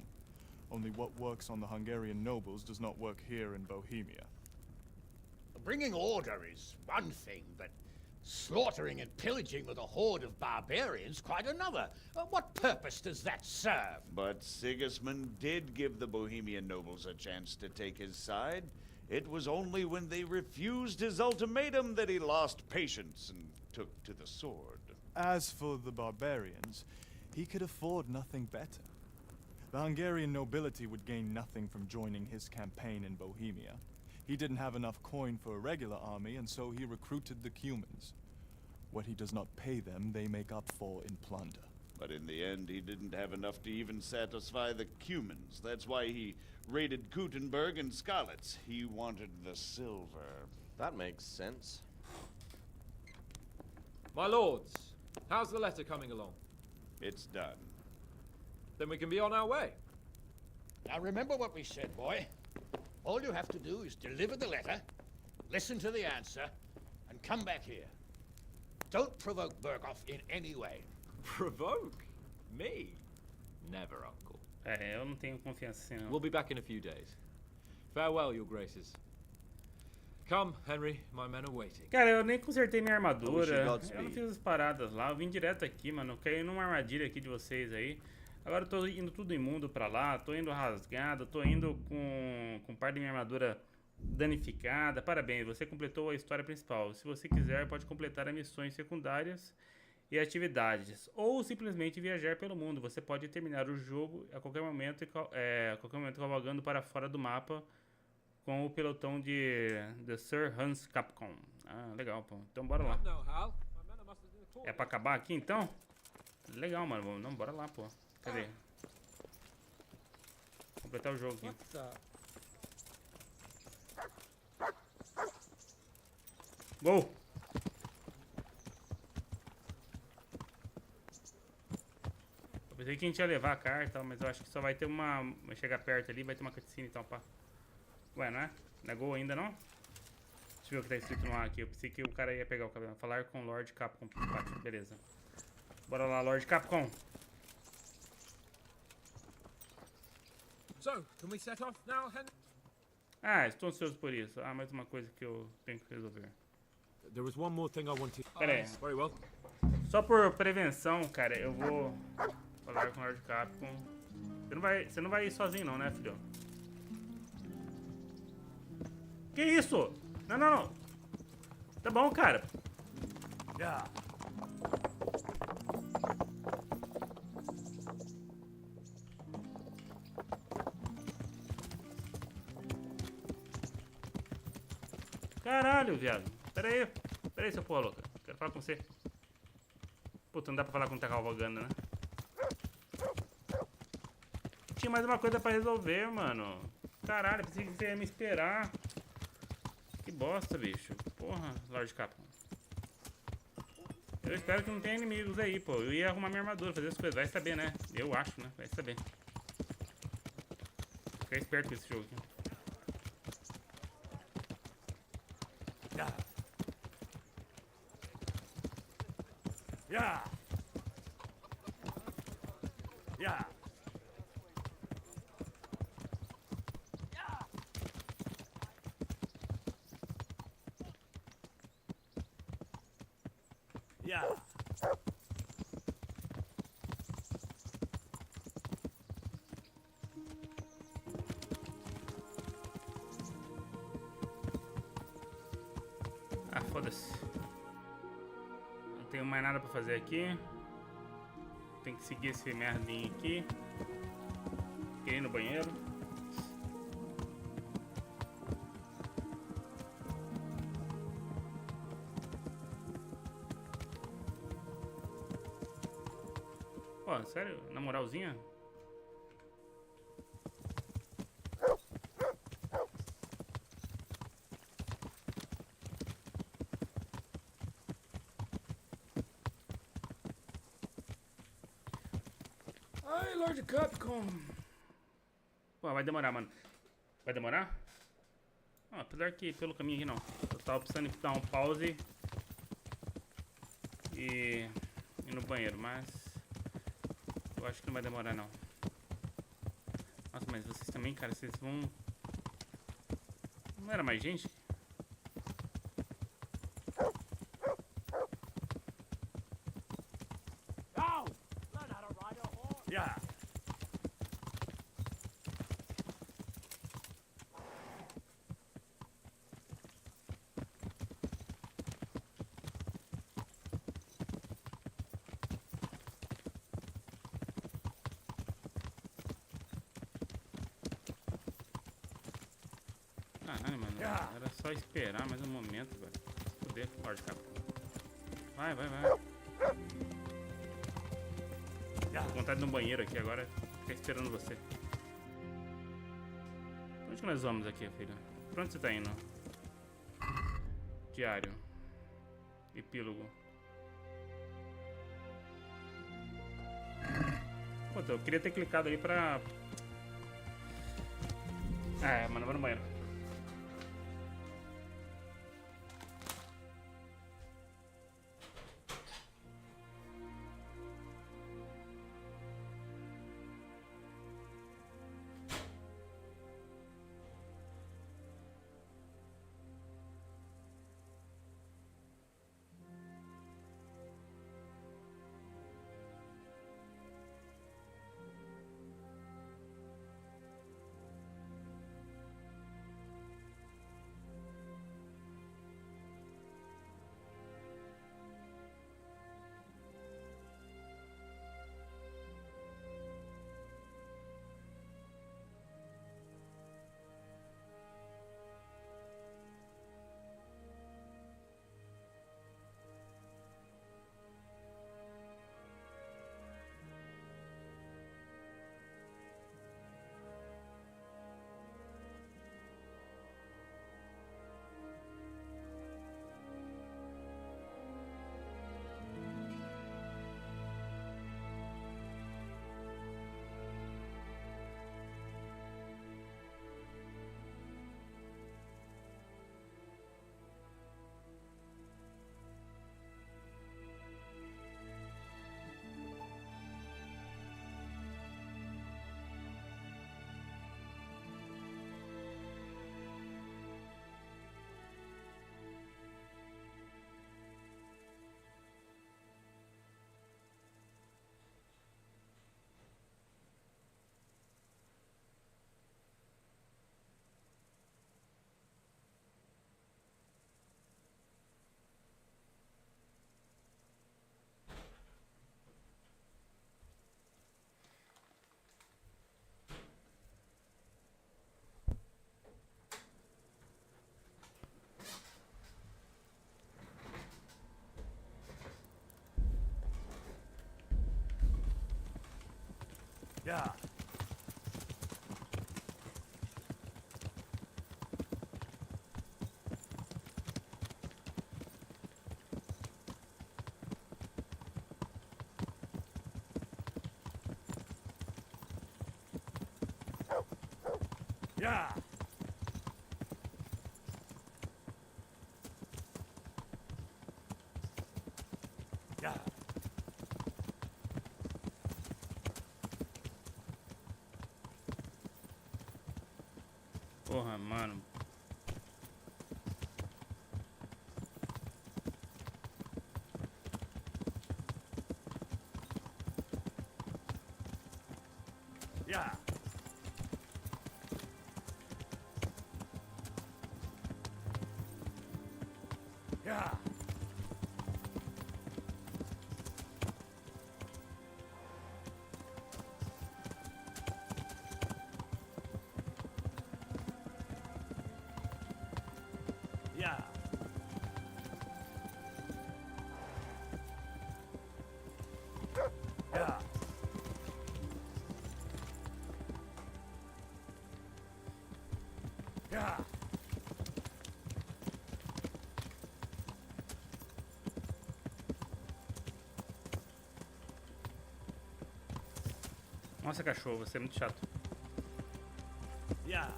Only what works on the Hungarian nobles does not work here in Bohemia. Bringing order is one thing, but slaughtering and pillaging with a horde of barbarians quite another. What purpose does that serve? But Sigismund did give the Bohemian nobles a chance to take his side. It was only when they refused his ultimatum that he lost patience and took to the sword. As for the barbarians, he could afford nothing better. The Hungarian nobility would gain nothing from joining his campaign in Bohemia. He didn't have enough coin for a regular army, and so he recruited the Cumans. What he does not pay them, they make up for in plunder. But in the end, he didn't have enough to even satisfy the Cumans. That's why he raided Gutenberg and Skalitz. He wanted the silver. That makes sense. My lords, how's the letter coming along? It's done. Then we can be on our way. Now remember what we said, boy. All you have to do is deliver the letter, listen to the answer, and come back here. Don't provoke Berghoff in any way. Provoke? Me? Never, uncle. Eu não tenho confiança assim, não. We'll be back in a few days. Farewell, your graces. Come, Henry, my men are waiting. Cara, eu nem consertei minha armadura. Eu não Godspeed. fiz as paradas lá. Eu vim direto aqui, mano. Eu caí numa armadilha aqui de vocês aí. Agora eu tô indo tudo imundo pra lá. Tô indo rasgado. Tô indo com parte da minha armadura danificada. Parabéns, você completou a história principal. Se você quiser, pode completar as missões secundárias e atividades. Ou simplesmente viajar pelo mundo. Você pode terminar o jogo a qualquer momento, cavalgando para fora do mapa com o pelotão de Sir Hans Capcom. Ah, legal, pô. Então bora lá. É pra acabar aqui, então? Legal, mano. Não, bora lá, pô. Cadê? Completar o jogo aqui. Gol! Eu pensei que a gente ia levar a carta, mas eu acho que só vai ter uma... Vai chegar perto ali, vai ter uma cutscene e tal, pá. Ué, não é? Não é gol ainda, não? Deixa eu ver o que tá escrito no ar aqui. Eu pensei que o cara ia pegar o cabelo. Falar com Lord Capcom. Beleza. Bora lá, Lord Capcom. So, can we set off now, Henry? Ah, estou ansioso por isso. Ah, mais uma coisa que eu tenho que resolver. There was one more thing I wanted. Pera aí. Very well. Só por prevenção, cara, eu vou falar com o Lord Capcom. Você não vai ir sozinho não, né, filho? Que isso? Não, não, não. Tá bom, cara. Yeah. Caralho, viado. Pera aí, seu porra louca. Quero falar com você. Puta, não dá pra falar quando tá cavalgando, né? Tinha mais uma coisa pra resolver, mano. Caralho, pensei que você ia me esperar. Que bosta, bicho. Porra, Lord Capcom. Eu espero que não tenha inimigos aí, pô. Eu ia arrumar minha armadura, fazer as coisas. Vai saber, né? Eu acho, né? Vai saber. Ficar esperto com esse jogo aqui. Yeah. Yeah. Yeah. Ah, foda-se. Não tenho mais nada pra fazer aqui. Tem que seguir esse merdinho aqui. Queria ir no banheiro. Pô, sério? Na moralzinha? Lord Capcom. Pô, vai demorar, mano. Vai demorar? Ah, apesar que pelo caminho aqui não. Eu tava precisando dar um pause e ir no banheiro, mas eu acho que não vai demorar não. Nossa, mas vocês também, cara, vocês vão... Não era mais gente? Yeah. Caralho, mano. Era só esperar mais um momento, velho. Fuder, Lord Capcom. Vai, vai, vai. Tô com vontade de ir no banheiro aqui agora. Ficar esperando você. Pra onde que nós vamos aqui, filho? Pra onde você tá indo? Diário. Epílogo. Puta, eu queria ter clicado ali pra... Ah, mano, vou no banheiro. Yeah. Yeah. Yeah. Porra, mano. Yeah. Yeah. Yeah. Yeah. Yeah. Nossa, cachorro, você é muito chato. Yeah.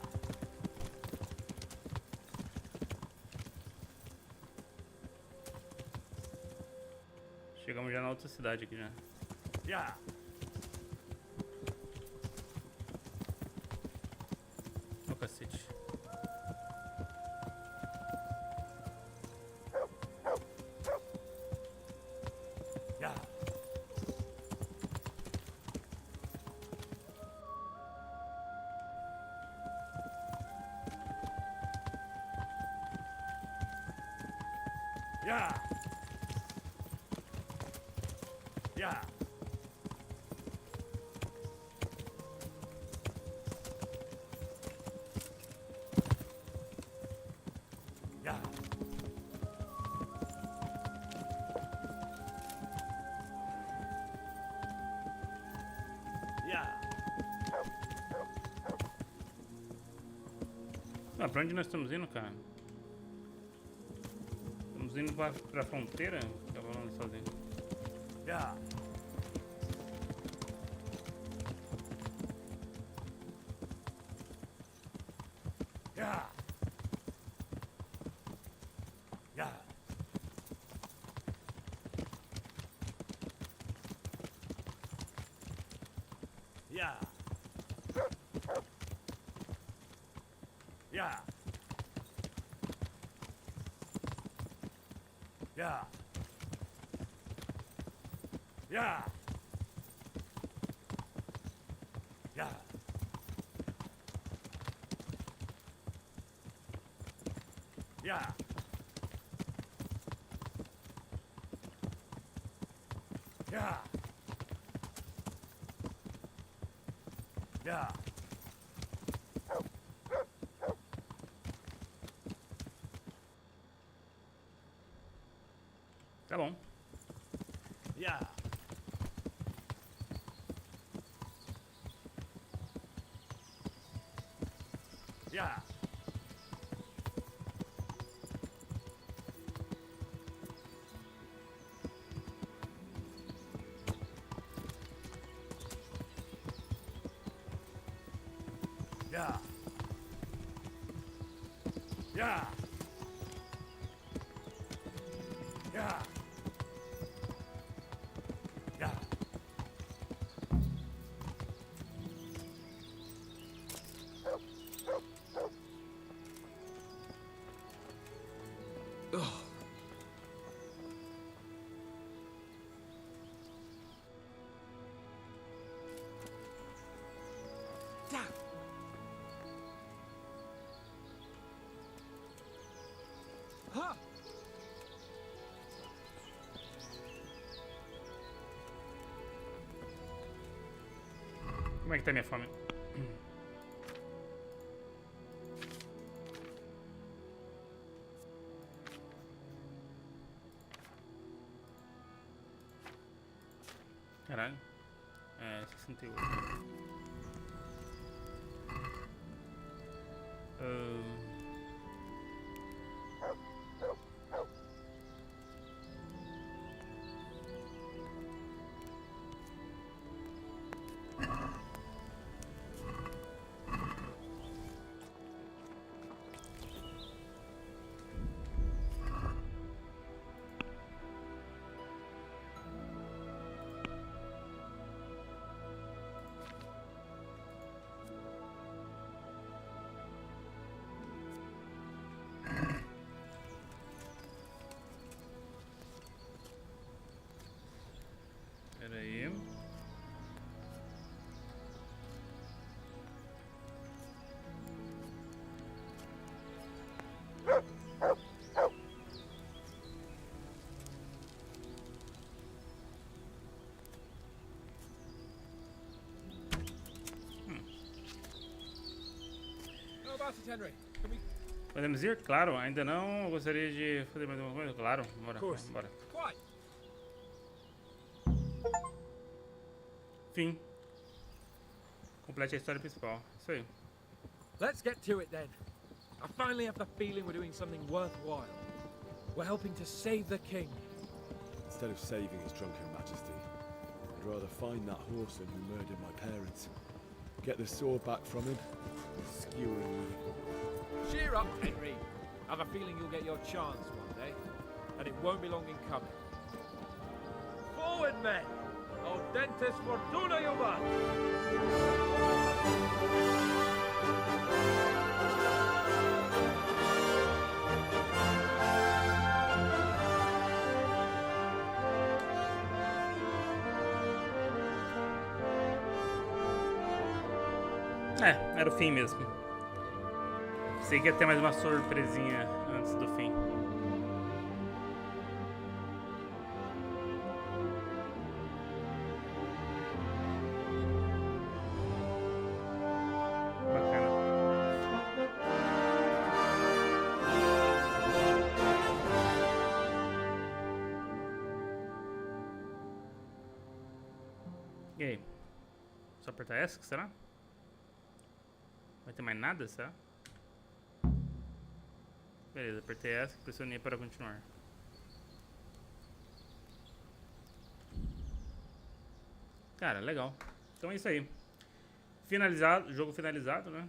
Chegamos já na outra cidade aqui já. Yeah. Ô cacete. Yeah. Yeah. Yeah. Yeah. Yeah. Ah, pra onde nós estamos indo, cara? Estamos indo pra fronteira? Tá falando sozinho. Yeah. Yeah. Yeah. Yeah. Yeah. Yeah. Yeah. Yeah. Yeah. Yeah. Yeah. Tá bom. Yeah. Yeah. Yeah. Yeah. Yeah. Yeah. Como é que tá minha fome? Caralho. É, 68. Pera aí. How about it, Henry? Can we... Podemos ir? Claro, ainda não. Eu gostaria de fazer mais uma coisa? Claro, bora. course. Bora. Quite. Fim. Complete a história principal. Isso aí. Let's get to it then. I finally have the feeling we're doing something worthwhile. We're helping to save the king. Instead of saving his drunken majesty, I'd rather find that horseman who murdered my parents, get the sword back from him, and skewer him with it. Cheer up, Henry. I have a feeling you'll get your chance one day, and it won't be long in coming. Forward, men! Audentes fortuna juvat! É, era o fim mesmo. Sei que ia ter mais uma surpresinha antes do fim. E aí? Só apertar essa, será? Vai ter mais nada, será? Beleza, apertei essa, pressionei para continuar. Cara, legal. Então é isso aí. Finalizado, jogo finalizado, né?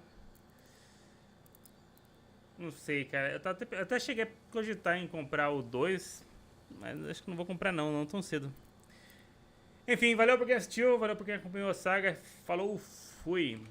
Não sei, cara. Eu até cheguei a cogitar em comprar o 2, mas acho que não vou comprar não tão cedo. Enfim, valeu por quem assistiu, valeu por quem acompanhou a saga. Falou, fui!